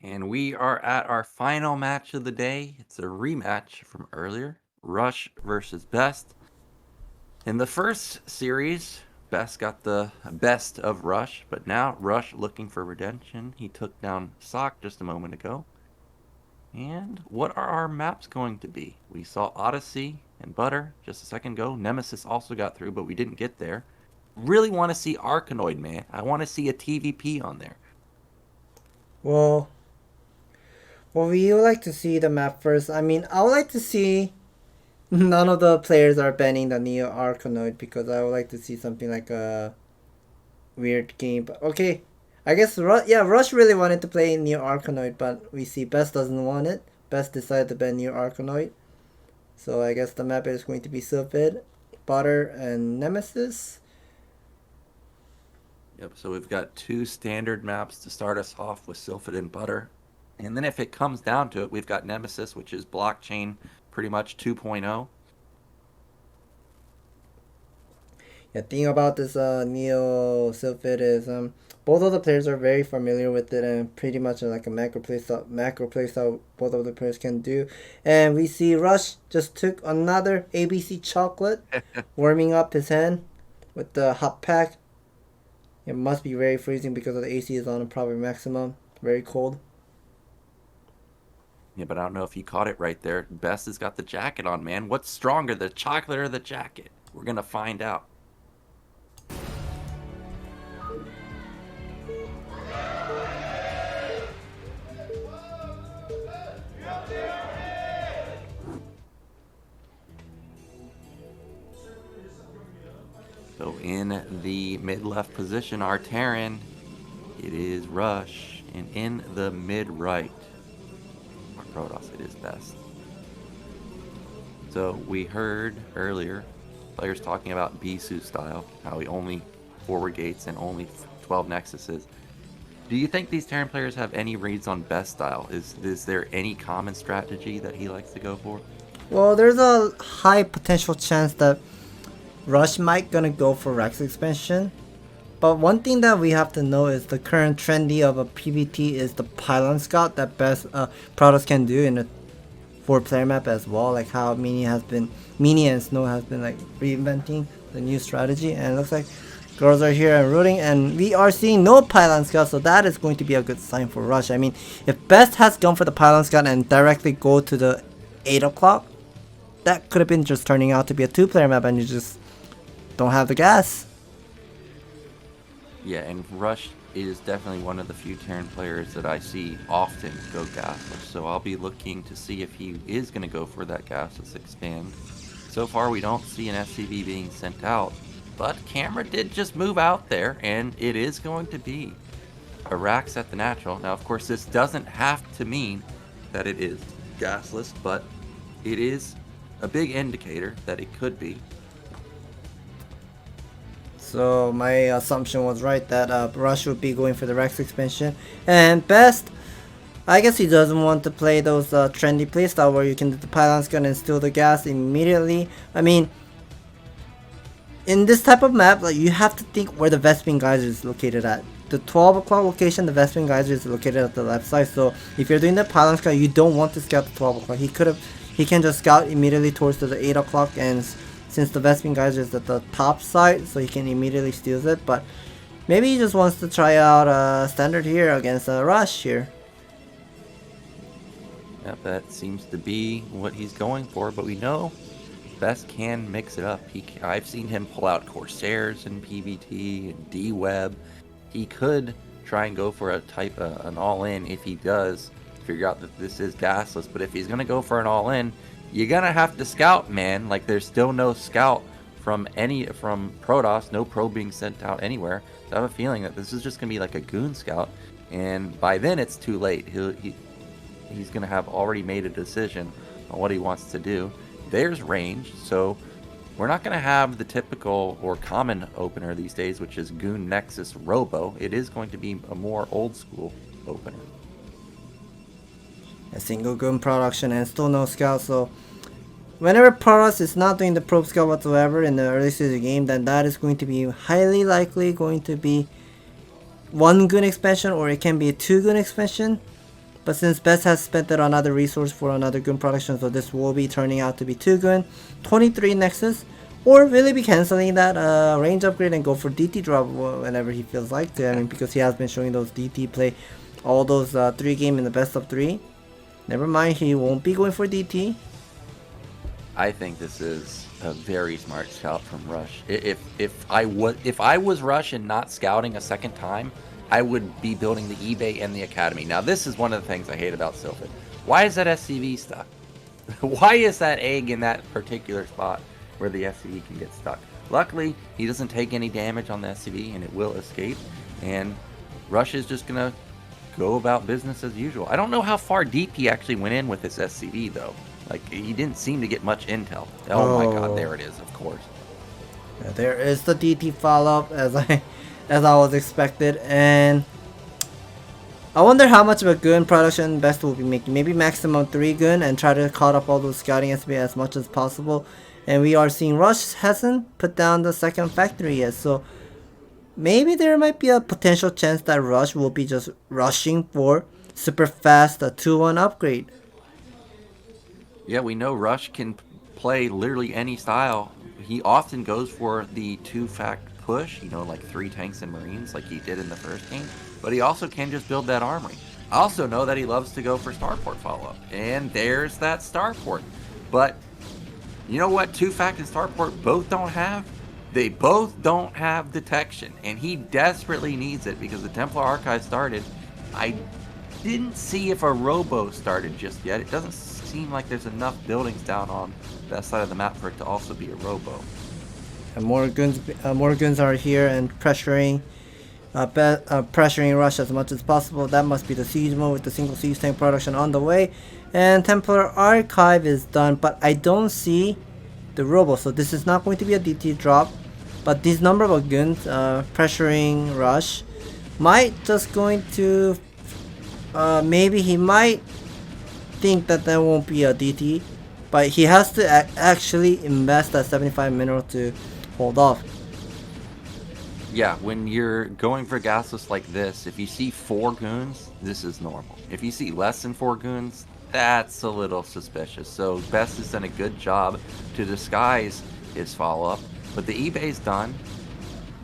Speaker 1: And we are at our final match of the day. It's a rematch from earlier, Rush versus Best. In the first series, Best got the best of Rush, but now Rush looking for redemption. He took down Ssak just a moment ago. And what are our maps going to be? We saw Odyssey and Butter just a second ago. Nemesis also got through, but we didn't get there. Really want to see Arkanoid, man. I want to see a TVP on there.
Speaker 2: Well, we would like to see the map first. I mean, I would like to see none of the players are banning the Neo Arkanoid because I would like to see something like a weird game. But okay, I guess Rush really wanted to play Neo Arkanoid, but we see Best doesn't want it. Best decided to ban Neo Arkanoid. So I guess the map is going to be Sylphid, Butter, and Nemesis.
Speaker 1: Yep, so we've got 2 standard maps to start us off with Sylphid and Butter. And then if it comes down to it, we've got Nemesis, which is blockchain pretty much 2.0.
Speaker 2: The thing about this Neo Sylphid is both of the players are very familiar with it and pretty much like a macro playstyle both of the players can do. And we see Rush just took another ABC chocolate, warming up his hand with the hot pack. It must be very freezing because of the AC is on probably maximum. Very cold.
Speaker 1: Yeah, but I don't know if you caught it right there. Best has got the jacket on, man. What's stronger, the chocolate or the jacket? We're going to find out. So in the mid-left position, our Terran, it is Rush. And in the mid-right, our Protoss, it is Best. So we heard earlier players talking about Bisu style, how he only forward gates and only 12 nexuses. Do you think these Terran players have any reads on Best style? Is there any common strategy that he likes to go for?
Speaker 2: Well, there's a high potential chance that Rush might gonna go for Rex expansion. But one thing that we have to know is the current trendy of a PvT is the Pylon Scout that Best Protoss can do in a 4-player map as well. Like how Mini and Snow has been like reinventing the new strategy, and it looks like girls are here and rooting, and we are seeing no Pylon Scout, so that is going to be a good sign for Rush. I mean, if Best has gone for the Pylon Scout and directly go to the 8 o'clock, that could have been just turning out to be a 2-player map and you just don't have the gas.
Speaker 1: Yeah, and Rush is definitely one of the few Terran players that I see often go gasless, so I'll be looking to see if he is going to go for that gasless expand. So far we don't see an SCV being sent out, but Camera did just move out there, and it is going to be a Rax at the natural. Now of course this doesn't have to mean that it is gasless, but it is a big indicator that it could be.
Speaker 2: So my assumption was right that Rush would be going for the Rex expansion. And Best, I guess he doesn't want to play those trendy playstyle where you can do the Pylon Scout and steal the gas immediately. I mean, in this type of map, like, you have to think where the Vespene Geyser is located at. The 12 o'clock location, the Vespene Geyser is located at the left side. So if you're doing the Pylon Scout, you don't want to scout the 12 o'clock. He can just scout immediately towards the 8 o'clock, and since the Vespene Geyser is at the top side, so he can immediately steal it. But maybe he just wants to try out standard here against Rush here.
Speaker 1: Yep, that seems to be what he's going for, but we know Best can mix it up. I've seen him pull out Corsairs in PvT and D-Web. He could try and go for an all-in if he does figure out that this is gasless, but if he's going to go for an all-in, you're gonna have to scout, man. Like, there's still no scout from Protoss, no pro being sent out anywhere. So I have a feeling that this is just gonna be like a goon scout, and by then it's too late. He's gonna have already made a decision on what he wants to do. There's range, so we're not gonna have the typical or common opener these days, which is Goon Nexus Robo. It is going to be a more old school opener.
Speaker 2: A single Goon production and still no scout, so whenever Protoss is not doing the probe scout whatsoever in the early stage of the game, then that is going to be highly likely going to be 1 Goon expansion, or it can be a 2 Goon expansion. But since Best has spent it on another resource for another gun production, so this will be turning out to be 2 gun, 23 Nexus, or will he be canceling that range upgrade and go for DT drop whenever he feels like to? I mean, because he has been showing those DT play all those 3 games in the best of 3. Never mind, he won't be going for DT.
Speaker 1: I think this is a very smart scout from Rush. If I was Rush and not scouting a second time, I would be building the eBay and the Academy. Now this is one of the things I hate about Sylvan. Why is that SCV stuck? Why is that egg in that particular spot where the SCV can get stuck? Luckily, he doesn't take any damage on the SCV and it will escape. And Rush is just gonna go about business as usual. I don't know how far deep he actually went in with this SCV though. Like, he didn't seem to get much intel. Oh my god, there it is, of course.
Speaker 2: Yeah, there is the DT follow-up as I was expected, and I wonder how much of a gun production Best will be making. Maybe maximum 3 gun and try to cut up all those scouting SB as much as possible. And we are seeing Rush hasn't put down the second factory yet, so maybe there might be a potential chance that Rush will be just rushing for super fast 2-1 upgrade.
Speaker 1: Yeah, we know Rush can play literally any style. He often goes for the 2-fact push, you know, like 3 tanks and Marines like he did in the first game. But he also can just build that armory. I also know that he loves to go for Starport follow-up. And there's that Starport. But you know what 2-fact and Starport both don't have? They both don't have detection. And he desperately needs it because the Templar Archive started. I didn't see if a Robo started just yet. It doesn't seem like there's enough buildings down on that side of the map for it to also be a Robo.
Speaker 2: And more guns are here and pressuring Rush as much as possible. That must be the siege mode with the single siege tank production on the way. And Templar Archive is done, but I don't see the Robo, so this is not going to be a DT drop. But this number of guns pressuring Rush might just going to maybe he might think that there won't be a DT, but he has to actually invest that 75 mineral to hold off.
Speaker 1: Yeah, when you're going for gasless like this, if you see 4 goons, this is normal. If you see less than 4 goons, that's a little suspicious. So Best has done a good job to disguise his follow-up, but the eBay's done.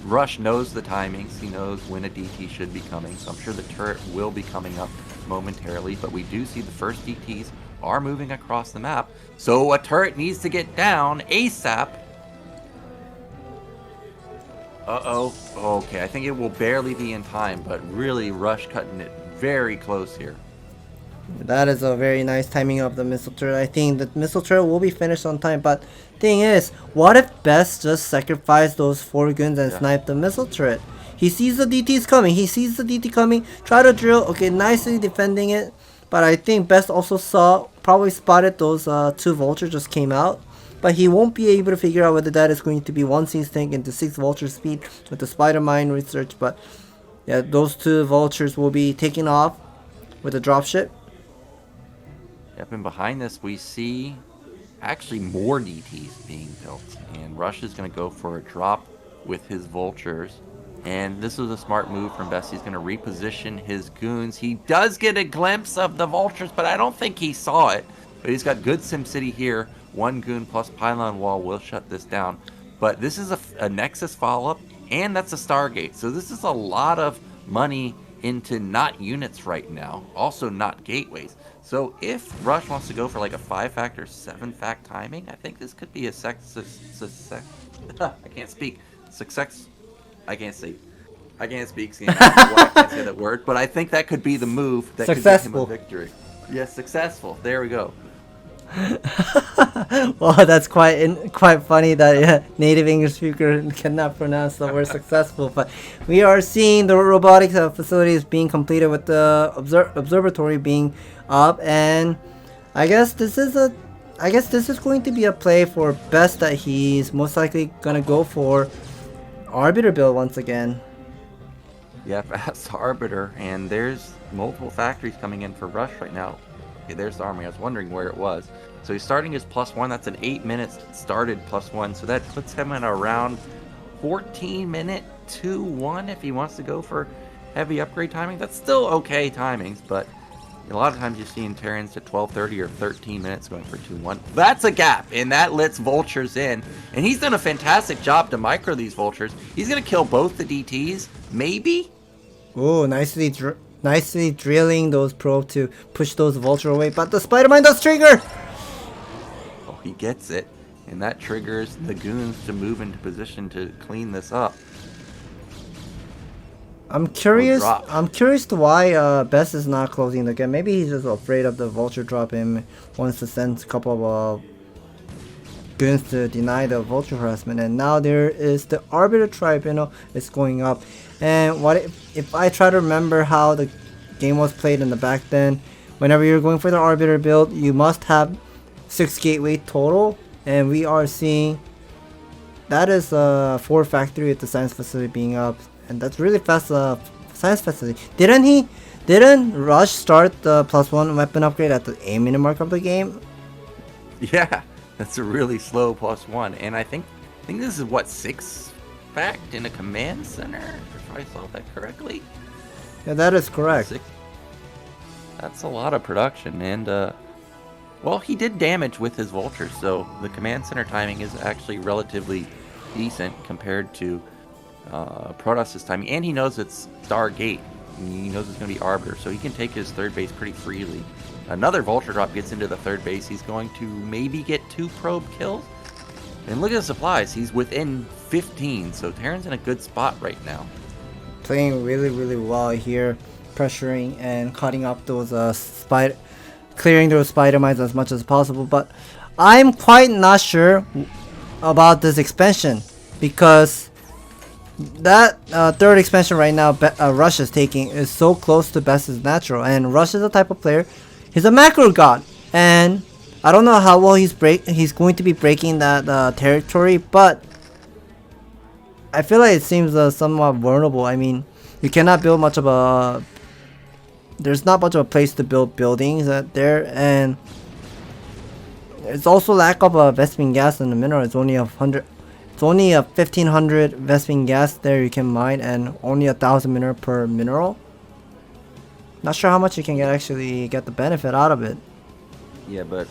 Speaker 1: Rush knows the timings. He knows when a DT should be coming, so I'm sure the turret will be coming up momentarily, but we do see the first DTs are moving across the map, so a turret needs to get down ASAP. Uh-oh. Okay, I think it will barely be in time, but really Rush cutting it very close here.
Speaker 2: That is a very nice timing of the missile turret. I think the missile turret will be finished on time, but thing is, what if Best just sacrificed those 4 guns and snipe the missile turret? He sees the DTs coming. He sees the DT coming. Try to drill. Okay, nicely defending it. But I think Best also probably spotted those 2 vultures just came out. But he won't be able to figure out whether that is going to be 1 siege tank into 6 vulture speed with the spider mine research. But yeah, those 2 vultures will be taking off with the dropship.
Speaker 1: Yep, and behind this we see actually more DTs being built. And Rush is going to go for a drop with his vultures. And this was a smart move from Best. He's going to reposition his goons. He does get a glimpse of the vultures, but I don't think he saw it. But he's got good SimCity here. 1 goon plus pylon wall will shut this down. But this is a Nexus follow-up, and that's a Stargate. So this is a lot of money into not units right now. Also not gateways. So if Rush wants to go for like a 5-fact or 7-fact timing, I think this could be a I can't speak. Success. I can't speak. I can't say that word, but I think that could be the move that could give him a victory. Yes, successful. There we go.
Speaker 2: Well, that's quite funny that native English speaker cannot pronounce the word successful. But we are seeing the robotics facilities being completed with the observatory being up, and I guess this is going to be a play for Best that he's most likely gonna go for Arbiter build once again.
Speaker 1: Yeah, fast Arbiter, and there's multiple factories coming in for Rush right now. Okay, there's the army. I was wondering where it was. So he's starting his +1. That's an 8 minutes started +1. So that puts him in around 14-minute 2-1 if he wants to go for heavy upgrade timing. That's still okay timings, but A lot of times you're seeing Terrans at 12:30 or 13 minutes going for 2-1. That's a gap, and that lets vultures in. And he's done a fantastic job to micro these vultures. He's going to kill both the DTs, maybe?
Speaker 2: Oh, nicely drilling those probe to push those vulture away, but the Spider-Man does trigger!
Speaker 1: Oh, he gets it. And that triggers the goons to move into position to clean this up.
Speaker 2: I'm curious to why Best is not closing the gap. Maybe he's just afraid of the vulture drop him, wants to send a couple of goons to deny the vulture harassment. And now there is the Arbiter Tribunal is going up. And what if I try to remember how the game was played in the back then, whenever you're going for the Arbiter build, you must have 6 gateway total. And we are seeing that is 4 factory at the science facility being up. And that's really fast science facility. Didn't Rush start the +1 weapon upgrade at the 8-minute mark of the game?
Speaker 1: Yeah, that's a really slow +1. And I think this is what, 6 fact in a command center, if I saw that correctly.
Speaker 2: Yeah, that is correct.
Speaker 1: 6. That's a lot of production. And well, he did damage with his vultures, so the command center timing is actually relatively decent compared to Protoss's timing, and he knows it's Stargate. He knows it's going to be Arbiter, so he can take his third base pretty freely. Another vulture drop gets into the third base. He's going to maybe get 2 probe kills. And look at the supplies. He's within 15, so Terran's in a good spot right now.
Speaker 2: Playing really well here, pressuring and cutting up those clearing those spider mines as much as possible. But I'm quite not sure about this expansion, because that third expansion right now Rush is taking is so close to Best's natural, and Rush is the type of player, he's a macro god, and I don't know how well he's going to be breaking that territory, but I feel like it seems somewhat vulnerable. I mean, you cannot build much of a, there's not much of a place to build buildings there, and it's also lack of Vespene gas in the mineral. It's only 1500 Vespene gas there you can mine, and only 1000 mineral per mineral. Not sure how much you can actually get the benefit out of it.
Speaker 1: Yeah, but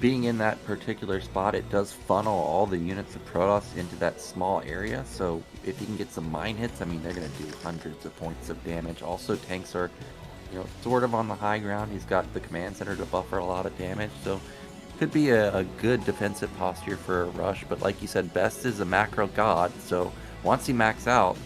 Speaker 1: being in that particular spot, it does funnel all the units of Protoss into that small area. So if you can get some mine hits, I mean, they're going to do hundreds of points of damage. Also, tanks are, sort of on the high ground. He's got the command center to buffer a lot of damage, so could be a good defensive posture for a Rush. But like you said, Best is a macro god, so once he max out,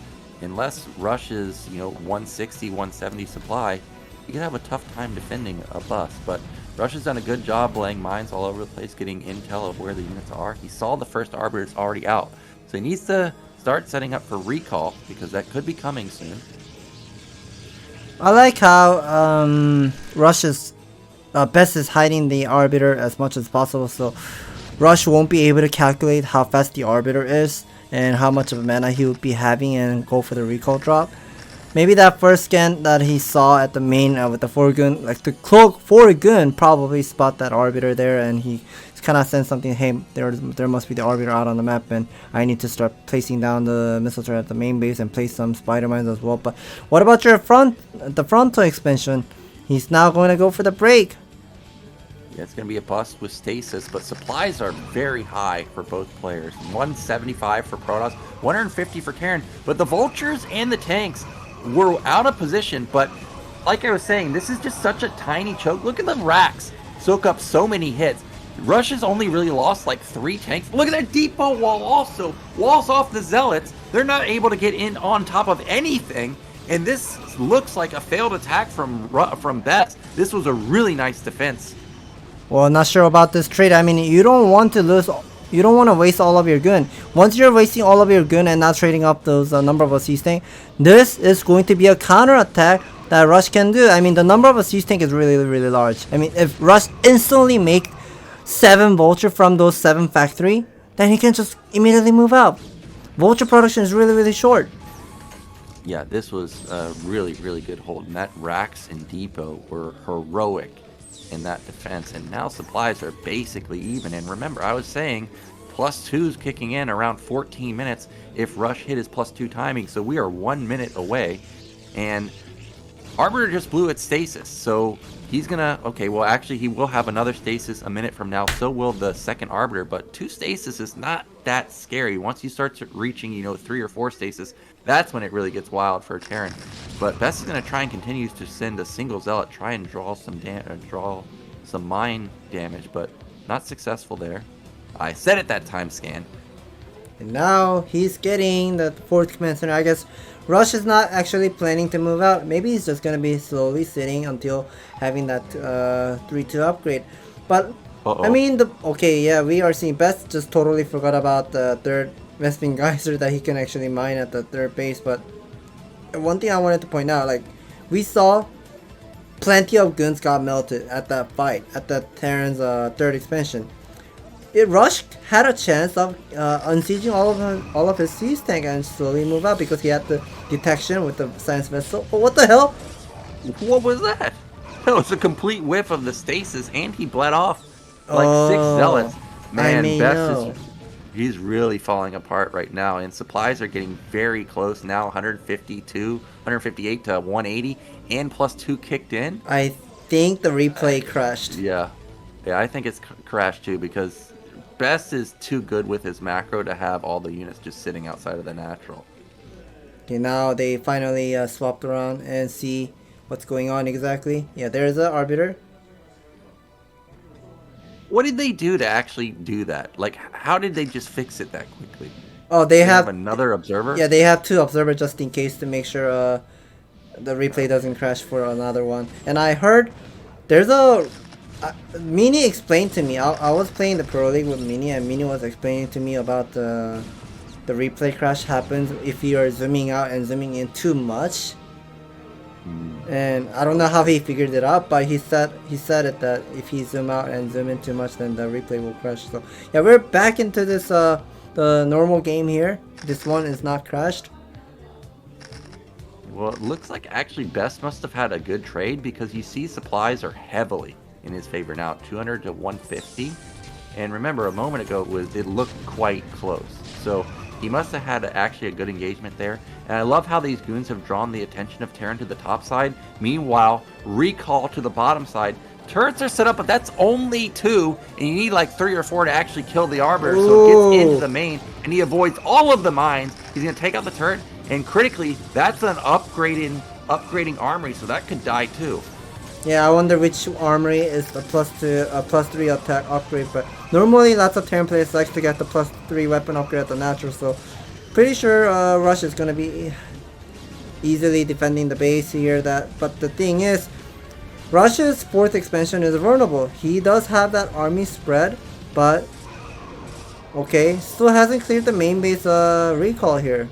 Speaker 1: unless Rush is 160, 170 supply, you can have a tough time defending a bust. But Rush has done a good job laying mines all over the place, getting intel of where the units are. He saw the first Arbiter's already out, so he needs to start setting up for recall, because that could be coming soon.
Speaker 2: I like how Rush's Best is hiding the Arbiter as much as possible, so Rush won't be able to calculate how fast the Arbiter is and how much of a mana he would be having and go for the recall drop. Maybe that first scan that he saw at the main with the 4-gun, like the cloak 4-gun, probably spot that Arbiter there, and he kind of sends something, hey, there must be the Arbiter out on the map, and I need to start placing down the missile turret at the main base and place some spider mines as well. But what about the frontal expansion? He's now going to go for the break.
Speaker 1: Yeah, it's going to be a bust with stasis, but supplies are very high for both players. 175 for Protoss, 150 for Terran, but the vultures and the tanks were out of position. But like I was saying, this is just such a tiny choke. Look at the racks soak up so many hits. Rush has only really lost like 3 tanks. Look at that depot wall also. Walls off the Zealots. They're not able to get in on top of anything. And this looks like a failed attack from Best. This was a really nice defense.
Speaker 2: Well, not sure about this trade. I mean, you don't want to lose. You don't want to waste all of your gun. Once you're wasting all of your gun and not trading up those number of siege tank, this is going to be a counter attack that Rush can do. I mean, the number of a siege tank is really large. I mean, if Rush instantly make 7 vulture from those 7 factory, then he can just immediately move out. Vulture production is really short.
Speaker 1: Yeah, this was a really good hold, and that racks and depot were heroic in that defense, and now supplies are basically even. And remember, I was saying +2's kicking in around 14 minutes if Rush hit his +2 timing, so we are 1 minute away, and Arbiter just blew its stasis, so He's gonna, okay, well actually he will have another stasis a minute from now, so will the second Arbiter, but 2 stasis is not that scary. Once you start reaching, you know, 3 or 4 stasis, that's when it really gets wild for Terran. But Best is gonna try and continue to send a single Zealot, try and draw some mine damage, but not successful there. I said it that time, Scan.
Speaker 2: And now he's getting the 4th command center. I guess Rush is not actually planning to move out. Maybe he's just gonna be slowly sitting until having that 3-2 upgrade. But I mean, okay, yeah, we are seeing Best just totally forgot about the 3rd Vespene Geyser that he can actually mine at the 3rd base. But one thing I wanted to point out, like, we saw plenty of goons got melted at that fight at the Terran's 3rd expansion. Rush had a chance of unsieging all of his siege tank and slowly move out because he had the detection with the science vessel. But what the hell?
Speaker 1: What was that? That was a complete whiff of the stasis, and he bled off like 6 zealots. Man, Best he's really falling apart right now, and supplies are getting very close now. 158 to 180, and +2 kicked in.
Speaker 2: I think the replay crashed.
Speaker 1: Yeah, I think it's crashed too because Best is too good with his macro to have all the units just sitting outside of the natural.
Speaker 2: Okay, now they finally swapped around and see what's going on exactly. Yeah, there's an Arbiter.
Speaker 1: What did they do to actually do that? Like, how did they just fix it that quickly?
Speaker 2: Oh, they have
Speaker 1: another observer?
Speaker 2: Yeah, they have 2 observers just in case to make sure the replay doesn't crash for another one. And I heard there's a Mini explained to me. I was playing the Pro League with Mini, and Mini was explaining to me about the replay crash happens if you are zooming out and zooming in too much. And I don't know how he figured it out, but he said it that if he zoom out and zoom in too much, then the replay will crash. So yeah, we're back into this the normal game here. This one is not crashed.
Speaker 1: Well, it looks like actually Best must have had a good trade because you see supplies are heavily in his favor now, 200 to 150. And remember, a moment ago it looked quite close. So he must have had actually a good engagement there. And I love how these goons have drawn the attention of Terran to the top side. Meanwhile, recall to the bottom side. Turrets are set up, but that's only 2, and you need like 3 or 4 to actually kill the Arbiter. So it gets into the main, and he avoids all of the mines. He's going to take out the turret, and critically, that's an upgrading armory, so that could die too.
Speaker 2: Yeah, I wonder which armory is the +3 attack upgrade, but normally lots of Terran players like to get the +3 weapon upgrade at the natural, so pretty sure Rush is gonna be easily defending the base here. But the thing is, Rush's 4th expansion is vulnerable. He does have that army spread, but okay, still hasn't cleared the main base recall here.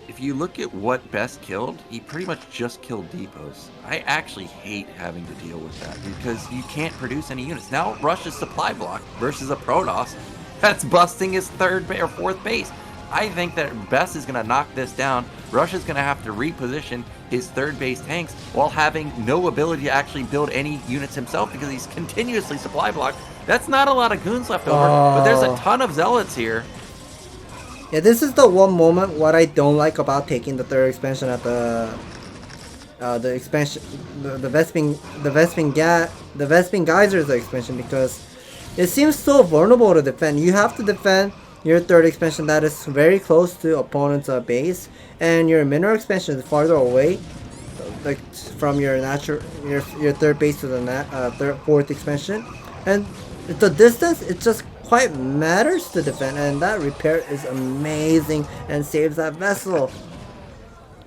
Speaker 1: If you look at what Best killed, he pretty much just killed depots. I actually hate having to deal with that because you can't produce any units. Now Rush's supply block versus a Protoss that's busting his 3rd or 4th base. I think that Best is going to knock this down. Rush is going to have to reposition his 3rd base tanks while having no ability to actually build any units himself because he's continuously supply blocked. That's not a lot of goons left over, but there's a ton of zealots here.
Speaker 2: Yeah, this is the one moment what I don't like about taking the 3rd expansion at the Vespene Geyser's expansion, because it seems so vulnerable to defend. You have to defend your 3rd expansion that is very close to opponent's base, and your mineral expansion is farther away, like from your 3rd base to the 4th expansion, and the distance it just quite matters to defend, and that repair is amazing and saves that vessel.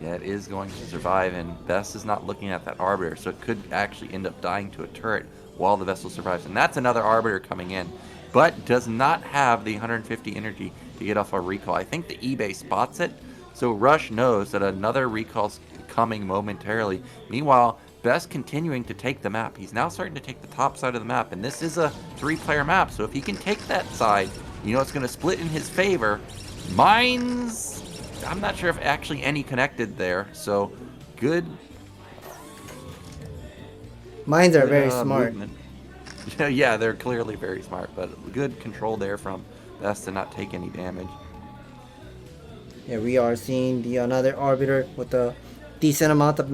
Speaker 1: Yeah, it is going to survive, and Best is not looking at that Arbiter, so it could actually end up dying to a turret while the vessel survives. And that's another Arbiter coming in, but does not have the 150 energy to get off a recall. I think the eBay spots it, so Rush knows that another recall's coming momentarily. Meanwhile, Best continuing to take the map. He's now starting to take the top side of the map, and this is a 3-player map, so if he can take that side, you know it's going to split in his favor. Mines, I'm not sure if actually any connected there, so good.
Speaker 2: Mines are very smart.
Speaker 1: Yeah, they're clearly very smart, but good control there from Best to not take any damage.
Speaker 2: Yeah, we are seeing the another Arbiter with a decent amount of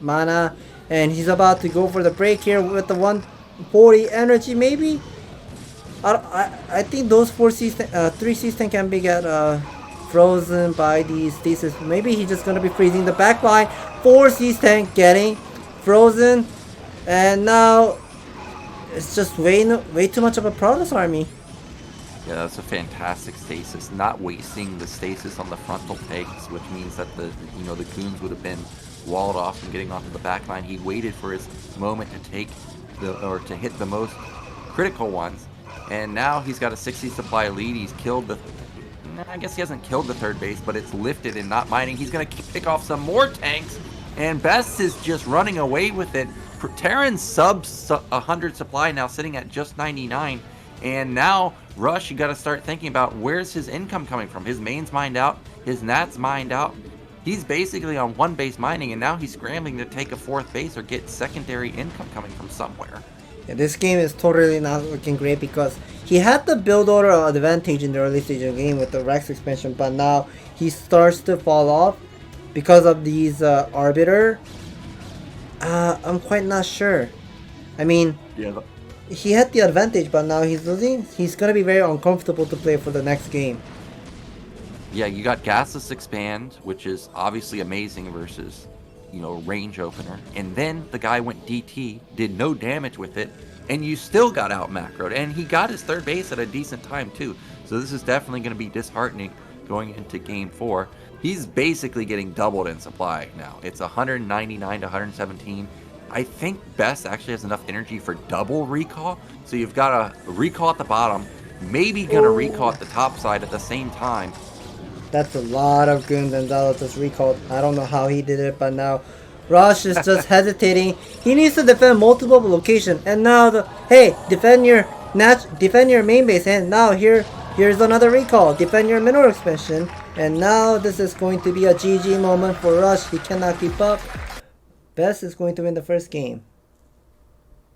Speaker 2: mana, And he's about to go for the break here with the 140 energy, maybe? I think those 3 C10 can be frozen by these stasis. Maybe he's just gonna be freezing the back line. 4 C10 getting frozen. And now it's just way too much of a Protoss army.
Speaker 1: Yeah, that's a fantastic stasis. Not wasting the stasis on the frontal tanks, which means that the goons would have been walled off from getting onto the back line. He waited for his moment to to hit the most critical ones. And now he's got a 60 supply lead. He's killed I guess he hasn't killed the third base, but it's lifted and not mining. He's going to pick off some more tanks. And Best is just running away with it. Terran's sub 100 supply now, sitting at just 99. And now, Rush, you got to start thinking about where's his income coming from. His main's mined out. His Nat's mined out. He's basically on one base mining, and now he's scrambling to take a fourth base or get secondary income coming from somewhere.
Speaker 2: Yeah, this game is totally not looking great because he had the build order advantage in the early stage of the game with the Rex expansion, but now he starts to fall off because of these Arbiter. I'm quite not sure. I mean,
Speaker 1: Yeah.
Speaker 2: he had the advantage, but now he's losing. He's gonna be very uncomfortable to play for the next game.
Speaker 1: Yeah, you got Gasless Expand, which is obviously amazing versus, range opener. And then the guy went DT, did no damage with it, and you still got out macroed. And he got his third base at a decent time too. So this is definitely going to be disheartening going into game 4. He's basically getting doubled in supply now. It's 199 to 117. I think Best actually has enough energy for double recall. So you've got a recall at the bottom, maybe gonna recall at the top side at the same time.
Speaker 2: That's a lot of goons and Dallas just recalled. I don't know how he did it, but now Rush is just hesitating. He needs to defend multiple locations, and now defend your main base, and now here's another recall. Defend your mineral expansion, and now this is going to be a GG moment for Rush. He cannot keep up. Best is going to win the first game.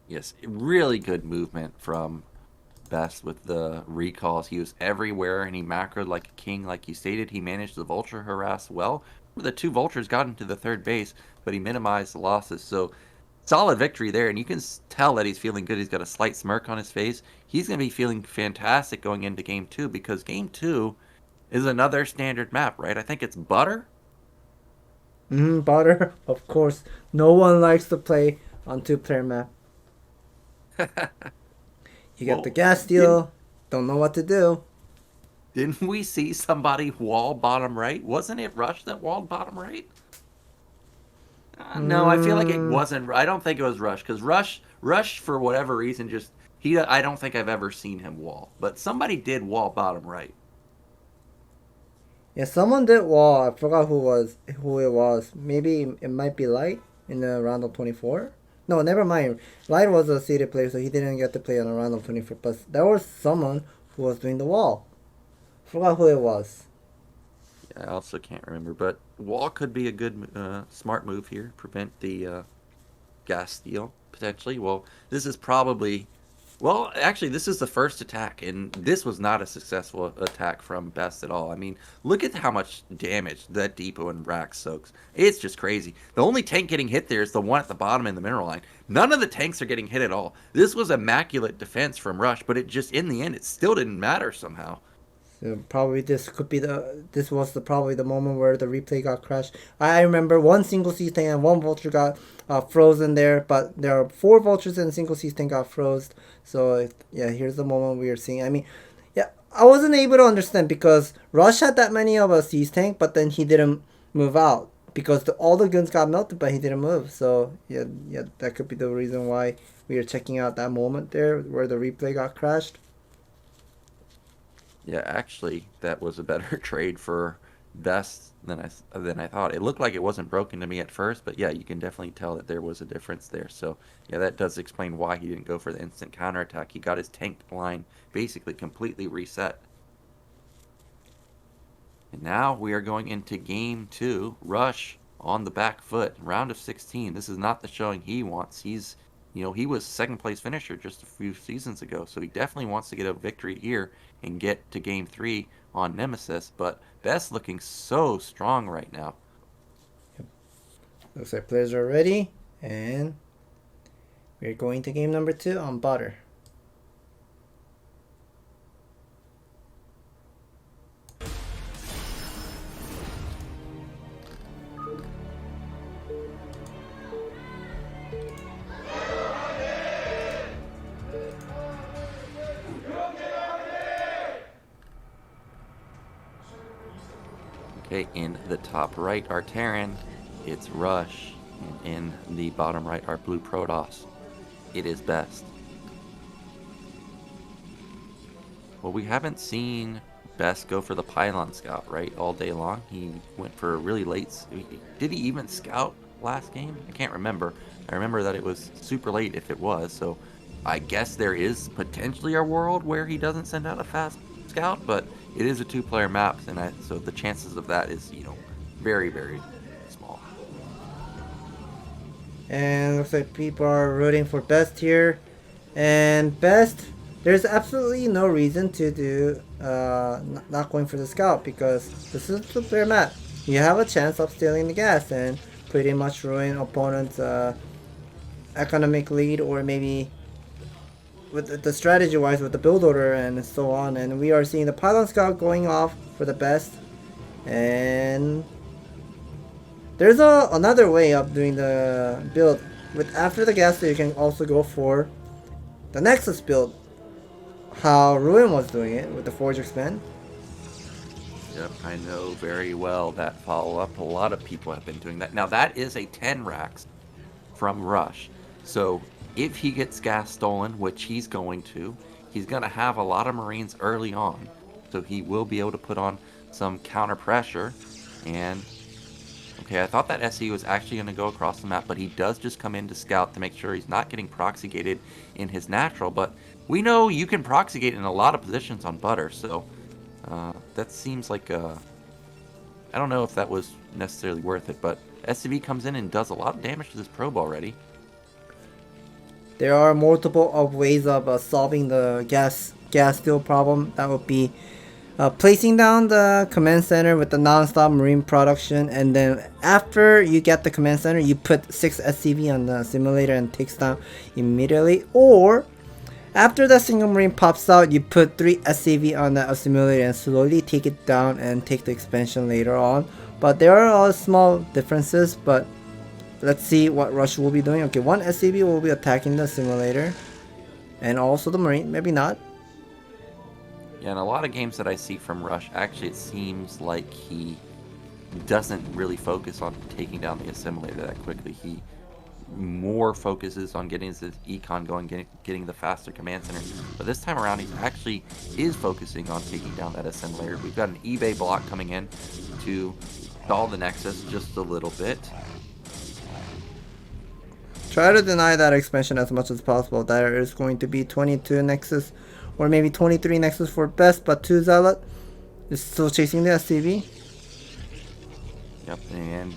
Speaker 1: Yes, really good movement from Best with the recalls. He was everywhere and he macroed like a king, like you stated. He managed the vulture harass well. The 2 vultures got into the third base, but he minimized the losses. So solid victory there, and you can tell that he's feeling good. He's got a slight smirk on his face. He's going to be feeling fantastic going into game 2 because game 2 is another standard map, right? I think it's Butter.
Speaker 2: Butter, of course. No one likes to play on 2-player map. You got the gas deal, don't know what to do.
Speaker 1: Didn't we see somebody wall bottom right? Wasn't it Rush that walled bottom right? No, I feel like it wasn't. I don't think it was Rush, because Rush for whatever reason I don't think I've ever seen him wall. But somebody did wall bottom right.
Speaker 2: Yeah, someone did wall. I forgot who it was. Maybe it might be Light in the round of 24. No, never mind. Light was a seeded player, so he didn't get to play on a round of 24. But there was someone who was doing the wall. Forgot who it was.
Speaker 1: Yeah, I also can't remember. But wall could be a good, smart move here. Prevent the gas steal, potentially. Well, this is probably... Well, actually, this is the first attack, and this was not a successful attack from Best at all. I mean, look at how much damage that depot and rack soaks. It's just crazy. The only tank getting hit there is the one at the bottom in the mineral line. None of the tanks are getting hit at all. This was immaculate defense from Rush, but it just, in the end, it still didn't matter somehow.
Speaker 2: So probably this was probably the moment where the replay got crashed. I remember one single C-Tank and one vulture got frozen there, but there are 4 vultures and single C-Tank got frozen. So yeah, here's the moment we are seeing. I mean, yeah, I wasn't able to understand because Rush had that many of a C-Tank, but then he didn't move out because all the guns got melted, but he didn't move. So yeah, that could be the reason why we are checking out that moment there where the replay got crashed.
Speaker 1: Yeah, actually, that was a better trade for Best than I thought. It looked like it wasn't broken to me at first, but yeah, you can definitely tell that there was a difference there. So yeah, that does explain why he didn't go for the instant counterattack. He got his tank line basically completely reset. And now we are going into game 2. Rush on the back foot, round of 16. This is not the showing he wants. He's, he was second place finisher just a few seasons ago, so he definitely wants to get a victory here and get to game 3 on Nemesis, but Best looking so strong right now.
Speaker 2: Looks like players are ready, And we're going to game number 2 on Butter.
Speaker 1: Okay, in the top right are Terran, it's Rush, and in the bottom right are Blue Protoss. It is Best. Well, we haven't seen Best go for the Pylon Scout, right, all day long. He went for a really late... Did he even scout last game? I can't remember. I remember that it was super late if it was, so I guess there is potentially a world where he doesn't send out a fast scout, but it is a 2-player map, and so the chances of that is, you know, very, very small.
Speaker 2: And looks like people are rooting for Best here. And Best, there's absolutely no reason to do not going for the scout, because this is a 2-player map. You have a chance of stealing the gas and pretty much ruin opponent's economic lead, or maybe with the strategy wise with the build order and so on. And we are seeing the Pylon Scout going off for the Best, and there's another way of doing the build. With after the gas, you can also go for the Nexus build, how Ruin was doing it with the Forge Expand.
Speaker 1: Yep, I know very well that follow-up. A lot of people have been doing that. Now, that is a 10 racks from Rush. So, if he gets gas stolen, which he's going to have a lot of Marines early on. So, he will be able to put on some counter pressure. And, okay, I thought that SE was actually going to go across the map, but he does just come in to scout to make sure he's not getting proxy gated in his natural. But we know you can proxy gate in a lot of positions on Butter, so that seems like I don't know if that was necessarily worth it, but SCV comes in and does a lot of damage to this probe already.
Speaker 2: There are multiple of ways of solving the gas steal problem. That would be placing down the command center with the non-stop marine production, and then after you get the command center, you put 6 SCV on the simulator and takes down immediately. Or after the single marine pops out, you put 3 SCV on the simulator and slowly take it down and take the expansion later on. But there are all small differences, but let's see what Rush will be doing. Okay, 1 SCV will be attacking the simulator and also the marine, maybe not.
Speaker 1: Yeah, in a lot of games that I see from Rush, actually it seems like he doesn't really focus on taking down the assimilator that quickly. He more focuses on getting his econ going, getting the faster command center. But this time around, he actually is focusing on taking down that assimilator. We've got an eBay block coming in to stall the Nexus just a little bit.
Speaker 2: Try to deny that expansion as much as possible. There is going to be 22 Nexus, or maybe 23 Nexus for Best, but 2 Zealot is still chasing the SCV.
Speaker 1: Yep, and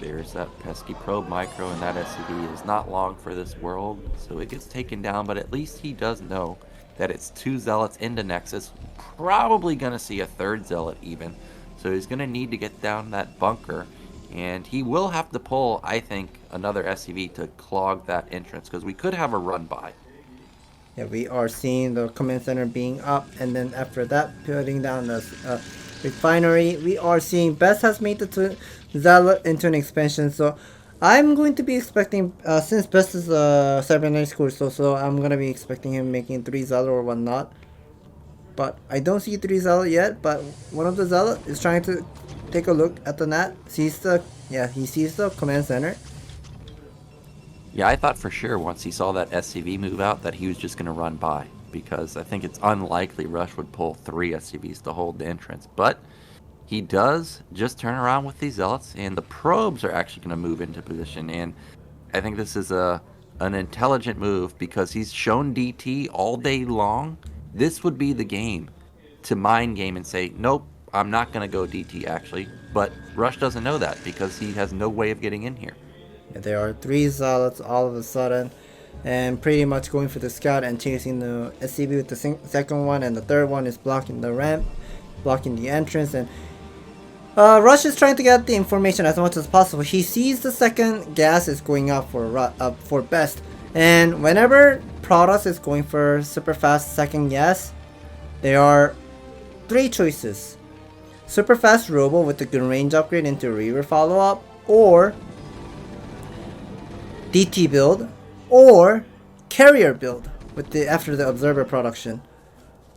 Speaker 1: there's that pesky probe micro, and that SCV is not long for this world, so it gets taken down, but at least he does know that it's 2 Zealots into Nexus, probably going to see a 3rd Zealot even, so he's going to need to get down that bunker, and he will have to pull, I think, another SCV to clog that entrance, because we could have a run by.
Speaker 2: Yeah, we are seeing the command center being up, and then after that, putting down the refinery. We are seeing Best has made the Zealot into an expansion, so I'm going to be expecting, since Best is a cybernetic score, so I'm going to be expecting him making 3 Zealot or whatnot. But I don't see 3 Zealot yet, but one of the Zealot is trying to take a look at the net, he sees the command center.
Speaker 1: Yeah, I thought for sure once he saw that SCV move out that he was just going to run by, because I think it's unlikely Rush would pull 3 SCVs to hold the entrance. But he does just turn around with these Zealots, and the probes are actually going to move into position. And I think this is an intelligent move, because he's shown DT all day long. This would be the game to mind game and say, nope, I'm not going to go DT actually. But Rush doesn't know that, because he has no way of getting in here.
Speaker 2: There are 3 Zealots all of a sudden, and pretty much going for the scout and chasing the SCV with the second one, and the third one is blocking the ramp, blocking the entrance. And Rush is trying to get the information as much as possible. He sees the second gas is going up for best, and whenever Protoss is going for super fast second gas, there are three choices: super fast Robo with the good range upgrade into Reaver follow up, or DT build, or carrier build with the after the observer production.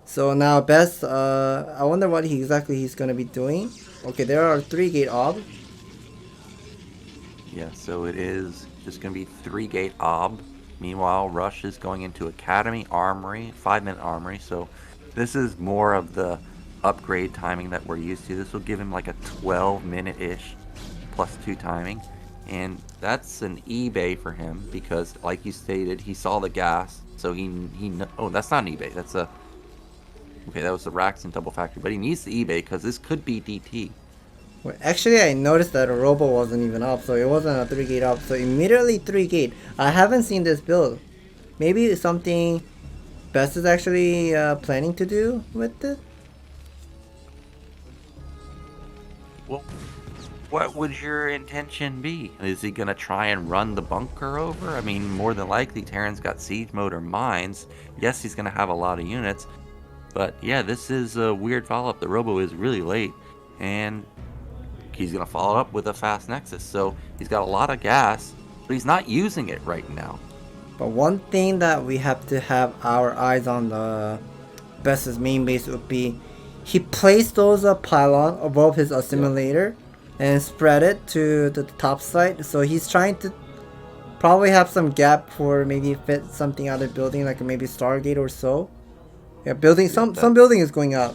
Speaker 2: So now best, I wonder what exactly he's gonna be doing. Okay, there are 3 gate ob.
Speaker 1: Yeah, so it is just going to be 3 gate ob. Meanwhile, Rush is going into Academy Armory, 5-minute Armory. So this is more of the upgrade timing that we're used to. This will give him like a 12-minute-ish +2 timing. And that's an eBay for him because, like you stated, he saw the gas. So oh, that's not an eBay. That's a... Okay, that was the Raxton double factory. But he needs the eBay because this could be DT.
Speaker 2: Well, actually, I noticed that a Robo wasn't even up, so it wasn't a 3 gate up. So immediately 3 gate. I haven't seen this build. Maybe it's something Best is actually planning to do with it.
Speaker 1: Well, what would your intention be? Is he going to try and run the bunker over? I mean, more than likely, Terran's got siege mode or mines. Yes, he's going to have a lot of units. But yeah, this is a weird follow-up. The Robo is really late. And he's going to follow up with a fast Nexus. So he's got a lot of gas, but he's not using it right now.
Speaker 2: But one thing that we have to have our eyes on the Best's main base would be he placed those pylon above his assimilator and spread it to the top side. So he's trying to probably have some gap for maybe fit something other building, like maybe Stargate or so. Yeah, building some building is going up.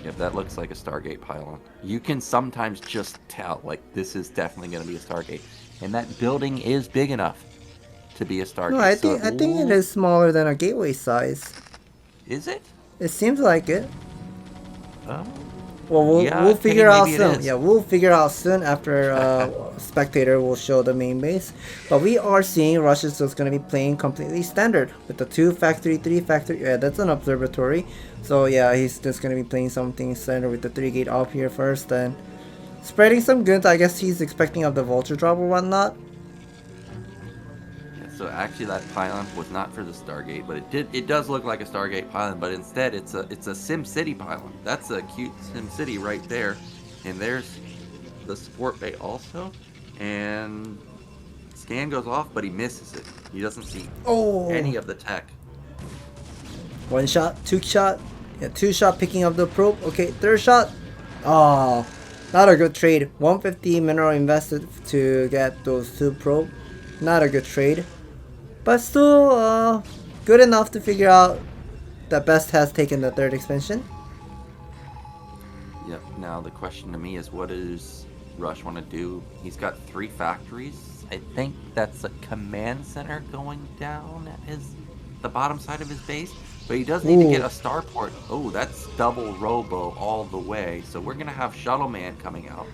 Speaker 1: Yep, that looks like a Stargate pylon. You can sometimes just tell, like, this is definitely going to be a Stargate. And that building is big enough to be a Stargate.
Speaker 2: No, I think it is smaller than a gateway size.
Speaker 1: Is it?
Speaker 2: It seems like it.
Speaker 1: Oh.
Speaker 2: Well, we'll
Speaker 1: Yeah,
Speaker 2: figure out
Speaker 1: maybe it
Speaker 2: soon.
Speaker 1: is.
Speaker 2: Yeah, we'll figure out soon after Spectator will show the main base. But we are seeing Rush is just going to be playing completely standard with the 2 factory, 3 factory. Yeah, that's an observatory. So yeah, he's just going to be playing something standard with the 3 gate up here first, then spreading some goods. I guess he's expecting of the vulture drop or whatnot.
Speaker 1: So actually, that pylon was not for the Stargate, but it does look like a Stargate pylon, but instead it's a SimCity pylon. That's a cute SimCity right there, and there's the support bay also, and scan goes off, but he misses it. He doesn't see any of the tech.
Speaker 2: 1 shot, 2 shot, yeah, 2 shot picking up the probe. Okay, 3rd shot. Oh, not a good trade. 150 mineral invested to get those 2 probe. Not a good trade. But still, good enough to figure out that Best has taken the 3rd expansion.
Speaker 1: Yep, now the question to me is, what does Rush want to do? He's got 3 factories. I think that's a command center going down at the bottom side of his base. But he does need to get a starport. Oh, that's double Robo all the way. So we're going to have Shuttle Man coming out.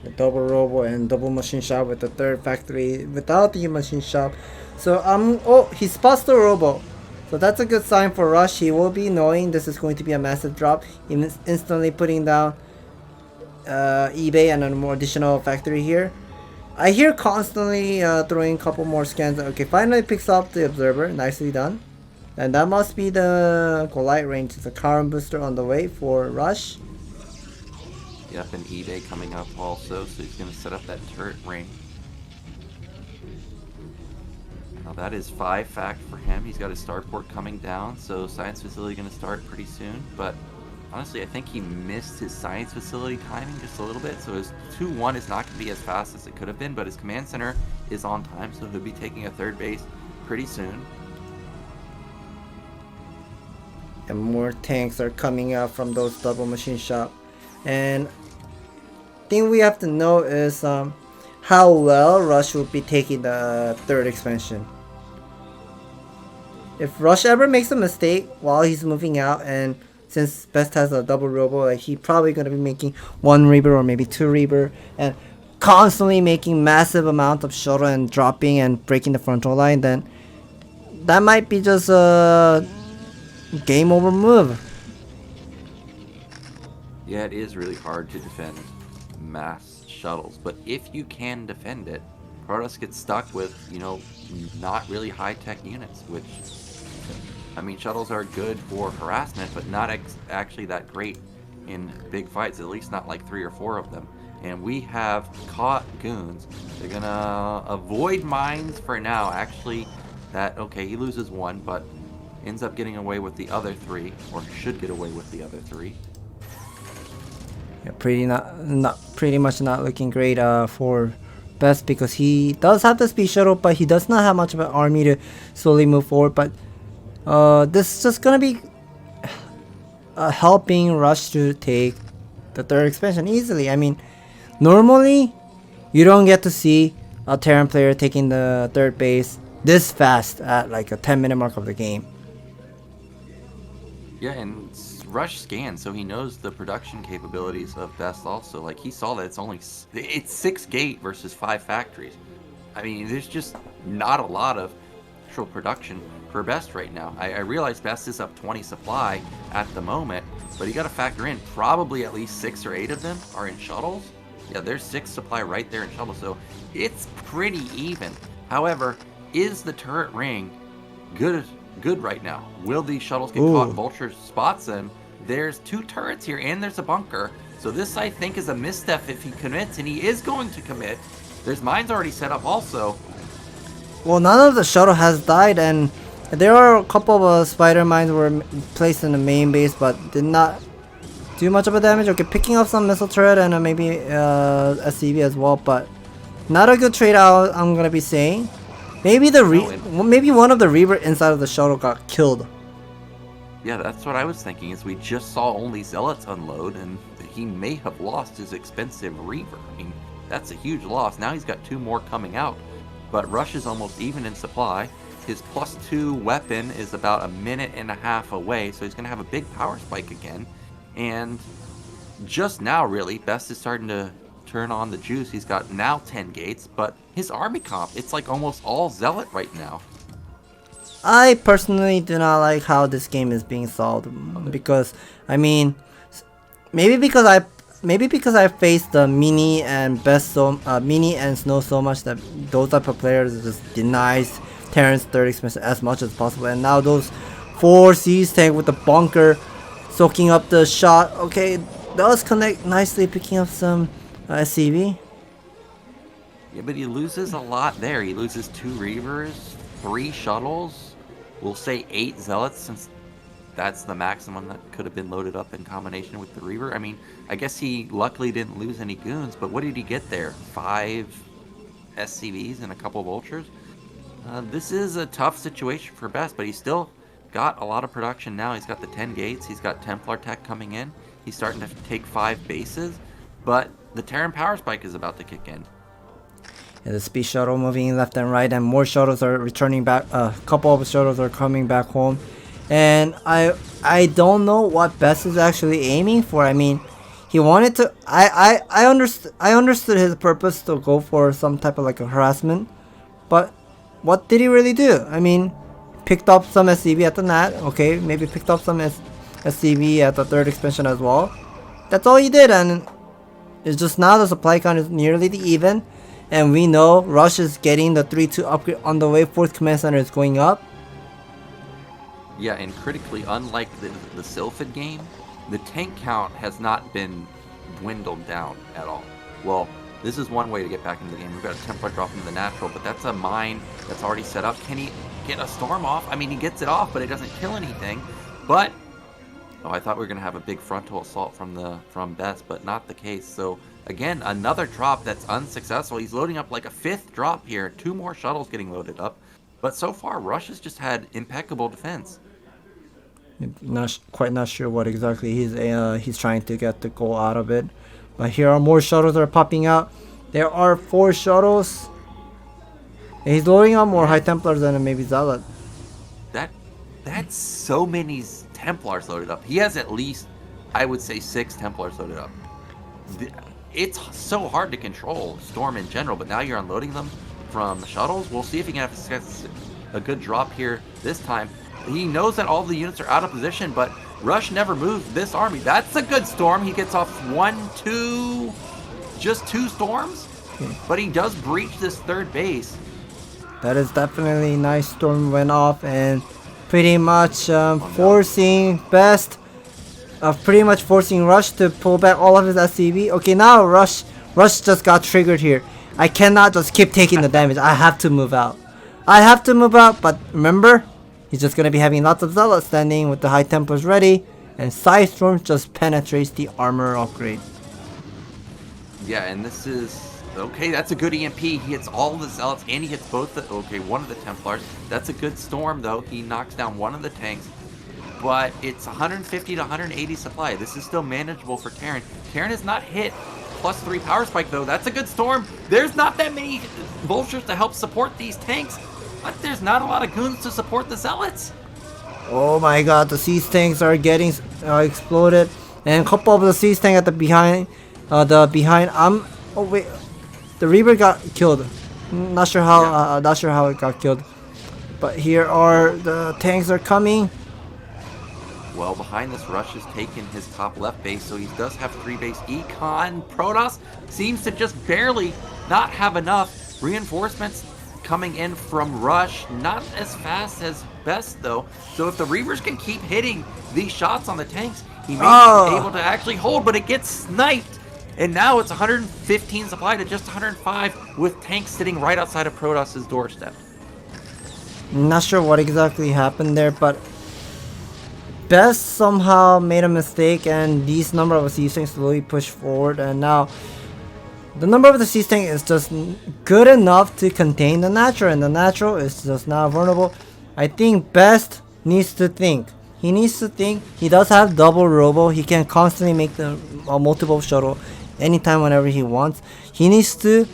Speaker 2: The double Robo and double machine shop with the 3rd factory without the machine shop. So oh, he spots the Robo. So that's a good sign for Rush. He will be knowing this is going to be a massive drop. He's instantly putting down eBay and an additional factory here. I hear constantly throwing a couple more scans. Okay, finally picks up the observer. Nicely done. And that must be the Goliath range. It's a current booster on the way for Rush.
Speaker 1: Yep, and eBay coming up also, so he's going to set up that turret ring. Now that is 5 fact for him. He's got his starport coming down, so science facility going to start pretty soon. But honestly, I think he missed his science facility timing just a little bit, so his 2-1 is not going to be as fast as it could have been, but his command center is on time, so he'll be taking a 3rd base pretty soon.
Speaker 2: And more tanks are coming out from those double machine shop. And thing we have to know is how well Rush will be taking the 3rd expansion. If Rush ever makes a mistake while he's moving out, and since Best has a double Robo, like he probably gonna be making 1 Reaper or maybe 2 Reaper and constantly making massive amount of shuttle and dropping and breaking the frontal line, then that might be just a game over move.
Speaker 1: Yeah, it is really hard to defend mass shuttles, but if you can defend it, Protoss gets stuck with, you know, not really high-tech units, which, I mean, shuttles are good for harassment, but not actually that great in big fights, at least not like 3 or 4 of them. And we have caught goons. They're gonna avoid mines for now. Actually, okay, he loses 1, but ends up getting away with the other 3, or should get away with the other 3.
Speaker 2: Yeah, pretty much not looking great for Best, because he does have the speed shuttle, but he does not have much of an army to slowly move forward. But this is just gonna be helping Rush to take the 3rd expansion easily. I mean, normally you don't get to see a Terran player taking the 3rd base this fast at like a 10-minute mark of the game.
Speaker 1: Yeah, and Rush scans, so he knows the production capabilities of Best also. Like, he saw that it's 6 gate versus 5 factories. I mean, there's just not a lot of actual production for Best right now. I realize Best is up 20 supply at the moment, but you got to factor in probably at least 6 or 8 of them are in shuttles. Yeah, there's 6 supply right there in shuttles, so it's pretty even. However, is the turret ring good right now? Will these shuttles get caught? Vulture spots them. There's 2 turrets here, and there's a bunker. So this, I think, is a misstep if he commits, and he is going to commit. There's mines already set up also.
Speaker 2: Well, none of the shuttle has died, and there are a couple of spider mines were placed in the main base, but did not do much of a damage. Okay, picking up some missile turret and maybe SCV as well, but not a good trade out, I'm gonna be saying. Maybe maybe one of the Reaver inside of the shuttle got killed.
Speaker 1: Yeah, that's what I was thinking, is we just saw only Zealots unload, and he may have lost his expensive Reaver. I mean, that's a huge loss. Now he's got 2 more coming out, but Rush is almost even in supply. His +2 weapon is about a minute and a half away, so he's going to have a big power spike again. And just now, really, Best is starting to turn on the juice. He's got now 10 gates, but his army comp, it's like almost all Zealot right now.
Speaker 2: I personally do not like how this game is being solved, because I mean, maybe because I faced the Mini and Mini and Snow so much that those type of players just denies Terran's 3rd expansion as much as possible, and now those 4 Siege tank with the bunker soaking up the shot. Okay, does connect nicely, picking up some SCV.
Speaker 1: Yeah, but he loses a lot there. He loses 2 Reavers, 3 shuttles. We'll say 8 Zealots, since that's the maximum that could have been loaded up in combination with the Reaver. I mean, I guess he luckily didn't lose any goons, but what did he get there? 5 SCVs and a couple Vultures? This is a tough situation for Best, but he's still got a lot of production now. He's got the 10 gates, he's got Templar tech coming in, he's starting to take 5 bases, but the Terran power spike is about to kick in.
Speaker 2: Yeah, the speed shuttle moving left and right, and more shuttles are returning back. A couple of shuttles are coming back home, and I don't know what Best is actually aiming for. I mean, he wanted to. I understood his purpose to go for some type of like a harassment, but what did he really do? I mean, picked up some SCV at the NAT. Okay, maybe picked up some SCV at the 3rd expansion as well. That's all he did, and it's just now the supply count is nearly even. And we know Rush is getting the 3-2 upgrade on the way. 4th command center is going up.
Speaker 1: Yeah, and critically, unlike the Sylphid game, the tank count has not been dwindled down at all. Well, this is one way to get back into the game. We've got a Templar drop into the natural, but that's a mine that's already set up. Can he get a storm off? I mean, he gets it off, but it doesn't kill anything. But I thought we were going to have a big frontal assault from Best, but not the case. So again, another drop that's unsuccessful. He's loading up like a 5th drop here. 2 more shuttles getting loaded up. But so far, Rush has just had impeccable defense.
Speaker 2: Not sure what exactly he's trying to get the goal out of it. But here are more shuttles that are popping out. There are 4 shuttles. And he's loading up more High Templars than maybe Zealot.
Speaker 1: That's so many Templars loaded up. He has at least, I would say, 6 Templars loaded up. It's so hard to control Storm in general, but now you're unloading them from shuttles. We'll see if he can have a good drop here this time. He knows that all the units are out of position, but Rush never moves this army. That's a good storm. He gets off 1, 2, just 2 storms, but he does breach this third base.
Speaker 2: That is definitely nice. Storm went off and pretty much forcing Best, pretty much forcing Rush to pull back all of his SCV. Okay, now Rush just got triggered here. I cannot just keep taking the damage. I have to move out. But remember, he's just gonna be having lots of Zealots standing with the High Templars ready, and Side Storm just penetrates the armor upgrade.
Speaker 1: Yeah, and this is okay. That's a good EMP. He hits all the Zealots, and he hits both the one of the Templars. That's a good storm, though. He knocks down one of the tanks, but it's 150 to 180 supply. This is still manageable for Terran. Terran has not hit +3 power spike, though. That's a good storm. There's not that many vultures to help support these tanks, but there's not a lot of goons to support the Zealots.
Speaker 2: Oh my god, the siege tanks are getting exploded, and a couple of the siege tank at the behind. Oh wait, the Reaper got killed. Not sure how. Not sure how it got killed. But here are the tanks are coming.
Speaker 1: Well, behind this, Rush has taken his top left base, so he does have 3 base econ. Protoss seems to just barely not have enough reinforcements coming in from Rush. Not as fast as Best, though. So if the Reavers can keep hitting these shots on the tanks, he may be able to actually hold, but it gets sniped. And now it's 115 supply to just 105 with tanks sitting right outside of Protoss's doorstep.
Speaker 2: Not sure what exactly happened there, but Best somehow made a mistake, and these number of siege tanks slowly push forward, and now the number of the siege tank is just good enough to contain the natural, and the natural is just now vulnerable. I think Best needs to think. He needs to think. He does have double robo. He can constantly make the multiple shuttle anytime whenever he wants. He needs to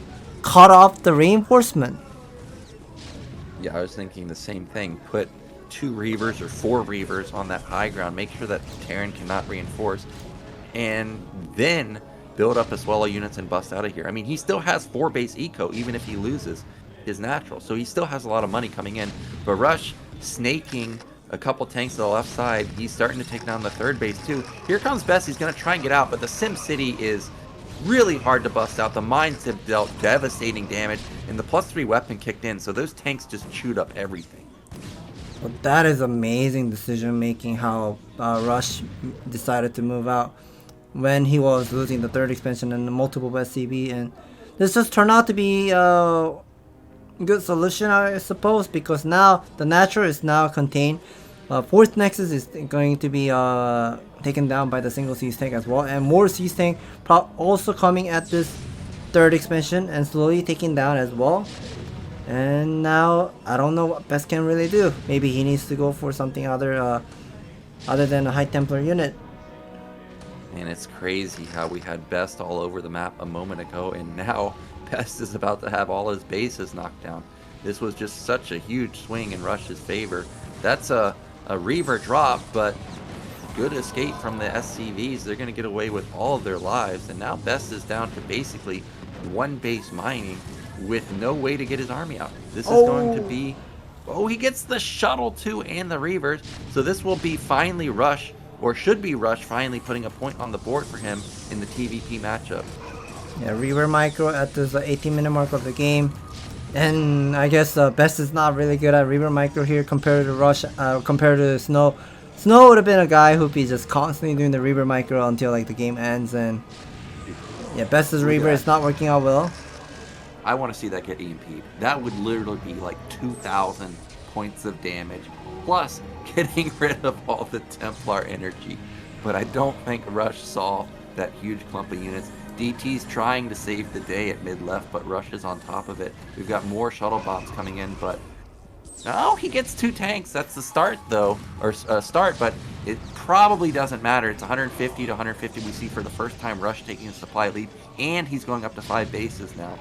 Speaker 2: cut off the reinforcement.
Speaker 1: Yeah, I was thinking the same thing. Put 2 Reavers or 4 Reavers on that high ground. Make sure that Terran cannot reinforce. And then build up his swallow units and bust out of here. I mean, he still has 4 base eco, even if he loses his natural. So he still has a lot of money coming in. But Rush snaking a couple tanks to the left side. He's starting to take down the 3rd base too. Here comes Best. He's going to try and get out, but the Sim City is really hard to bust out. The mines have dealt devastating damage, and the +3 weapon kicked in, so those tanks just chewed up everything.
Speaker 2: Well, that is amazing decision making, how Rush decided to move out when he was losing the 3rd expansion and the multiple SCB, and this just turned out to be a good solution, I suppose, because now the natural is now contained. 4th Nexus is going to be taken down by the single siege tank as well, and more siege tank also coming at this 3rd expansion and slowly taken down as well. And now I don't know what Best can really do. Maybe he needs to go for something other than a High Templar unit.
Speaker 1: And it's crazy how we had Best all over the map a moment ago, and now Best is about to have all his bases knocked down. This was just such a huge swing in Rush's favor. That's a Reaver drop, but good escape from the SCVs. They're going to get away with all of their lives, and now Best is down to basically 1 base mining with no way to get his army out. This is going to be... Oh, he gets the shuttle too and the Reavers. So this will be finally Rush, or should be Rush, finally putting a point on the board for him in the TVP matchup.
Speaker 2: Yeah, Reaver micro at this 18-minute mark of the game. And I guess Best is not really good at Reaver micro here compared to Rush, compared to Snow. Snow would have been a guy who'd be just constantly doing the Reaver micro until like the game ends, and yeah, Best's Reaver is not working out well.
Speaker 1: I want to see that get EMP'd. That would literally be like 2,000 points of damage, plus getting rid of all the Templar energy. But I don't think Rush saw that huge clump of units. DT's trying to save the day at mid-left, but Rush is on top of it. We've got more shuttle bombs coming in, but... Oh, he gets 2 tanks. That's the start, though. Or start, but it probably doesn't matter. It's 150 to 150 we see for the first time Rush taking a supply lead, and he's going up to 5 bases now.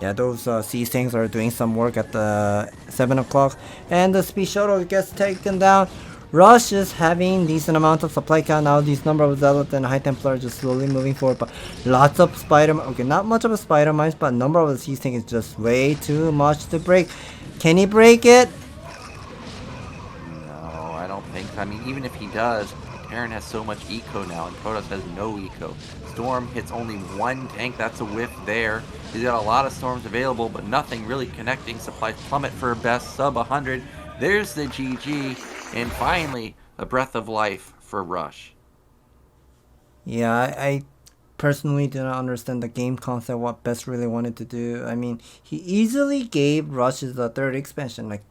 Speaker 2: Yeah, those siege tanks are doing some work at the 7 o'clock, and the speed shuttle gets taken down. Rush is having decent amount of supply count now. These number of Zealot and High Templar are just slowly moving forward, but lots of spider. Okay, not much of a spider mines, but number of the siege tank is just way too much to break. Can he break it?
Speaker 1: I mean, even if he does, Terran has so much eco now, and Protoss has no eco. Storm hits only one tank, that's a whiff there. He's got a lot of storms available, but nothing really connecting. Supplies plummet for best, sub 100. There's the GG, and finally, a breath of life for Rush.
Speaker 2: Yeah, I personally do not understand the game concept, what Best really wanted to do. I mean, he easily gave Rushes the third expansion. Like,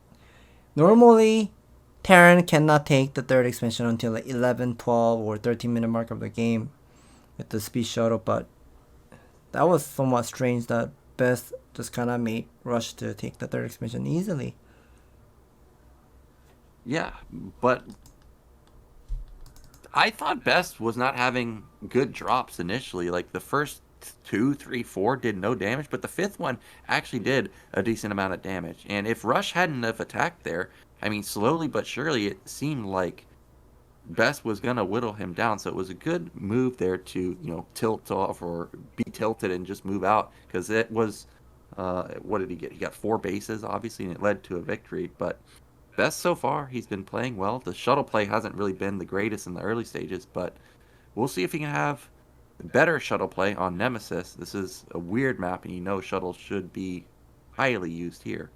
Speaker 2: normally, Terran cannot take the third expansion until like 11, 12, or 13-minute mark of the game with the speed shuttle, but that was somewhat strange that Best just kind of made Rush to take the third expansion easily.
Speaker 1: Yeah, but I thought Best was not having good drops initially. Like the first 2, 3, 4 did no damage, but the fifth one actually did a decent amount of damage. And if Rush hadn't have attacked there, I mean, slowly but surely it seemed like Best was gonna whittle him down. So it was a good move there to, you know, tilt off or be tilted and just move out, because it was what did he get? He got 4 bases obviously, and it led to a victory. But Best so far, he's been playing well. The shuttle play hasn't really been the greatest in the early stages, but we'll see if he can have better shuttle play on Nemesis. This is a weird map, and you know shuttles should be highly used here.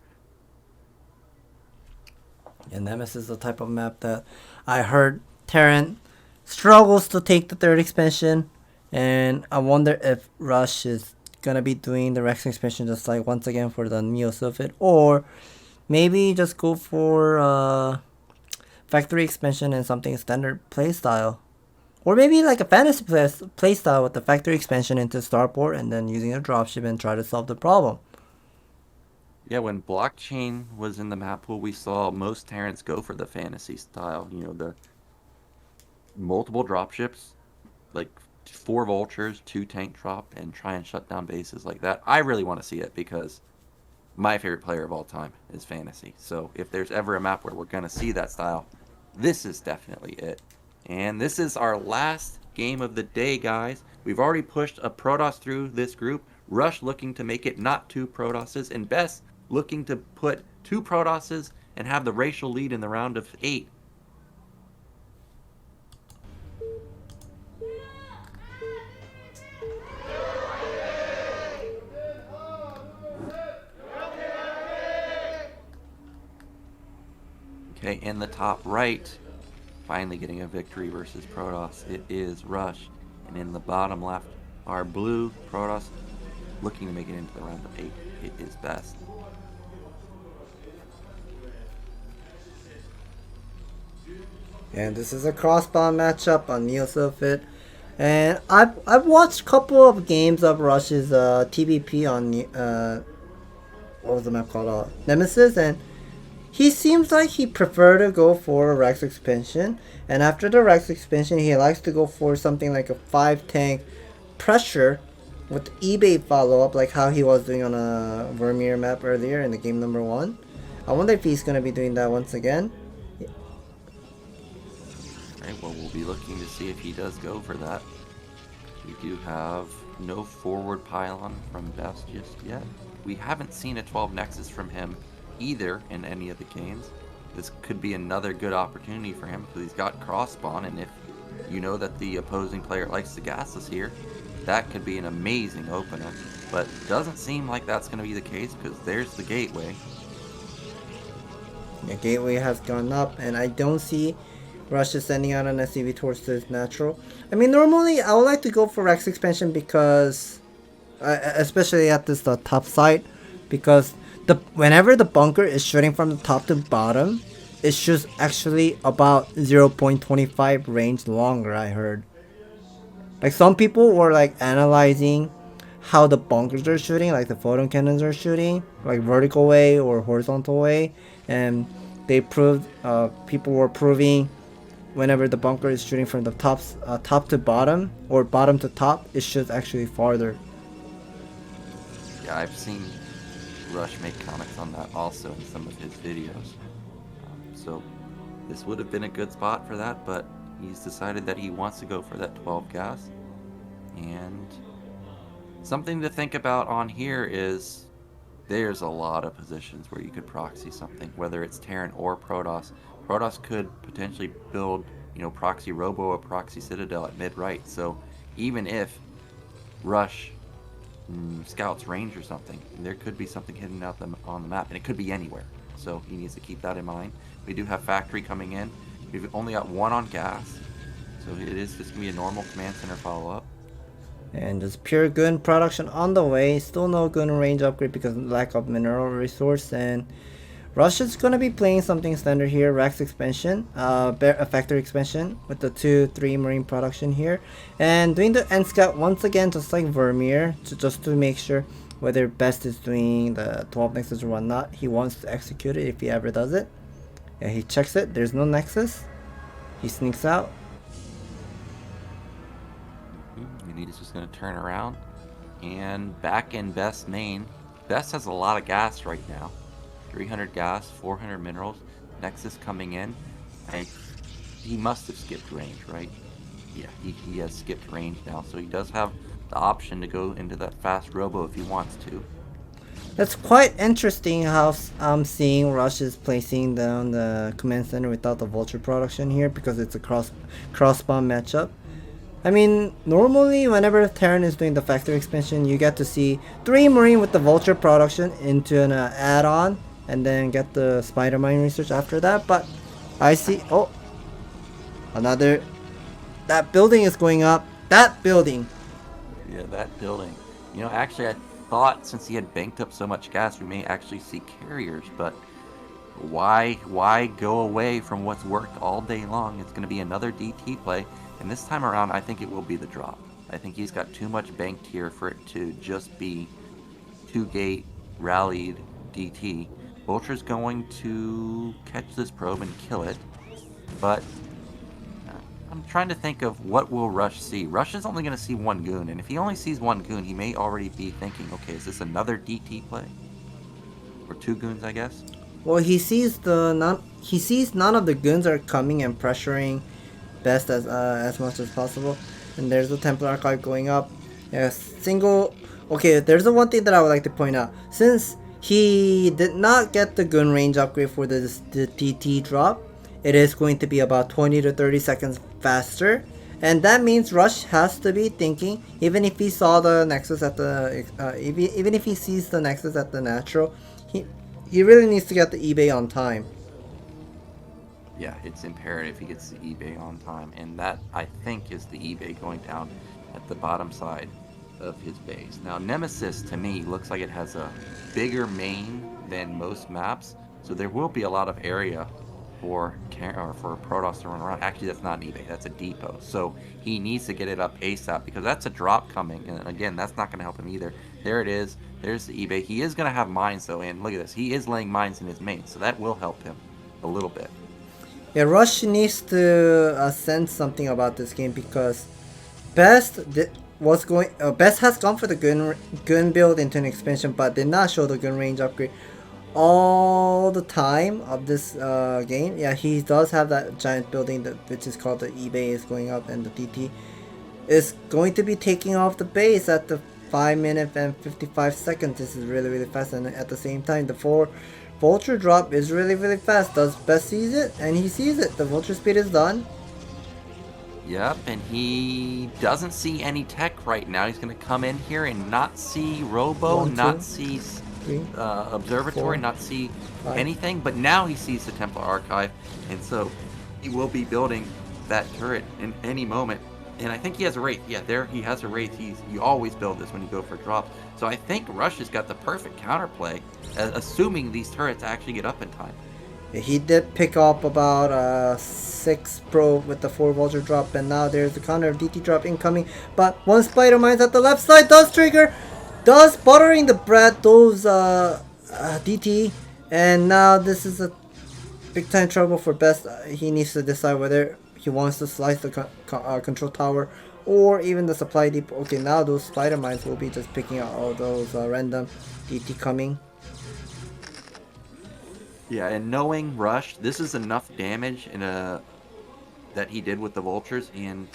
Speaker 2: Yeah, Nemesis is the type of map that I heard Terran struggles to take the third expansion, and I wonder if Rush is gonna be doing the Rex expansion just like once again for the Neo Sophit, or maybe just go for factory expansion and something standard playstyle. Or maybe like a fantasy playstyle with the factory expansion into Starport and then using a dropship and try to solve the problem.
Speaker 1: Yeah, when Blockchain was in the map pool, we saw most Terrans go for the fantasy style. You know, the multiple dropships, like 4 vultures, 2 tank drop, and try and shut down bases like that. I really want to see it because my favorite player of all time is fantasy. So if there's ever a map where we're going to see that style, this is definitely it. And this is our last game of the day, guys. We've already pushed a Protoss through this group. Rush looking to make it not 2 Protosses, and Best looking to put 2 Protosses and have the racial lead in the round of 8. Okay, in the top right, finally getting a victory versus Protoss, it is Rush. And in the bottom left, our blue Protoss looking to make it into the round of 8. It is Best.
Speaker 2: And this is a crossbound matchup on Neo Sophit. And I've watched a couple of games of Rush's TBP on what was the map called? Nemesis, and he seems like he preferred to go for a Rex expansion, and after the Rex expansion he likes to go for something like a 5 tank pressure with eBay follow-up, like how he was doing on a Vermeer map earlier in the game number 1. I wonder if he's going to be doing that once again.
Speaker 1: Alright, well, we'll be looking to see if he does go for that. We do have no forward pylon from Best just yet. We haven't seen a 12 Nexus from him either in any of the games. This could be another good opportunity for him because he's got cross spawn, and if you know that the opposing player likes the gases here, that could be an amazing opener. But doesn't seem like that's going to be the case because there's the gateway.
Speaker 2: The gateway has gone up, and I don't see Rush is sending out an SCV towards this natural. I mean, normally I would like to go for Rex expansion because, especially at this top side, because whenever the bunker is shooting from the top to bottom, it shoots actually about 0.25 range longer, I heard. Like, some people were like analyzing how the bunkers are shooting, like the photon cannons are shooting, like vertical way or horizontal way, and they proved, people were proving whenever the bunker is shooting from the top to bottom or bottom to top, it shoots actually farther.
Speaker 1: Yeah, I've seen Rush make comments on that also in some of his videos. So this would have been a good spot for that, but he's decided that he wants to go for that 12 gas. And something to think about on here is there's a lot of positions where you could proxy something, whether it's Terran or Protoss. Protoss could potentially build, Proxy Robo or Proxy Citadel at mid-right. So even if Rush scouts range or something, there could be something hidden out on the map, and it could be anywhere. So he needs to keep that in mind. We do have Factory coming in. We've only got 1 on gas, so it is just going to be a normal command center follow-up.
Speaker 2: And just pure gun production on the way. Still no gun range upgrade because of lack of mineral resource. And Russia's gonna be playing something standard here. Rex expansion, factory expansion with the 2-3 marine production here. And doing the end scout once again, just like Vermeer, just to make sure whether Best is doing the 12 Nexus or whatnot. He wants to execute it if he ever does it. Yeah, he checks it. There's no Nexus. He sneaks out.
Speaker 1: And he's just going to turn around. And back in Best's main. Best has a lot of gas right now. 300 gas, 400 minerals. Nexus coming in. And he must have skipped range, right? Yeah, he has skipped range now. So he does have the option to go into that fast robo if he wants to.
Speaker 2: That's quite interesting how I'm seeing Rush is placing down the command center without the vulture production here because it's a cross-spawn matchup. I mean, normally whenever Terran is doing the factory expansion, you get to see 3 marine with the vulture production into an add-on and then get the spider mine research after that. But I see, oh, another, that building is going up. That building.
Speaker 1: Yeah, that building. Actually I thought since he had banked up so much gas, we may actually see carriers, but why go away from what's worked all day long? It's going to be another DT play, and this time around I think it will be the drop. I think he's got too much banked here for it to just be 2-gate rallied DT. Vulture's going to catch this probe and kill it, but I'm trying to think of what will Rush see. Rush is only going to see 1 goon, and if he only sees 1 goon, he may already be thinking, okay, is this another DT play? Or 2 goons, I guess?
Speaker 2: Well, he sees none of the goons are coming and pressuring Best as much as possible. And there's the Templar Archive going up. Yeah, okay, there's the one thing that I would like to point out. Since he did not get the gun range upgrade for the DT drop, it is going to be about 20 to 30 seconds faster. And that means Rush has to be thinking, even if he saw the Nexus at the, even if he sees the Nexus at the natural, he really needs to get the eBay on time.
Speaker 1: Yeah, it's imperative he gets the eBay on time, and that, I think, is the eBay going down at the bottom side of his base. Now, Nemesis, to me, looks like it has a bigger main than most maps, so there will be a lot of area for Protoss to run around. Actually, that's not an eBay, that's a depot. So he needs to get it up ASAP, because that's a drop coming, and again, that's not going to help him either. There it is. There's the eBay. He is going to have mines, though, and look at this. He is laying mines in his main, so that will help him a little bit.
Speaker 2: Yeah, Rush needs to sense something about this game, because Best has gone for the gun build into an expansion, but did not show the gun range upgrade all the time of this game. Yeah, he does have that giant building which is called the eBay is going up, and the DT is going to be taking off the base at the 5 minutes and 55 seconds. This is really fast, and at the same time the 4 Vulture drop is really fast. Does Best sees it? And he sees it. The Vulture speed is done.
Speaker 1: Yep, and he doesn't see any tech right now. He's going to come in here and not see Robo,
Speaker 2: 1, 2,
Speaker 1: not see
Speaker 2: 3,
Speaker 1: Observatory,
Speaker 2: 4,
Speaker 1: not see
Speaker 2: 5.
Speaker 1: anything. But now he sees the Templar Archive, and so he will be building that turret in any moment. And I think he has a Wraith. Yeah, there he has a Wraith. You always build this when you go for drops. So I think Rush has got the perfect counterplay, assuming these turrets actually get up in time.
Speaker 2: Yeah, he did pick up about 6 probe with the 4 Vulture drop, and now there's the counter of DT drop incoming. But 1 Spider Mines at the left side does trigger, does buttering the bread, those DT, and now this is a big time trouble for Best. He needs to decide whether he wants to slice the control tower or even the supply depot. Okay, now those spider mines will be just picking out all those random DT coming.
Speaker 1: Yeah, and knowing Rush, this is enough damage that he did with the Vultures, and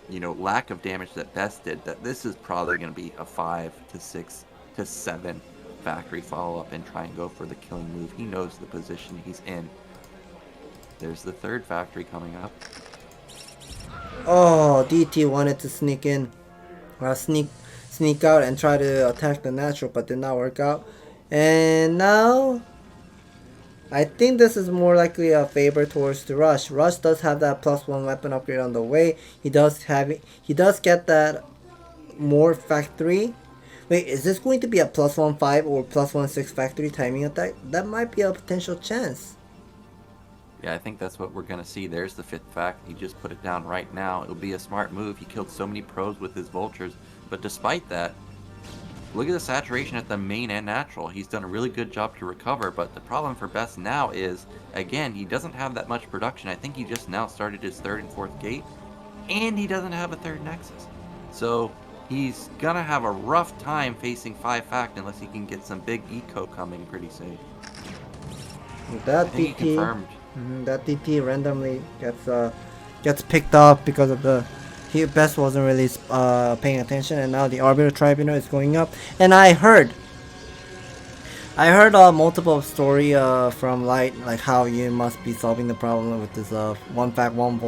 Speaker 1: lack of damage that Best did, that this is probably going to be a 5 to 6 to 7 factory follow-up and try and go for the killing move. He knows the position he's in. There's the third factory coming up.
Speaker 2: Oh, DT wanted to sneak in, sneak out and try to attack the natural, but did not work out. And now, I think this is more likely a favor towards the Rush. Rush does have that +1 weapon upgrade on the way. He does get that more factory. Wait, is this going to be a +1/5 or +1/6 factory timing attack? That might be a potential chance.
Speaker 1: Yeah, I think that's what we're going to see. There's the 5th fact. He just put it down right now. It'll be a smart move. He killed so many pros with his vultures. But despite that, look at the saturation at the main and natural. He's done a really good job to recover. But the problem for Best now is, again, he doesn't have that much production. I think he just now started his 3rd and 4th gate. And he doesn't have a 3rd nexus. So he's going to have a rough time facing 5 fact unless he can get some big eco coming pretty soon.
Speaker 2: That
Speaker 1: I think he
Speaker 2: DT,
Speaker 1: confirmed.
Speaker 2: that DT randomly gets picked up because of Best wasn't really paying attention, and now the Arbiter Tribunal is going up. And I heard multiple story from Light, like how you must be solving the problem with this one fact one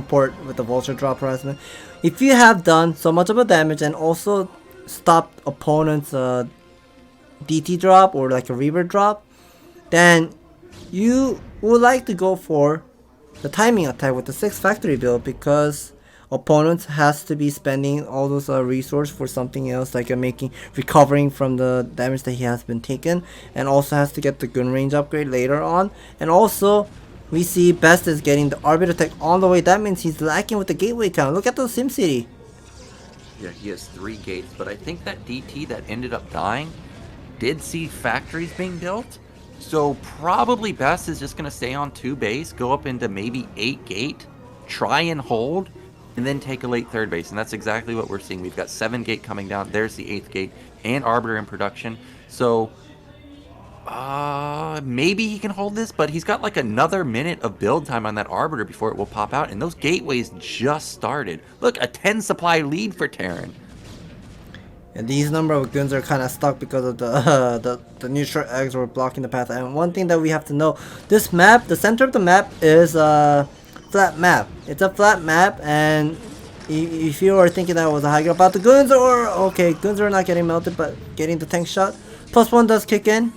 Speaker 2: port with the vulture drop harassment. If you have done so much of a damage and also stopped opponent's DT drop or like a Reaver drop, then you would like to go for the timing attack with the 6th factory build, because opponents has to be spending all those resources for something else, like recovering from the damage that he has been taken, and also has to get the gun range upgrade later on. And also we see Best is getting the Arbiter tech on the way. That means he's lacking with the gateway count. Look at the SimCity.
Speaker 1: Yeah, he has 3 gates, but I think that DT that ended up dying did see factories being built. So probably Best is just going to stay on 2 base, go up into maybe 8 gate, try and hold, and then take a late 3rd base. And that's exactly what we're seeing. We've got 7 gate coming down. There's the 8th gate and Arbiter in production. So maybe he can hold this, but he's got like another minute of build time on that Arbiter before it will pop out. And those gateways just started. Look, a 10 supply lead for Terran.
Speaker 2: And these number of guns are kind of stuck because of the neutral eggs were blocking the path. And one thing that we have to know, this map, the center of the map is a flat map. It's a flat map, and if you are thinking that was a high ground about the guns, or okay, guns are not getting melted, but getting the tank shot, +1 does kick in.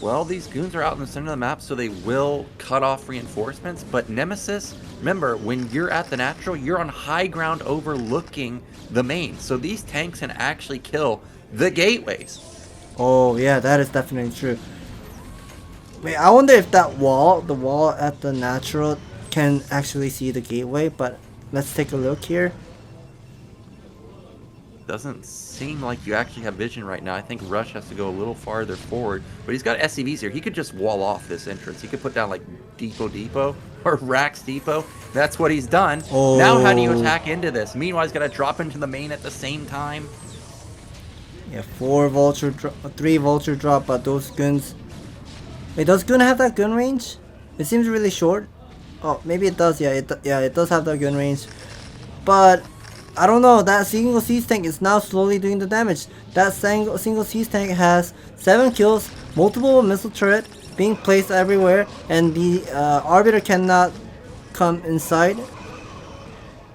Speaker 1: Well, these goons are out in the center of the map, so they will cut off reinforcements. But Nemesis, remember, when you're at the natural, you're on high ground overlooking the main. So these tanks can actually kill the gateways.
Speaker 2: Oh, yeah, that is definitely true. Wait, I wonder if that wall, the wall at the natural, can actually see the gateway. But let's take a look here.
Speaker 1: Doesn't seem like you actually have vision right now. I think Rush has to go a little farther forward, but he's got SCVs here. He could just wall off this entrance. He could put down like Depot or Rax Depot. That's what he's done.
Speaker 2: Oh.
Speaker 1: Now how do you attack into this? Meanwhile, he's got to drop into the main at the same time.
Speaker 2: Yeah, 3 vulture drop, but those guns. Wait, does gun have that gun range? It seems really short. Oh, maybe it does. Yeah, it does have that gun range, but I don't know. That single siege tank is now slowly doing the damage. That single siege tank has 7 kills, multiple missile turret being placed everywhere, and the Arbiter cannot come inside.
Speaker 1: Yeah,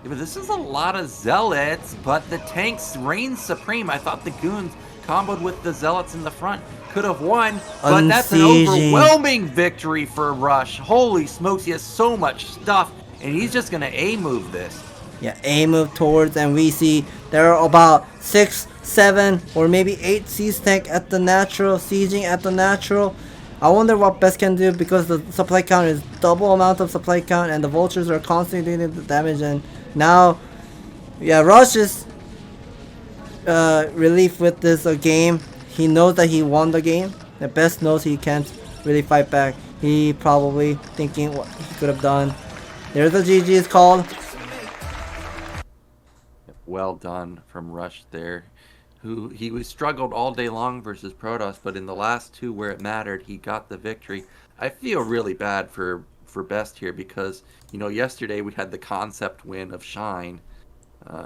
Speaker 1: but this is a lot of zealots, but the tanks reign supreme. I thought the goons comboed with the zealots in the front could have won, but that's an overwhelming victory for Rush. Holy smokes, he has so much stuff, and he's just going to A-move this.
Speaker 2: Yeah, A move towards, and we see there are about 6, 7, or maybe 8 siege tank at the natural, sieging at the natural. I wonder what Best can do, because the supply count is double amount of supply count, and the vultures are constantly doing the damage. And now, yeah, Rush is relief with this game. He knows that he won the game. The Best knows he can't really fight back. He probably thinking what he could have done. There's a GG's called.
Speaker 1: Well done from Rush there. He was struggled all day long versus Protoss, but in the last 2 where it mattered, he got the victory. I feel really bad for Best here, because, you know, yesterday we had the concept win of Shine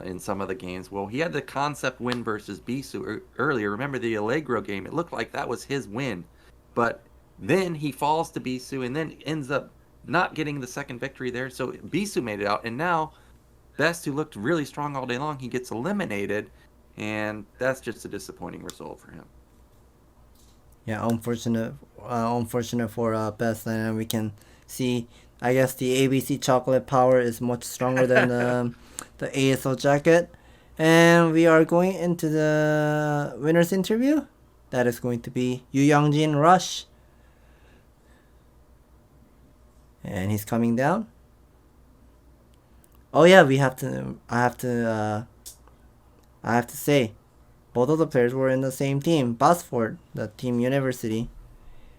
Speaker 1: in some of the games. Well, he had the concept win versus Bisu earlier. Remember the Allegro game? It looked like that was his win. But Then he falls to Bisu and then ends up not getting the second victory there. So Bisu made it out, and now Best, who looked really strong all day long, he gets eliminated, and that's just a disappointing result for him.
Speaker 2: Yeah, unfortunate for Best, and we can see, I guess the ABC chocolate power is much stronger than the ASL jacket. And we are going into the winner's interview. That is going to be Yu Youngjin Rush. And he's coming down. Oh yeah, I have to say, both of the players were in the same team, Bosford, the team University.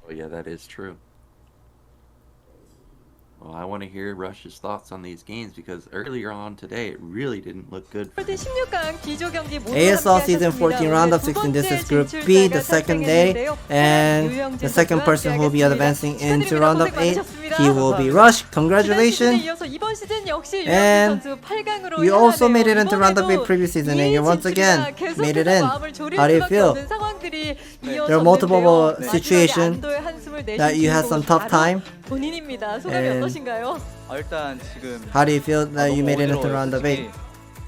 Speaker 1: Oh yeah, that is true. Well, I want to hear Rush's thoughts on these games because earlier on today it really didn't look good for them.
Speaker 2: ASL Season 14 Round of 16, this is Group B, the second day, and the second person who will be advancing into Round of 8, he will be Rush. Congratulations! And you also made it into Round of 8 previous season, and you once again made it in. How do you feel? There are multiple situations that you had some tough time. And
Speaker 5: 일단 지금
Speaker 2: how do you feel that you made it into round of 8?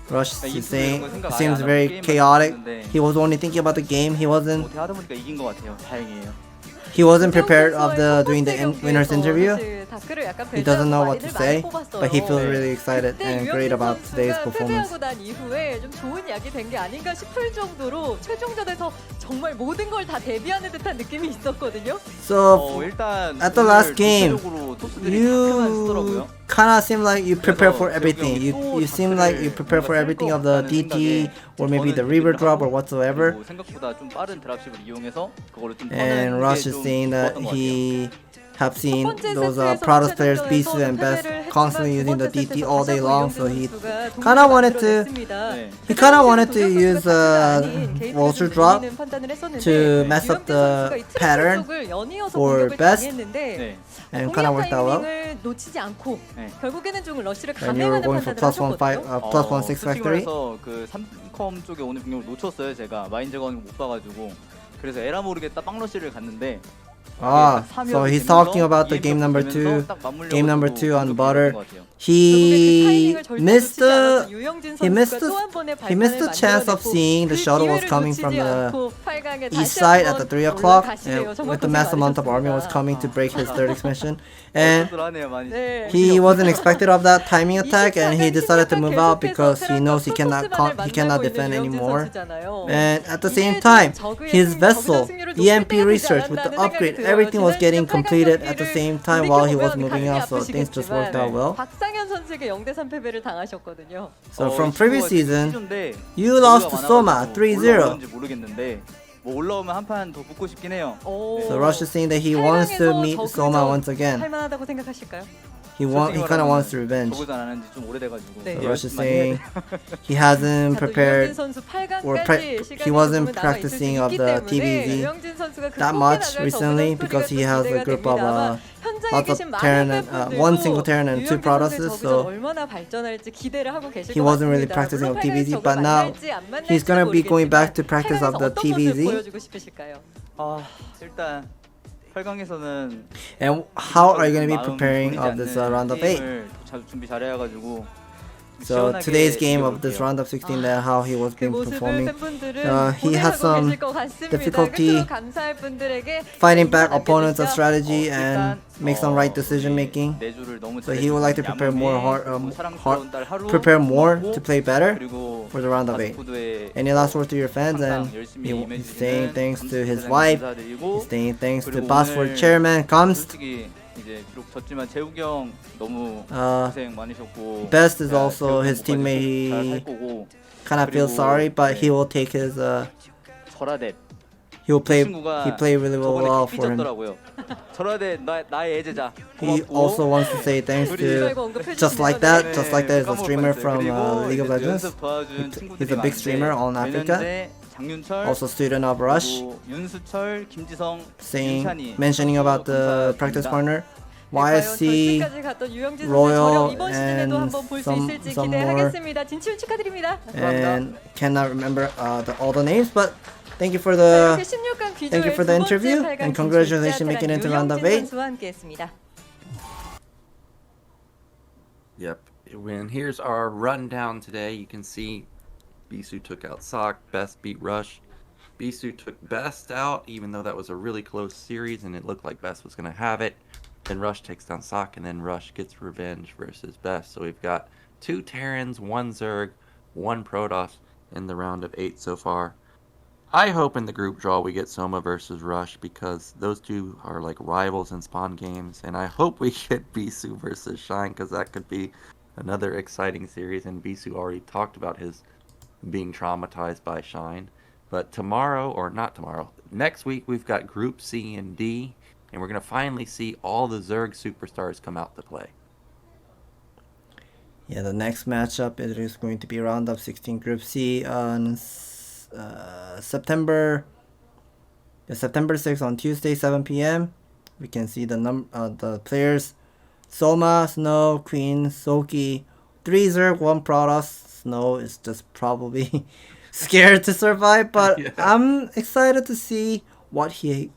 Speaker 2: Rush is saying it seems very chaotic. He was only thinking about the game. He wasn't
Speaker 5: 어떻게 하다 보니까 이긴 것 같아요. 다행이에요.
Speaker 2: prepared of doing the winner's interview. He doesn't know what to say, but he feels really excited and great about today's performance.
Speaker 4: 난 이후에 좀 좋은 약이 된 게 아닌가 싶을 정도로 최종전에서 정말 모든 걸 다 대비하는 듯한 느낌이 있었거든요.
Speaker 2: So
Speaker 5: 일단
Speaker 2: at the last game,
Speaker 5: 전체적으로 토스들이 크게만 쓰더라고요.
Speaker 2: you kind of seem like you prepare for everything. You seem like you prepare for everything of the DT or maybe the river drop or whatsoever.
Speaker 5: 생각보다 좀 빠른 드랍십을 이용해서 그거를 좀
Speaker 2: And Rush is saying that he have seen those Preuss players, Bisu and Best, constantly using the DT all day long, so he kind of wanted to use Vulture drop to mess up the pattern for Best, and kind of worked out well. And you were going for +1 6 factory.
Speaker 5: 그 3컴 쪽에 오는 병력을 놓쳤어요. 제가 마인 제거하는 거 못 봐가지고 그래서 에라 모르겠다 빵러시를 갔는데.
Speaker 2: So he's talking about the game number 2 on Butter. He missed the chance of seeing the shuttle was coming from the east side at the 3 o'clock, and with the mass amount of army was coming to break his third expansion, and he wasn't expected of that timing attack, and he decided to move out because he knows he cannot defend anymore. And at the same time, his vessel EMP research with the upgrade, everything was getting completed at the same time while he was moving out, so things just worked out well. So from previous season, you lost to Soma 3-0.
Speaker 5: 올라오면 한 판 더 붙고 싶긴 해요.
Speaker 2: So Rush is saying that he wants to meet Soma once again. He kind of wants revenge.
Speaker 5: 저보다 안 한지 좀 오래돼가지고.
Speaker 2: So Rush is saying he hasn't prepared or he wasn't practicing of the TVZ that much recently because he has a group of lots of Terran and one single Terran and 2 Protoses, so he wasn't really practicing of TVZ, but now he's gonna be going back to practice of the TVZ.
Speaker 5: 일단 8강에서는
Speaker 2: And how are you going to be preparing of this round of 8?
Speaker 5: 준비 잘해가지고.
Speaker 2: So today's game of this round of 16, how he was been performing, he had some difficulty fighting back opponents of strategy and make some right decision making. So he would like to prepare more to play better for the round of 8. Any last words to your fans? And he's saying thanks to his wife, he's saying thanks to Bosford chairman Kamst.
Speaker 5: 이제 비록 졌지만 재욱이 형 너무 고생 많으셨고.
Speaker 2: Best is also his teammate. He kind of feels sorry, but he will take his. He play really well for him. He also wants to say thanks to just like that is a streamer from League of Legends. He's a big streamer on Africa. Also student of Rush, mentioning about the practice partner, YSC, Royal, and some more, and cannot remember all the names, but thank you for
Speaker 4: 자,
Speaker 2: the
Speaker 4: 이렇게 16강
Speaker 2: thank you
Speaker 4: 비조의
Speaker 2: for
Speaker 4: 두
Speaker 2: the
Speaker 4: 번째
Speaker 2: interview,
Speaker 4: 8강
Speaker 2: and
Speaker 4: 진출자
Speaker 2: congratulations making
Speaker 4: 테란
Speaker 2: it to round of
Speaker 4: 류영진
Speaker 2: 8.
Speaker 4: 선수와 함께했습니다.
Speaker 1: Yep. And here's our rundown today. You can see Bisu took out Ssak, Best beat Rush. Bisu took Best out, even though that was a really close series and it looked like Best was going to have it. Then Rush takes down Ssak, and then Rush gets revenge versus Best. So we've got 2 Terrans, 1 Zerg, 1 Protoss in the round of 8 so far. I hope in the group draw we get Soma versus Rush, because those two are like rivals in spawn games, and I hope we get Bisu versus Shine, because that could be another exciting series. And Bisu already talked about his being traumatized by Shine. But tomorrow, or not tomorrow, next week we've got Group C and D, and we're going to finally see all the Zerg superstars come out to play.
Speaker 2: Yeah, the next matchup is going to be round of 16 Group C on September 6th on Tuesday 7 p.m. We can see the players: Soma, Snow, Queen, Soki, 3 Zerg, 1 Protoss. Snow is just probably scared to survive, but
Speaker 1: Yeah.
Speaker 2: I'm excited to see what he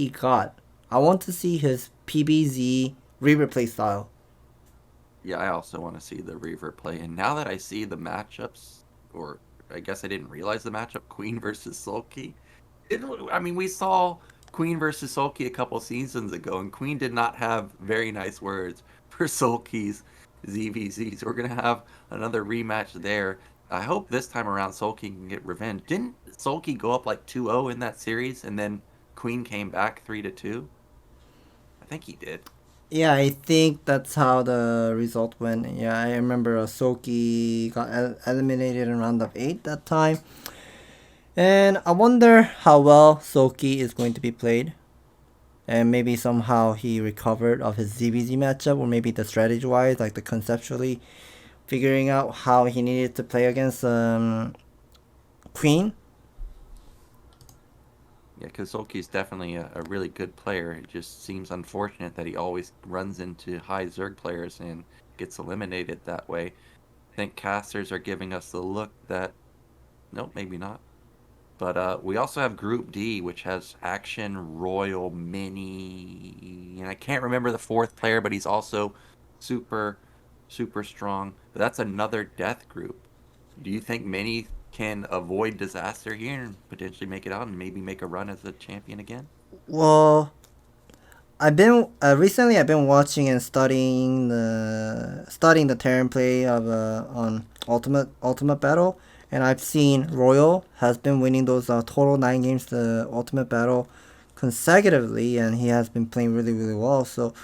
Speaker 2: got. I want to see his PBZ re-replay style.
Speaker 1: Yeah, I also want to see the Reaver play. And now that I see the matchups, or I guess I didn't realize the matchup, Queen versus Sulky. We saw Queen versus Sulky a couple seasons ago, and Queen did not have very nice words for Sulky's ZVZs. We're going to have another rematch there. I hope this time around Sulky can get revenge. Didn't Sulky go up like 2-0 in that series, and then Queen came back 3-2? I think he did.
Speaker 2: Yeah, I think that's how the result went. Yeah, I remember Soki got eliminated in round of 8 that time. And I wonder how well Soki is going to be played. And maybe somehow he recovered of his ZBZ matchup, or maybe the strategy-wise, like the conceptually figuring out how he needed to play against Queen.
Speaker 1: Yeah, because Sulky's definitely a really good player. It just seems unfortunate that he always runs into high Zerg players and gets eliminated that way. I think casters are giving us the look that, nope, maybe not. But we also have Group D, which has Action, Royal, Mini, and I can't remember the 4th player, but he's also super, super strong. But that's another death group. Do you think Mini can avoid disaster here and potentially make it out and maybe make a run as a champion again?
Speaker 2: Well, I've been recently watching and studying the Terran play of on Ultimate Battle, and I've seen Royal has been winning those total 9 games the Ultimate Battle consecutively, and he has been playing really, really well. So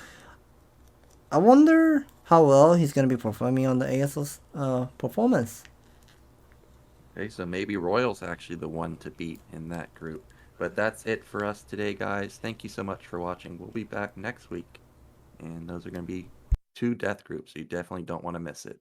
Speaker 2: I wonder how well he's going to be performing on the ASL performance.
Speaker 1: Okay, so maybe Royal's actually the one to beat in that group. But that's it for us today, guys. Thank you so much for watching. We'll be back next week. And those are going to be 2 death groups, so you definitely don't want to miss it.